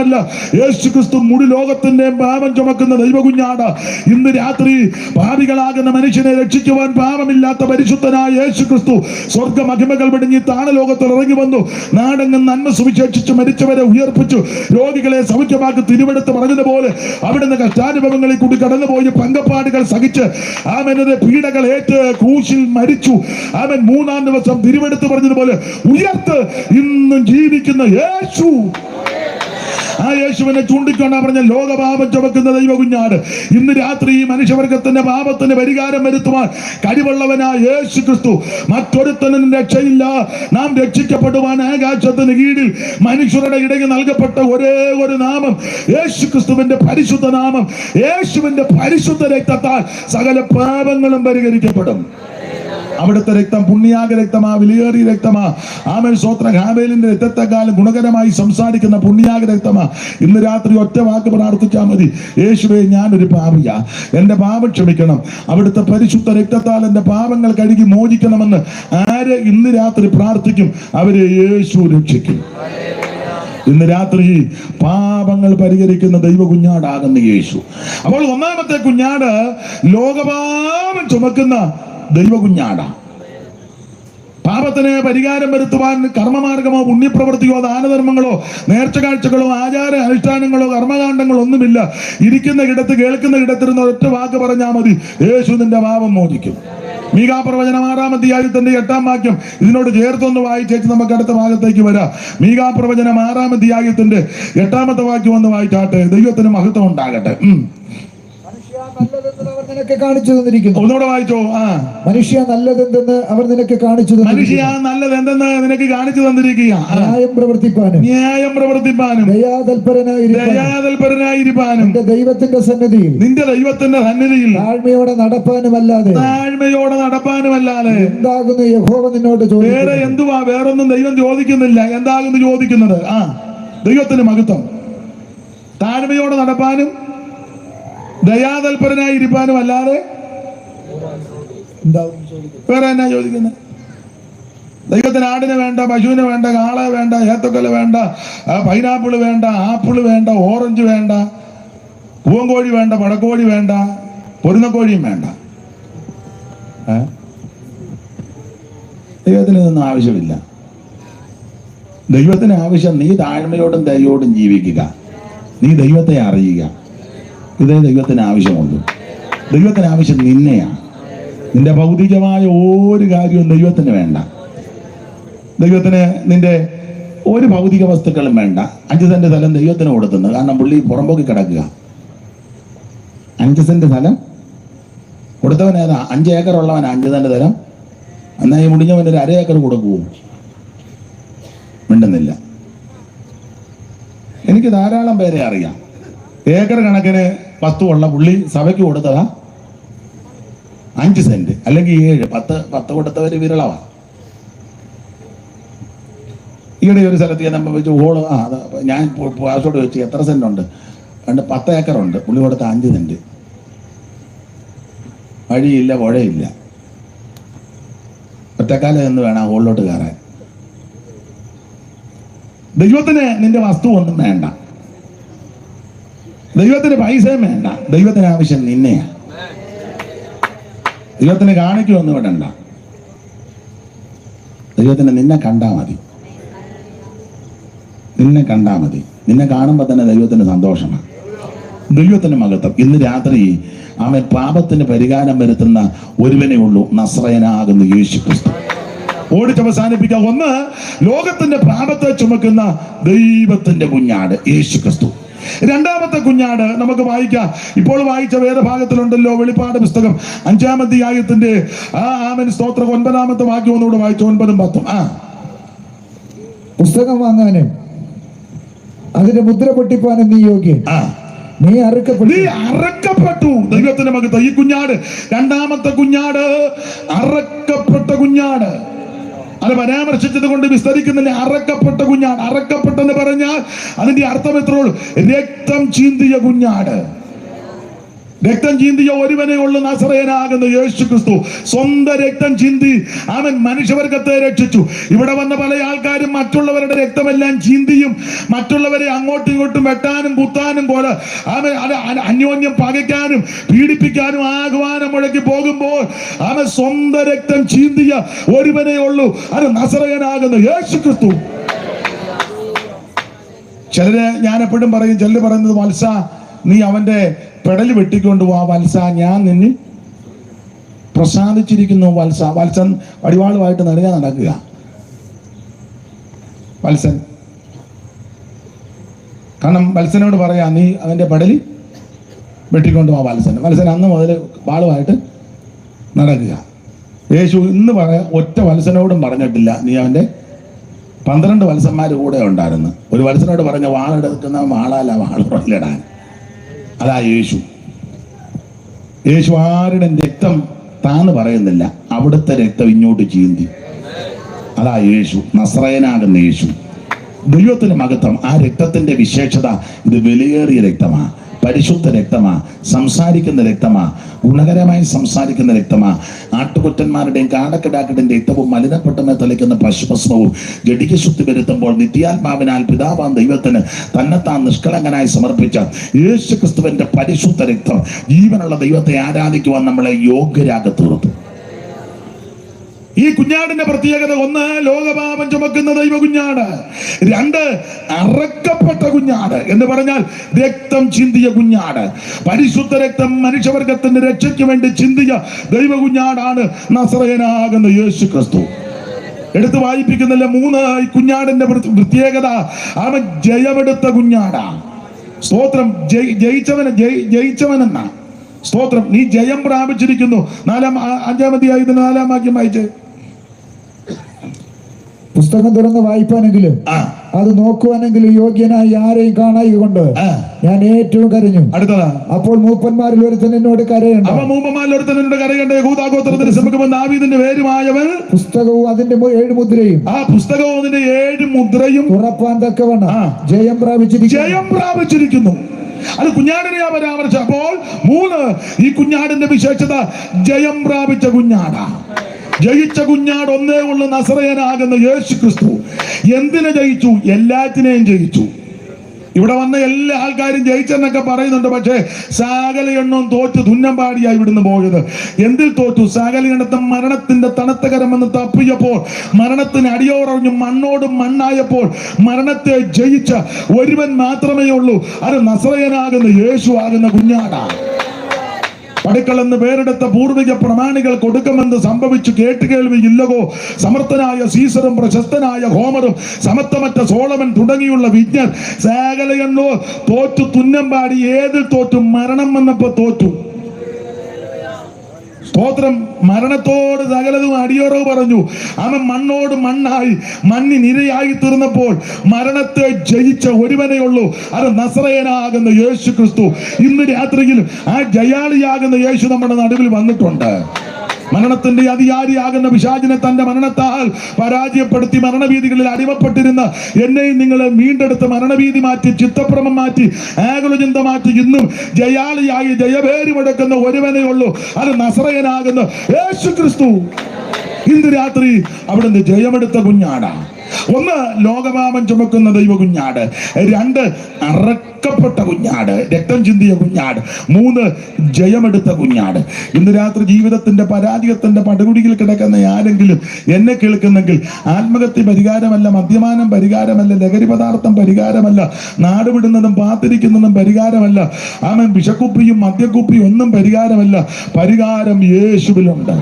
യേശു ക്രിസ്തു മുഴു ലോകത്തിന്റെയും പാപം ചുമക്കുന്ന ദൈവ കുഞ്ഞാട്. ഇന്ന് രാത്രി പാപികളാകുന്ന മനുഷ്യനെ രക്ഷിക്കുവാൻ പാപമില്ലാത്ത പരിശുദ്ധനായ യേശു ക്രിസ്തു സ്വർഗ മഹിമകൾ വെടിഞ്ഞ് താണലോകത്തിൽ ഇറങ്ങി വന്നു. നാടെങ്ങും നന്മ സുവിശേഷിച്ച് മരിച്ചവരെ ഉയർപ്പിച്ചു, രോഗികളെ സൗഖ്യമാക്കി തിരുവെടുത്ത് പറഞ്ഞതുപോലെ അവിടുന്ന് കഷ്ടാനുഭവങ്ങളിൽ കൂടി കടന്നുപോയി പങ്കപ്പാടുകൾ സഹിച്ച് ആമേനത് പീഡകൾ ഏറ്റ് ക്രൂശിൽ മരിച്ചു. ആമേൻ 3-ാം ദിവസം തിരുവെടുത്ത് പറഞ്ഞതുപോലെ ഉയർത്ത് ഇന്നും ജീവിക്കുന്ന യേശു. ആ യേശുവിനെ ചൂണ്ടിക്കൊണ്ടാ പറഞ്ഞ ലോകപാപം ചുമക്കുന്ന ദൈവ കുഞ്ഞാട് ഇന്ന് രാത്രി ഈ മനുഷ്യവർഗത്തിന്റെ പാപത്തിന് പരിഹാരം വരുത്തുവാൻ കഴിവുള്ളവനായ യേശു ക്രിസ്തു. മറ്റൊരുത്തനും രക്ഷയില്ല. നാം രക്ഷിക്കപ്പെടുവാൻ ആകാശത്തിന് കീഴിൽ മനുഷ്യരുടെ ഇടയിൽ നൽകപ്പെട്ട ഒരേ ഒരു നാമം യേശു ക്രിസ്തുവിന്റെ പരിശുദ്ധ നാമം. യേശുവിന്റെ പരിശുദ്ധ രക്തത്താൽ സകല പാപങ്ങളും പരിഹരിക്കപ്പെടും. അവിടുത്തെ രക്തം പുണ്യാക രക്തമാ, വിലയേറിയ രക്തമാ. ആമേൻ സ്തോത്രം. ഹാബേലിന്റെ രക്തത്തെക്കാളും ഗുണകരമായി സംസാരിക്കുന്ന പുണ്യാക രക്തമാ. ഇന്ന് രാത്രി ഒറ്റ വാക്ക് പ്രാർത്ഥിച്ചാൽ മതി, യേശുവേ ഞാനൊരു പാപിയാ, എന്റെ പാപം ക്ഷമിക്കണം, അവിടുത്തെ പരിശുദ്ധ രക്തത്താൽ എന്റെ പാപങ്ങൾ കഴുകി മോചിക്കണമെന്ന് ആര് ഇന്ന് രാത്രി പ്രാർത്ഥിക്കും അവരെ യേശു രക്ഷിക്കും. ഇന്ന് രാത്രി പാപങ്ങൾ പരിഹരിക്കുന്ന ദൈവ കുഞ്ഞാടാകുന്ന യേശു. അപ്പോൾ ഒന്നാമത്തെ കുഞ്ഞാട് ലോകപാപം ചുമക്കുന്ന ദൈവ കുഞ്ഞാടാ. പാപത്തിന് പരിഹാരം വരുത്തുവാൻ കർമ്മമാർഗമോ പുണ്യപ്രവൃത്തിയോ ദാനധർമ്മങ്ങളോ നേർച്ച കാഴ്ചകളോ ആചാര അനുഷ്ഠാനങ്ങളോ കർമ്മകാണ്ഡങ്ങളോ ഒന്നുമില്ല. ഇരിക്കുന്ന ഇടത്ത് കേൾക്കുന്ന ഇടത്തിരുന്ന ഒറ്റ വാക്ക് പറഞ്ഞാൽ മതി, യേശു നിന്റെ പാപം മോചിക്കും. മീകാ പ്രവചനം 6-ാം അധ്യായത്തിന്റെ 8-ാം വാക്യം ഇതിനോട് ചേർത്തൊന്ന് വായിച്ചേച്ച് നമുക്ക് അടുത്ത ഭാഗത്തേക്ക് വരാം. മീകാ പ്രവചനം 6-ാം അധ്യായത്തിന്റെ 8-ാമത്തെ വാക്യം ഒന്ന് വായിച്ചാട്ടെ. ദൈവത്തിന് മഹത്വം ഉണ്ടാകട്ടെ. നിനക്ക് കാണിച്ചു തന്നിരിക്കുന്നു. ഒന്നുകൂടെ വായിച്ചോ. മനുഷ്യ നല്ലതെന്തെന്ന് അവർ നിനക്ക് കാണിച്ചു തന്നു. മനുഷ്യ നല്ലതെന്തെന്ന് നിനക്ക് കാണിച്ചു തന്നിരിക്കുക. ന്യായം പ്രവർത്തിപ്പാനും ദയാതൽപരനായിരിക്കാനും നിന്റെ ദൈവത്തിന്റെ സന്നിധിയിൽ താഴ്മയോടെ നടപ്പാനുമല്ലാതെ എന്താകുന്നു യഹോവ നിന്നോട് ചോദിക്കുന്നത്. വേറെ എന്തുവാ? വേറൊന്നും ദൈവം ചോദിക്കുന്നില്ല. എന്താകുന്നു ചോദിക്കുന്നത്? ദൈവത്തിന് മഹത്വം. താഴ്മയോടെ നടപ്പാനും ദയാതൽപരനായിരിക്കാനും അല്ലാതെ വേറെ എന്നാ ചോദിക്കുന്നത്? ദൈവത്തിന് ആടിന് വേണ്ട, പശുവിന് വേണ്ട, കാളെ വേണ്ട, ഏത്തക്കൊല വേണ്ട, പൈനാപ്പിള് വേണ്ട, ആപ്പിള് വേണ്ട, ഓറഞ്ച് വേണ്ട, പൂവൻകോഴി വേണ്ട, പടക്കോഴി വേണ്ട, പൊരുന്നക്കോഴിയും വേണ്ട. ദൈവത്തിന് ഇതൊന്നും ആവശ്യമില്ല. ദൈവത്തിന് ആവശ്യം നീ താഴ്മയോടും ദയോടും ജീവിക്കുക, നീ ദൈവത്തെ അറിയുക. ഇതേ ദൈവത്തിന് ആവശ്യമുള്ളൂ. ദൈവത്തിന് ആവശ്യം നിന്നെയാണ്. നിന്റെ ഭൗതികമായ ഒരു കാര്യവും ദൈവത്തിന് വേണ്ട. ദൈവത്തിന് നിന്റെ ഒരു ഭൗതിക വസ്തുക്കളും വേണ്ട. 5 സെന്റ് സ്ഥലം ദൈവത്തിന് കൊടുത്തുന്നു. കാരണം പുള്ളി പുറമ്പോക്കി കിടക്കുക. 5 സെന്റ് സ്ഥലം കൊടുത്തവൻ ഏതാ? 5 ഏക്കർ ഉള്ളവൻ 5 സെന്റ് സ്ഥലം. എന്നാൽ ഈ മുടിഞ്ഞവൻ ഒരു 1/2 ഏക്കർ കൊടുക്കുവോ? മിണ്ടുന്നില്ല. എനിക്ക് ധാരാളം പേരെ അറിയാം. ഏക്കർ കണക്കിന് വസ്തുവുള്ള പുള്ളി സഭയ്ക്ക് കൊടുത്തതാ 5 സെന്റ് അല്ലെങ്കിൽ 7, 10 കൊടുത്തവര് വിരളവാ. ഈയിടെ ഒരു സ്ഥലത്ത് ഞാൻ വെച്ച് ഹോള് ഞാൻ പാസോട് വെച്ച് എത്ര സെന്റ് ഉണ്ട്? 10 ഏക്കറുണ്ട്. പുള്ളി കൊടുത്ത 5 സെന്റ്. വഴിയില്ല, പുഴയില്ല, ഒറ്റക്കാലം എന്ന് വേണം ഹോളിലോട്ട് കയറാൻ. ദൈവത്തിന് നിന്റെ വസ്തു ഒന്നും വേണ്ട, ദൈവത്തിന് പൈസയും വേണ്ട. ദൈവത്തിന് ആവശ്യം നിന്നെയാ. ദൈവത്തിന് കാണിക്കൊന്നും വിടണ്ട. ദൈവത്തിന് നിന്നെ കണ്ടാ മതി. നിന്നെ കാണുമ്പോൾ തന്നെ ദൈവത്തിന് സന്തോഷമാണ്, ദൈവത്തിന് മഹത്വം. ഇന്ന് രാത്രി അവൻ പാപത്തിന് പരിഹാരം വരുത്തുന്ന ഒരുവനേ ഉള്ളൂ, നസ്രയനാകുന്ന യേശു ക്രിസ്തു. ഓടിച്ചവസാനിപ്പിക്കാം. 1, ലോകത്തിന്റെ പാപത്തെ ചുമക്കുന്ന ദൈവത്തിന്റെ കുഞ്ഞാട് യേശു ക്രിസ്തു. 2ാമത്തെ കുഞ്ഞാട് നമുക്ക് വായിക്കാം. ഇപ്പോൾ വായിച്ച വേദഭാഗത്തിലുണ്ടല്ലോ, വെളിപ്പാട് പുസ്തകം 5-ാം അധ്യായത്തിന്റെ ആമേൻ സ്തോത്രം 9-ാമത്തെ വാക്യം ഒന്നുകൂടെ വായിച്ചു. 9ഉം 10ഉം. പുസ്തകം വാങ്ങാനും അതിന്റെ മുദ്ര പൊട്ടിപ്പാനും നീ യോഗ്യൻ. നീ അറക്കപ്പെട്ടു. ദൈവത്തിന്റെ മകത്ത് ഈ കുഞ്ഞാട്, 2ാമത്തെ കുഞ്ഞാട്, അറക്കപ്പെട്ട കുഞ്ഞാട്. അത് പരാമർശിച്ചത് കൊണ്ട് വിസ്തരിക്കുന്നില്ല. അറക്കപ്പെട്ട കുഞ്ഞാട്. അറക്കപ്പെട്ടെന്ന് പറഞ്ഞാൽ അതിന്റെ അർത്ഥം എത്രേ ഉള്ളൂ? രക്തം ചീന്തിയ കുഞ്ഞാട്. രക്തം ചീന്തിയ ഒരുവനെ ഉള്ളു, നസറേയനാകുന്ന യേശു ക്രിസ്തു. സ്വന്തം രക്തം ചിന്തി അവൻ മനുഷ്യവർഗത്തെ രക്ഷിച്ചു. ഇവിടെ വന്ന പല ആൾക്കാരും മറ്റുള്ളവരുടെ രക്തമെല്ലാം ചിന്തിയും മറ്റുള്ളവരെ അങ്ങോട്ടും ഇങ്ങോട്ടും വെട്ടാനും കുത്താനും പോലെ അവൻ അന്യോന്യം പകയ്ക്കാനും പീഡിപ്പിക്കാനും ആഹ്വാനം മുഴക്കി പോകുമ്പോൾ അവൻ സ്വന്തം രക്തം ചീന്തിയ ഒരുവനെ ഉള്ളു, അത് നസറേയനാകുന്ന യേശു ക്രിസ്തു. ചിലര് ഞാൻ എപ്പോഴും പറയും, ചിലര് പറയുന്നത്, വത്സ നീ അവന്റെ പെടല് വെട്ടിക്കൊണ്ട് പോവാ വത്സ, ഞാൻ നിന്നിൽ പ്രസാദിച്ചിരിക്കുന്നു വത്സ. വത്സൻ വടിവാളുമായിട്ട് നടക്കുക. വത്സൻ കാരണം വത്സനോട് പറയാ, നീ അവൻ്റെ പടലി വെട്ടിക്കൊണ്ട് പോവാ. വത്സൻ അന്ന് മുതൽ വാളുമായിട്ട് നടക്കുക. യേശു ഇന്ന് ഒറ്റ വത്സനോടും പറഞ്ഞിട്ടില്ല നീ അവൻ്റെ 12 വത്സന്മാർ കൂടെ ഉണ്ടായിരുന്നു. ഒരു വത്സനോട് പറഞ്ഞ വാളെടുക്കുന്ന വാളല്ല, വാളുറയിലിടാൻ. അതാ യേശു. യേശു ആരുടെ രക്തം താന്ന് പറയുന്നില്ല, അവിടുത്തെ രക്തം ഇങ്ങോട്ട് ചീന്തി. അതാ യേശു, നസ്രയനാകുന്ന യേശു. ദൈവത്തിന്റെ മഹത്വം. ആ രക്തത്തിന്റെ വിശേഷത, ഇത് വിലയേറിയ രക്തമാ, പരിശുദ്ധ രക്തമാ, സംസാരിക്കുന്ന രക്തമാ, ഗുണകരമായി സംസാരിക്കുന്ന രക്തമാ. ആട്ടുകൊറ്റന്മാരുടെയും കാടക്കിടാക്കളുടെയും രക്തവും മലിനപ്പെട്ടമേ തളിക്കുന്ന പശുഭസ്മവും ജഡികശുദ്ധി വരുത്തുമ്പോൾ നിത്യാത്മാവിനാൽ പിതാവാൻ ദൈവത്തിന് തന്നെത്താൻ നിഷ്കളങ്കനായി സമർപ്പിച്ച യേശു ക്രിസ്തുവിന്റെ പരിശുദ്ധ രക്തം ജീവനുള്ള ദൈവത്തെ ആരാധിക്കുവാൻ നമ്മളെ യോഗ്യരാക്കി തീർത്തു. ഈ കുഞ്ഞാടിന്റെ പ്രത്യേകത: 1, ലോകപാപം ചുമക്കുന്ന ദൈവ കുഞ്ഞാട്. 2, അറക്കപ്പെട്ട കുഞ്ഞാട് എന്ന് പറഞ്ഞാൽ രക്തം ചിന്തിയ കുഞ്ഞാട്. പരിശുദ്ധ രക്തം മനുഷ്യവർഗത്തിന്റെ രക്ഷയ്ക്ക് വേണ്ടി ചിന്തിയ ദൈവ കുഞ്ഞാടാണ് നസറയനാകുന്ന യേശു ക്രിസ്തു. എടുത്ത് വായിപ്പിക്കുന്നില്ല. 3, ഈ കുഞ്ഞാടിന്റെ പ്രത്യേകത, അവൻ ജയമെടുത്ത കുഞ്ഞാടാ. സ്തോത്രം. ജയിച്ചവനെന്ന സ്തോത്രം. നീ ജയം പ്രാപിച്ചിരിക്കുന്നു. 5-ാം അധ്യായത്തിന് 4-ാം വാക്യം വായിച്ച്. പുസ്തകം തുറന്ന് വായിപ്പാനെങ്കിലും അത് നോക്കുവാനെങ്കിലും യോഗ്യനായി ആരെയും കാണായി കൊണ്ട് ഞാൻ ഏറ്റവും കരഞ്ഞു. അടുത്തതാ. അപ്പോൾ മൂപ്പന്മാരിൽ ഒരുത്തൻ എന്നോട് കരയണ്ട. ദാവീദിന്റെ പേരുമായവൻ പുസ്തകവും അതിന്റെ 7 മുദ്രയും ആ പുസ്തകവും അതിന്റെ 7 മുദ്രയും തുറപ്പാൻ തക്കവണ്ണം ജയം പ്രാപിച്ചിരിക്കുന്നു. അത് കുഞ്ഞാടിനെയാ പരാമർശം. അപ്പോൾ 3, ഈ കുഞ്ഞാടിന്റെ വിശേഷത ജയം പ്രാപിച്ച കുഞ്ഞാടാ. ജയിച്ച കുഞ്ഞാട് ഒന്നേ ഉള്ളു, നസറയനാകുന്ന യേശു ക്രിസ്തു. എന്തിനെ ജയിച്ചു? എല്ലാറ്റിനെയും ജയിച്ചു. ഇവിടെ വന്ന എല്ലാ ആൾക്കാരും ജയിച്ചെന്നൊക്കെ പറയുന്നുണ്ട്. പക്ഷേ സകല എണ്ണവും തോറ്റു തുന്നമ്പാടിയായി ഇവിടുന്ന് പോയത്. എന്തിൽ തോറ്റു? സകല എണ്ണത്തും മരണത്തിന്റെ തണുത്ത കരമെന്ന് തപ്പിയപ്പോൾ, മരണത്തിന് അടിയോറഞ്ഞു മണ്ണോട് മണ്ണായപ്പോൾ മരണത്തെ ജയിച്ച ഒരുവൻ മാത്രമേ ഉള്ളൂ. അത് നസറയനാകുന്ന യേശു ആകുന്ന കുഞ്ഞാടാണ്. പടുക്കൾ എന്ന് പേരെടുത്ത പൂർവിക പ്രമാണികൾ കൊടുക്കുമെന്ന് സംഭവിച്ചു കേട്ടുകേൾവി ഇല്ലകോ. സമർത്ഥനായ സീസറും പ്രശസ്തനായ ഹോമറും സമത്വമറ്റ സോളമൻ തുടങ്ങിയുള്ള വിജ്ഞർ സകലയെണ്ണോ തോറ്റു തുന്നമ്പാടി. ഏതിൽ തോറ്റു? മരണം വന്നപ്പോ തോറ്റു. സ്തോത്രം. മരണത്തോട് സകലതും അടിയോറവ് പറഞ്ഞു. അവൻ മണ്ണോട് മണ്ണായി മണ്ണിനിരയായി തീർന്നപ്പോൾ മരണത്തെ ജയിച്ച ഒരുവനേ ഉള്ളൂ. അത് നസറയനാകുന്ന യേശു ക്രിസ്തു. ഇന്ന് രാത്രിയിൽ ആ ജയാളിയാകുന്ന യേശു നമ്മുടെ നടുവിൽ വന്നിട്ടുണ്ട്. മരണത്തിന്റെ അധികാരിയാകുന്ന പിശാചിനെ തന്റെ മരണത്താൽ പരാജയപ്പെടുത്തി മരണഭീതികളിൽ അടിമപ്പെട്ടിരുന്ന എന്നെയും നിങ്ങളെ വീണ്ടെടുത്ത് മരണഭീതി മാറ്റി, ചിത്തഭ്രമം മാറ്റി, ആകുലചിന്ത മാറ്റി ഇന്നും ജയാളിയായി ജയഭേരി മുടക്കുന്ന ഒരുവനേ ഉള്ളൂ. അത് നസറയനാകുന്ന യേശു ക്രിസ്തു. ഇന്ന് രാത്രി അവിടുന്ന് ജയമെടുത്ത കുഞ്ഞാടാ. 1, ലോകപാപം ചുമക്കുന്ന ദൈവ കുഞ്ഞാട്. 2, അറക്കപ്പെട്ട കുഞ്ഞാട്, രക്തം ചിന്തിയ കുഞ്ഞാട്. 3, ജയമെടുത്ത കുഞ്ഞാട്. ഇന്ന് രാത്രി ജീവിതത്തിന്റെ പരാജയത്തിന്റെ പടുകുടിയിൽ കിടക്കുന്ന ആരെങ്കിലും എന്നെ കേൾക്കുന്നെങ്കിൽ, ആത്മഹത്യ പരിഹാരമല്ല, മദ്യപാനം പരിഹാരമല്ല, ലഹരി പദാർത്ഥം പരിഹാരമല്ല, നാടുവിടുന്നതും പാത്തിരിക്കുന്നതും പരിഹാരമല്ല, അവൻ വിഷക്കുപ്പിയും മദ്യക്കുപ്പിയും ഒന്നും പരിഹാരമല്ല. പരിഹാരം യേശുവിലുണ്ട്.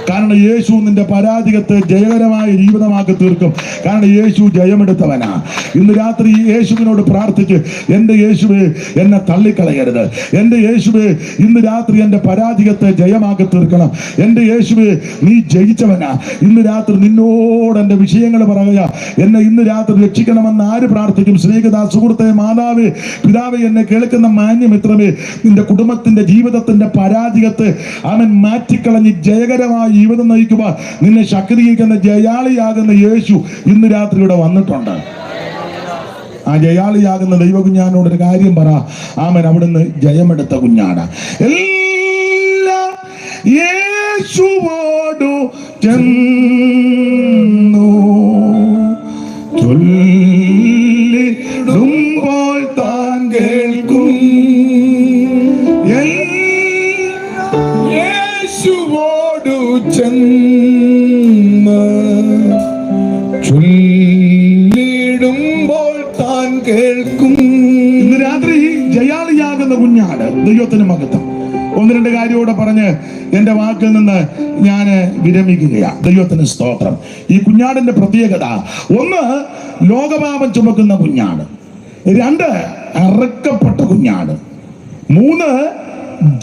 കാരണം യേശു നിന്റെ പരാജയത്തെ ജയകരമായ ജീവിതമാക്കി തീർക്കും. കാരണം യേശു ജയമെടുത്തവനാ. ഇന്ന് രാത്രി യേശുവിനോട് പ്രാർത്ഥിച്ച്, എൻ്റെ യേശുവേ എന്നെ തള്ളിക്കളയരുത്. എൻ്റെ യേശുവേ ഇന്ന് രാത്രി എൻ്റെ പരാജയത്തെ ജയമാക്കി തീർക്കണം. എൻ്റെ യേശുവേ നീ ജയിച്ചവനാ. ഇന്ന് രാത്രി നിന്നോട് എൻ്റെ വിഷയങ്ങൾ പറയുക. എന്നെ ഇന്ന് രാത്രി രക്ഷിക്കണമെന്ന് ആര് പ്രാർത്ഥിക്കും? സ്നേഹിത സുഹൃത്തെ, മാതാവേ, പിതാവേ, എന്നെ കേൾക്കുന്ന മാന്യമിത്രമേ, നിന്റെ കുടുംബത്തിന്റെ ജീവിതത്തിന്റെ പരാജയത്തെ അവൻ മാറ്റിക്കളഞ്ഞ് ജയകരമായി ജീവിതം നയിക്കുവാൻ നിന്നെ ശക്തീകരിക്കുന്ന ജയാളിയാകുന്ന യേശു ഇന്ന് രാത്രി ഇവിടെ വന്നിട്ടുണ്ട്. ആ ജയാളിയാകുന്ന ദൈവകുഞ്ഞാനോടൊരു കാര്യം പറ. ആമൻ. അവിടുന്ന് ജയമെടുത്ത കുഞ്ഞാട. എല്ലാം യേശുവോടു ചെന്നു ചൊല്ലിടുമ്പോൾ താൻ കേൾക്കും. യേശുവോടു ചെന്ന് ചൊല്ലിടുമ്പോൾ താൻ കേൾക്കും. ഇന്ന് രാത്രി ജയാളിയാകുന്ന കുഞ്ഞാട്. ദൈവത്തിന് മഹത്വം. 1-2 കാര്യത്തോടെ പറഞ്ഞ് എന്റെ വാക്കിൽ നിന്ന് ഞാൻ വിരമിക്കുകയാണ്. ദൈവത്തിന് സ്തോത്രം. ഈ കുഞ്ഞാടിന്റെ പ്രത്യേകത: 1, ലോകപാപം ചുമക്കുന്ന കുഞ്ഞാട്. 2 അറക്കപ്പെട്ട കുഞ്ഞാട്, 3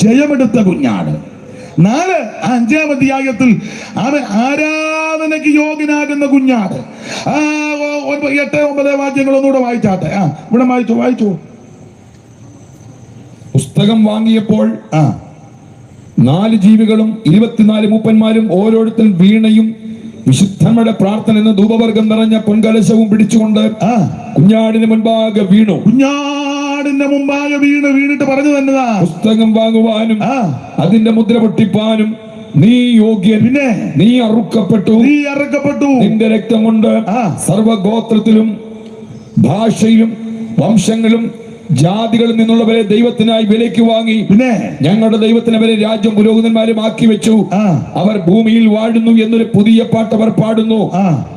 ജയമെടുത്ത കുഞ്ഞാട്, 4 5-ാം അധ്യായത്തിൽ അവൻ ആരാധനയ്ക്ക് യോഗ്യനാകുന്ന കുഞ്ഞാട്. 8, 9 വാക്യങ്ങൾ ഒന്നുകൂടെ വായിച്ചാട്ടെ. ഇവിടെ വായിച്ചു. പുസ്തകം വാങ്ങിയപ്പോൾ 4 ജീവികളും 24 മൂപ്പന്മാരും ഓരോരുത്തരും വീണയും വിശുദ്ധന്മാരുടെ പ്രാർത്ഥന എന്ന ധൂപവർഗം നിറഞ്ഞ പൊൻകലശവും പിടിച്ചുകൊണ്ട് കുഞ്ഞാടിന് മുൻപാകെ വീണു. കുഞ്ഞാടിന്റെ മുമ്പാകെ വീണിട്ട് പറഞ്ഞു തന്നതാ, പുസ്തകം വാങ്ങുവാനും അതിന്റെ മുദ്ര പൊട്ടിപ്പാനും നീ യോഗ്യൻ, പിന്നെ നീ അറുക്കപ്പെട്ടു, നിന്റെ രക്തം കൊണ്ട് സർവഗോത്രത്തിലും ഭാഷയിലും വംശങ്ങളും ജാതികളിൽ നിന്നുള്ളവരെ ദൈവത്തിനായി വിലയ്ക്ക് വാങ്ങി, പിന്നെ ഞങ്ങളുടെ ദൈവത്തിന് അവരെ രാജ്യം പുരോഹിതന്മാരും ആക്കി വെച്ചു. അവർ ഭൂമിയിൽ വാഴുന്നു എന്നൊരു പുതിയ പാട്ട് അവർ പാടുന്നു.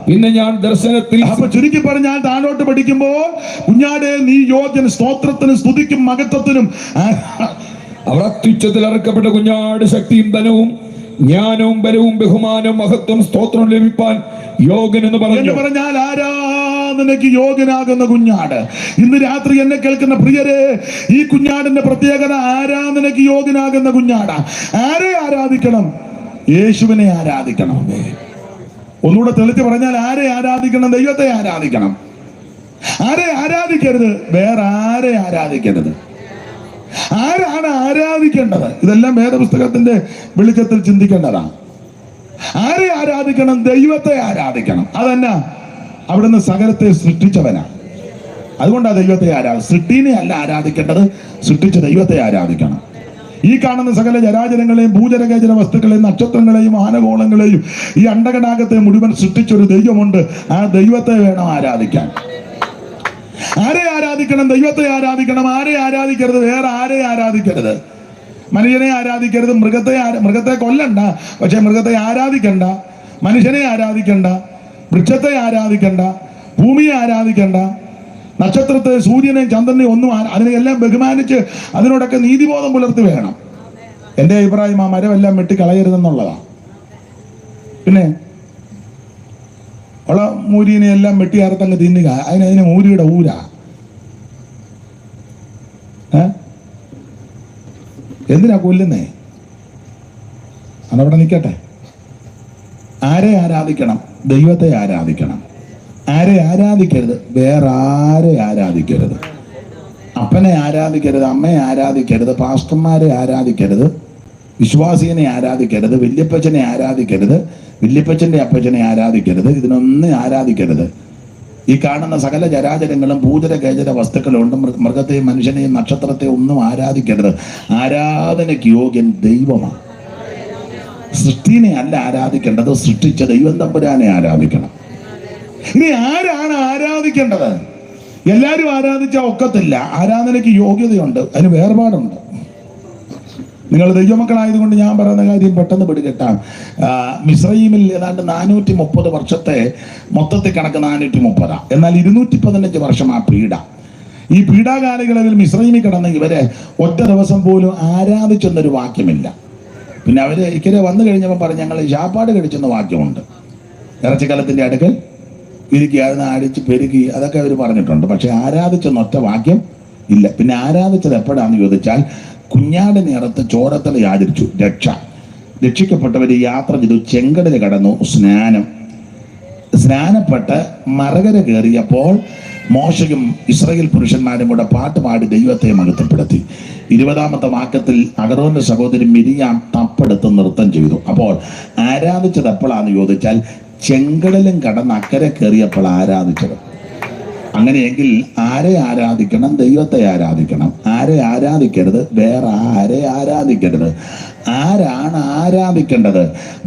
പിന്നെ ഞാൻ ദർശനത്തിൽ, അപ്പൊ ചുരുക്കി പറഞ്ഞാൽ താഴോട്ട് പഠിക്കുമ്പോൾ കുഞ്ഞാടെ നീ യോഗ്യൻ, സ്തോത്രത്തിനും സ്തുതിക്കും മഹത്വത്തിനും. അവർ അത്യുച്ചത്തിൽ അറക്കപ്പെട്ട കുഞ്ഞാട് ശക്തിയും ധനവും ജ്ഞാനവും ബലവും ബഹുമാനവും മഹത്വം സ്തോത്രം ലഭിപ്പാൻ യോഗ്യൻ എന്ന് പറഞ്ഞാൽ ആരാധനയ്ക്ക് യോഗ്യനാകുന്ന കുഞ്ഞാട്. ഇന്ന് രാത്രി എന്നെ കേൾക്കുന്ന പ്രിയരെ, ഈ കുഞ്ഞാടിന്റെ പ്രത്യേകത ആരാധനയ്ക്ക് യോഗ്യനാകുന്ന കുഞ്ഞാടാ. ആരെ ആരാധിക്കണം? യേശുവിനെ ആരാധിക്കണം. ഒന്നുകൂടെ തെളിച്ച് പറഞ്ഞാൽ ആരെ ആരാധിക്കണം? ദൈവത്തെ ആരാധിക്കണം. ആരെ ആരാധിക്കരുത്? വേറെ ആരെ ആരാധിക്കരുത്. ആരാണ് ആരാധിക്കേണ്ടത്? ഇതെല്ലാം വേദപുസ്തകത്തിന്റെ വെളിച്ചത്തിൽ ചിന്തിക്കേണ്ടതാണ്. ആരെ ആരാധിക്കണം? ദൈവത്തെ ആരാധിക്കണം. അതന്നെ, അവിടുന്ന് സകലത്തെ സൃഷ്ടിച്ചവനാ. അതുകൊണ്ടാണ് ദൈവത്തെ സൃഷ്ടിനെ അല്ല ആരാധിക്കേണ്ടത്, സൃഷ്ടിച്ച ദൈവത്തെ ആരാധിക്കണം. ഈ കാണുന്ന സകല ജരാചരങ്ങളെയും ഭൂചരകേചര വസ്തുക്കളെയും നക്ഷത്രങ്ങളെയും ആനഗോളങ്ങളെയും ഈ അണ്ടകടാകത്തെ മുഴുവൻ സൃഷ്ടിച്ചൊരു ദൈവമുണ്ട്. ആ ദൈവത്തെ വേണം ആരാധിക്കാൻ. ആരെ ആരാധിക്കണം? ദൈവത്തെ ആരാധിക്കണം. ആരെ ആരാധിക്കരുത്? വേറെ ആരെ ആരാധിക്കരുത്. മനുഷ്യനെ ആരാധിക്കരുത്. മൃഗത്തെ കൊല്ലണ്ട, പക്ഷെ മൃഗത്തെ ആരാധിക്കണ്ട. മനുഷ്യനെ ആരാധിക്കണ്ട, വൃക്ഷത്തെ ആരാധിക്കണ്ട, ഭൂമിയെ ആരാധിക്കണ്ട, നക്ഷത്രത്തെ, സൂര്യനെ, ചന്ദ്രനെ ഒന്നും അതിനെല്ലാം ബഹുമാനിച്ച് അതിനോടൊക്കെ നീതിബോധം പുലർത്തി വേണം. എൻ്റെ അഭിപ്രായം ആ മരമെല്ലാം വെട്ടിക്കളയരുതെന്നുള്ളതാണ്. പിന്നെ ഉള്ള മൂരിനെ എല്ലാം വെട്ടി അറുത്തങ്ങ് തിന്നുക, അതിന് മൂരിയുടെ ഊരാ. എന്തിനാ കൊല്ലുന്നേ? അതവിടെ നിൽക്കട്ടെ. ആരെ ആരാധിക്കണം? ദൈവത്തെ ആരാധിക്കണം. ആരെ ആരാധിക്കരുത്? വേറെ ആരെ ആരാധിക്കരുത്. അപ്പനെ ആരാധിക്കരുത്, അമ്മയെ ആരാധിക്കരുത്, പാസ്റ്റർമാരെ ആരാധിക്കരുത്, വിശ്വാസിനെ ആരാധിക്കരുത്, വല്യപ്പച്ചനെ ആരാധിക്കരുത്, വല്യപ്പച്ചന്റെ അപ്പച്ചനെ ആരാധിക്കരുത്. ഇതിനൊന്നും ആരാധിക്കരുത്. ഈ കാണുന്ന സകല ജരാചരങ്ങളും ഭൂചരകേചര വസ്തുക്കളും ഉണ്ട്. മൃഗത്തെയും മനുഷ്യനെയും നക്ഷത്രത്തെയും ഒന്നും ആരാധിക്കരുത്. ആരാധനയ്ക്ക് യോഗ്യൻ ദൈവമാണ്. സൃഷ്ടിനെ അല്ല ആരാധിക്കേണ്ടത്, സൃഷ്ടിച്ച ദൈവം തമ്പുരാനെ ആരാധിക്കണം. ഇനി ആരാണ് ആരാധിക്കേണ്ടത്? എല്ലാവരും ആരാധിച്ചാൽ ഒക്കത്തില്ല. ആരാധനയ്ക്ക് യോഗ്യതയുണ്ട്, അതിന് വേർപാടുണ്ട്. നിങ്ങൾ ദൈവമക്കളായതുകൊണ്ട് ഞാൻ പറയുന്ന കാര്യം പെട്ടെന്ന് പിടികെട്ടാം. മിസ്രയീമിൽ ഏതാണ്ട് 430 വർഷത്തെ മൊത്തത്തിൽ കണക്ക് 430. എന്നാൽ 215 വർഷം ആ പീഡ. ഈ പീഡാകാലങ്ങളിൽ മിസ്രയീമിൽ കിടന്ന് ഇവരെ ഒറ്റ ദിവസം പോലും ആരാധിച്ചെന്നൊരു വാക്യമില്ല. പിന്നെ അവര് ഇക്കരെ വന്നു കഴിഞ്ഞപ്പോൾ പറഞ്ഞ് ഞങ്ങൾ ശാപ്പാട് കഴിച്ചെന്ന വാക്യമുണ്ട്. ഇറച്ചിക്കലത്തിന്റെ അടുക്കൽ ഇരിക്കുക, അതിനെ അടിച്ച് പെരുകി, അതൊക്കെ അവർ പറഞ്ഞിട്ടുണ്ട്. പക്ഷെ ആരാധിച്ചെന്ന ഒറ്റ വാക്യം ഇല്ല. പിന്നെ ആരാധിച്ചത് എപ്പോഴാണെന്ന് ചോദിച്ചാൽ കുഞ്ഞാടിനെ അറുത്ത് ചോരത്തല ആചരിച്ചു. രക്ഷിക്കപ്പെട്ടവർ യാത്ര ചെയ്തു, ചെങ്കടൽ കടന്നു, സ്നാനപ്പെട്ട് മറകര കയറിയപ്പോൾ മോശയും ഇസ്രായേൽ പുരുഷന്മാരും കൂടെ പാട്ട് പാടി ദൈവത്തെ മഹത്വപ്പെടുത്തി. 20ാമത്തെ വാക്യത്തിൽ അഹരോന്റെ സഹോദരി മിരിയാം തപ്പെടുത്ത് നൃത്തം ചെയ്തു. അപ്പോൾ ആരാധിച്ചത് എപ്പോഴാന്ന് ചോദിച്ചാൽ ചെങ്കടലും കടന്ന് അക്കരെ കയറിയപ്പോൾ ആരാധിച്ചത്. അങ്ങനെയെങ്കിൽ ആരെ ആരാധിക്കണം? ദൈവത്തെ ആരാധിക്കണം. ആരെ ആരാധിക്കരുത്? വേറെ ആരെ ആരാധിക്കരുത്. ആരാണ് ആരാധിക്കേണ്ടത്?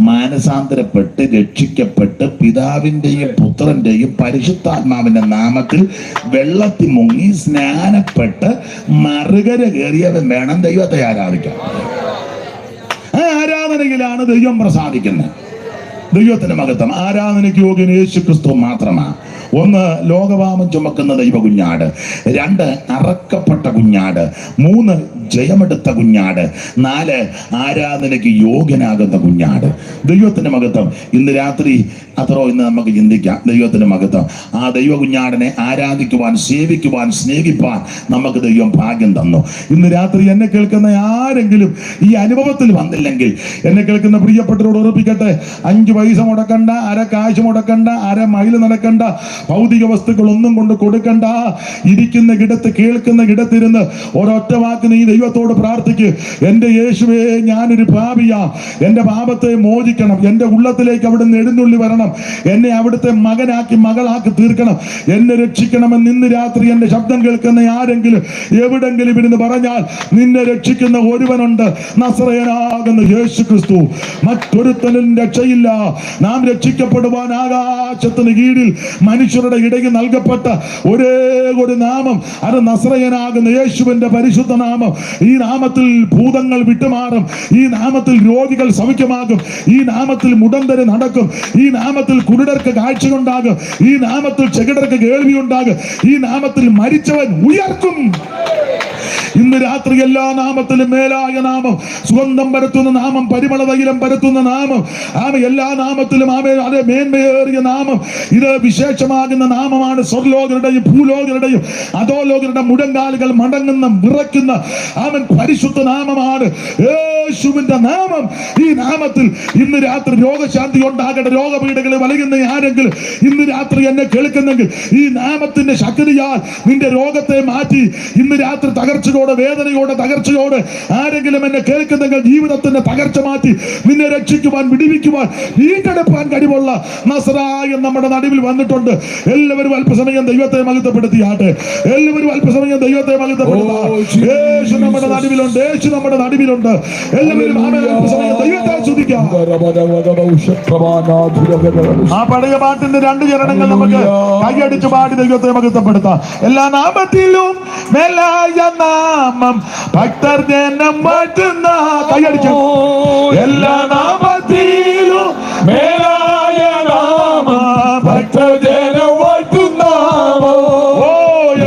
മാനസാന്തരപ്പെട്ട് രക്ഷിക്കപ്പെട്ട് പിതാവിൻ്റെയും പുത്രന്റെയും പരിശുദ്ധാത്മാവിന്റെ നാമത്തിൽ വെള്ളത്തിൽ മുങ്ങി സ്നാനപ്പെട്ട് മറുകര കയറിയവൻ വേണം ദൈവത്തെ ആരാധിക്കാൻ. ആ ആരാധനയിലാണ് ദൈവം പ്രസാദിക്കുന്നത്. ദൈവത്തിന്റെ മഹത്വം. ആരാധനയ്ക്ക് യോഗ്യൻ യേശു ക്രിസ്തു മാത്രമാണ്. 1 ലോകപാപം ചുമക്കുന്ന ദൈവ കുഞ്ഞാട്, 2 അറക്കപ്പെട്ട കുഞ്ഞാട്, 3 ജയമെടുത്ത കുഞ്ഞാട്. 4, ആരാധനയ്ക്ക് യോഗ്യനാകുന്ന കുഞ്ഞാട്. ദൈവത്തിന്റെ മഹത്വം. ഇന്ന് രാത്രി ഇന്ന് നമുക്ക് ചിന്തിക്കാം. ദൈവത്തിന്റെ മഹത്വം. ആ ദൈവ കുഞ്ഞാടിനെ ആരാധിക്കുവാൻ, സേവിക്കുവാൻ, സ്നേഹിപ്പാൻ നമുക്ക് ദൈവം ഭാഗ്യം തന്നു. ഇന്ന് രാത്രി എന്നെ കേൾക്കുന്ന ആരെങ്കിലും ഈ അനുഭവത്തിൽ വന്നില്ലെങ്കിൽ, എന്നെ കേൾക്കുന്ന പ്രിയപ്പെട്ടവരോട് ഓർപ്പിക്കട്ടെ, 5 പൈസ മുടക്കണ്ട, അര കാശ് മുടക്കണ്ട, അര മൈൽ നടക്കണ്ട, ഭൗതിക വസ്തുക്കൾ ഒന്നും കൊണ്ട് കൊടുക്കണ്ട. ഇരിക്കുന്ന കിടത്ത്, കേൾക്കുന്ന കിടത്തിരുന്ന് ഒരൊറ്റ വാക്ക് നീ ദൈവത്തോട് പ്രാർത്ഥിക്ക്. എന്റെ യേശുവേ, ഞാനൊരു പാപിയാ, എന്റെ പാപത്തെ മോചിക്കണം, എന്റെ ഉള്ളത്തിലേക്ക് അവിടുന്ന് എഴുന്നള്ളി വരണം, എന്നെ അവിടുത്തെ മകനാക്കി, മകളാക്കി തീർക്കണം, എന്നെ രക്ഷിക്കണമെന്ന് ഇന്ന് രാത്രി എന്റെ ശബ്ദം കേൾക്കുന്ന ആരെങ്കിലും എവിടെങ്കിലും ഇരുന്ന് പറഞ്ഞാൽ, നിന്നെ രക്ഷിക്കുന്ന ഒരുവനുണ്ട്, നസറേയനാകുന്ന യേശു ക്രിസ്തു. മറ്റൊരുത്തനും രക്ഷയില്ല. നാം രക്ഷിക്കപ്പെടുവാൻ ആകാശത്തിന് കീഴിൽ മനുഷ്യരുടെ ഇടയിൽ നൽകപ്പെട്ട ഒരേ ഒരു നാമം, അത് നസറേയനാകുന്ന യേശുവിന്റെ പരിശുദ്ധ നാമം. ഈ നാമത്തിൽ ഭൂതങ്ങൾ വിട്ടുമാറും, ഈ നാമത്തിൽ രോഗികൾ സൗഖ്യമാകും, ഈ നാമത്തിൽ മുടന്തര് നടക്കും, ഈ നാമത്തിൽ കുരുടർക്ക് കാഴ്ചയുണ്ടാകും, ഈ നാമത്തിൽ ചെകിടർക്ക് കേൾവി ഉണ്ടാകും, ഈ നാമത്തിൽ മരിച്ചവൻ ഉയർക്കും. ഇന്ന് രാത്രി എല്ലാ നാമത്തിലും മേലായ നാമം, സുഗന്ധം പരത്തുന്ന നാമം, പരിമള തൈലം പരത്തുന്ന നാമം, എല്ലാ നാമത്തിലും അതേ മേന്മയേറിയ നാമം. ഇത് വിശേഷമാകുന്ന നാമമാണ്. സ്വർലോകരുടെയും ഭൂലോകരുടെയും അധോലോകരുടെ മുഴങ്കാലുകൾ മടങ്ങുന്ന, വിറയ്ക്കുന്ന പരിശുദ്ധ നാമമാണ് യേശുവിന്റെ നാമം. ഈ നാമത്തിൽ ഇന്ന് രാത്രി രോഗശാന്തി ഉണ്ടാകട്ടെ. രോഗപീഠകളെ വലയുന്ന ആരെങ്കിലും ഇന്ന് രാത്രി എന്നെ കേൾക്കുന്നെങ്കിൽ, ഈ നാമത്തിന്റെ ശക്തിയാൽ നിന്റെ രോഗത്തെ മാറ്റി ഇന്ന് രാത്രി തകർച്ചയോടെ, വേദനയോടെ, തകർച്ചയോടെ ആരെങ്കിലും എന്നെ കേൾക്കുന്നെങ്കിൽ, ജീവിതത്തിന്റെ തകർച്ച മാറ്റി നിന്നെ രക്ഷിക്കുവാൻ, വിടിവിക്കുവാൻ, വീണ്ടെടുപ്പാൻ കഴിവുള്ള നസറായൻ നമ്മുടെ നടുവിൽ വന്നിട്ടുണ്ട്. എല്ലാവരും അല്പസമയം ദൈവത്തെ മഹത്വപ്പെടുത്തിയാട്ടെ. എല്ലാവരും അല്പസമയം ദൈവത്തെ മഹത്വപ്പെടുത്താം. യേശു നമ്മുടെ നടുവിലുണ്ട്, യേശു നമ്മുടെ നടുവിലുണ്ട്. എല്ലാവരും അല്പസമയം ദൈവത്തെ സ്തുതിക്കാം. ആ പഴയ പാട്ടിന്റെ 2 ചരണങ്ങൾ നമുക്ക് കൈയടിച്ച് പാടി ദൈവത്തെ മഹത്വപ്പെടുത്താം. എല്ലാ നാമത്തിലും മേലായ നാമം, ഭക്തർ ജനം മാറ്റുന്ന, കൈയടിച്ചു. എല്ലാ നാമത്തിലും മേലായ നാമം, ഭക്തർ ജനം മാറ്റുന്ന,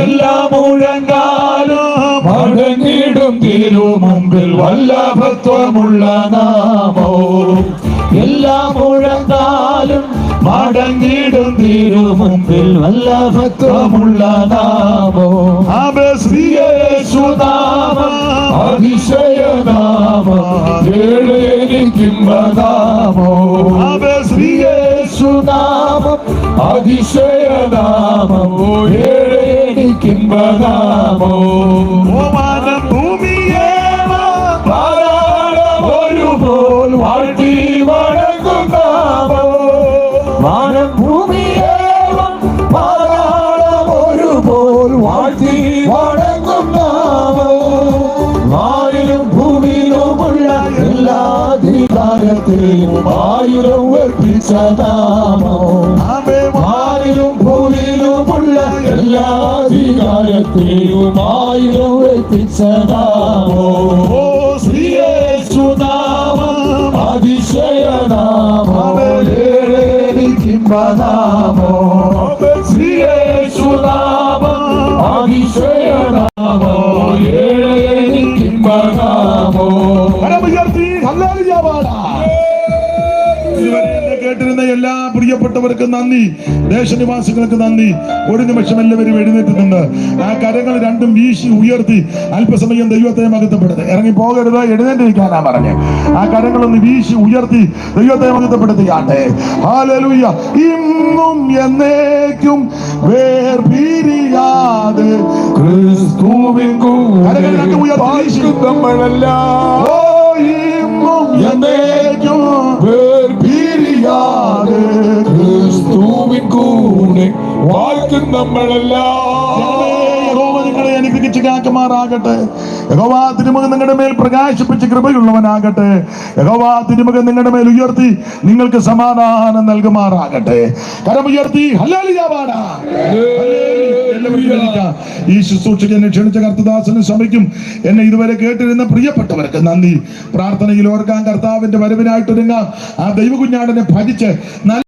എല്ലാ മുഴങ്കാലും മടങ്ങിടും തിരുമുമ്പിൽ വല്ലഭത്വമുള്ള നാമോ. എല്ലാ മുഴങ്കാലും മടങ്ങിടും തിരുമുമ്പിൽ വല്ലഭത്വമുള്ള നാമോ. ശ്രീയേശുനാമം അതിശയനാമം, ഏഴേനിക്കിമ്പനാമോ. ശ്രീയേശുനാമം അതിശയനാമം, ഏഴേനിക്കിമ്പനാമോ. ഭൂമിയെ ഒരുപോൽ വാഴ്ത്തി വണങ്ങുന്നാമോ. ഭൂമിയേവം പാതാളം ഒരുപോൽ വാഴ്ത്തി വണങ്ങുന്നാമോ. വായിലും ഭൂമിയിലുമുള്ള എല്ലാ അധികാരത്തെയും ആയിരം വർദ്ധിച്ച നാമോ. വായിലും ഭൂമിയിലുമുള്ള എല്ലാ അധികാരത്തെയും ആയിരം വർദ്ധിച്ച നാമോ. ശ്രീയേശുനാമം അതിശയനാമം, ഏഴേനിക്കിമ്പനാമോ. ശ്രീയേശുനാമം അതിശയനാമോ, ഏഴേനിക്കിമ്പനാമോ. ഹല്ലേലൂയ പാടാം. കേട്ടിരുന്ന എല്ലാ പ്രിയപ്പെട്ടവർക്കും നന്ദി. ദേശനിവാസികൾക്ക് നന്ദി. ഒരു നിമിഷം എല്ലാവരും എഴുന്നേറ്റ് നിന്ന് ആ കരങ്ങൾ രണ്ടും വീശി ഉയർത്തി അല്പസമയം ദൈവത്തെ മഹത്വപ്പെടുത്തി. ഇറങ്ങി പോകരുത്, എഴുന്നേറ്റിരിക്കാനാ പറഞ്ഞ്. ആ കരങ്ങളൊന്ന് വീശി ഉയർത്തി ദൈവത്തെ മഹത്വപ്പെടുത്തിയാട്ടെ. ഹല്ലേലൂയ. ഇന്നും എന്നേക്കും വേർപിരിയാതെ ക്രിസ്തുവിൻ കരങ്ങൾ രണ്ടും ഉയർത്തി നമ്മളെല്ലാം ഇന്നും എന്നേക്കും വേർപിരിയാതെ ക്രിസ്തുവിൻ കൂടെ വാഴ്ത്തും നമ്മളെല്ലാം. യഹോവ നിങ്ങളെ അനുഗ്രഹിച്ച് കാക്കുമാറാകട്ടെ. യഹോവ തിരുമുഖം നിങ്ങളുടെ മേൽ പ്രകാശിപ്പിച്ച് കൃപയുള്ളവനാകട്ടെ. യഹോവ തിരുമുഖം നിങ്ങളുടെ മേൽ ഉയർത്തി നിങ്ങൾക്ക് സമാധാനം നൽകുമാറാകട്ടെ. കരമുയർത്തി ഹല്ലേലൂയ പാടാം. ഈ ശുശ്രൂഷയ്ക്ക് എന്നെ ക്ഷണിച്ച കർത്തദാസനും സഭയ്ക്കും എന്നെ ഇതുവരെ കേട്ടിരുന്ന പ്രിയപ്പെട്ടവർക്ക് നന്ദി. പ്രാർത്ഥനയിൽ ഓർക്കാൻ, കർത്താവിന്റെ വരവിനായിട്ടൊരുങ്ങാം. ആ ദൈവകുഞ്ഞാടനെ ഭജിച്ച്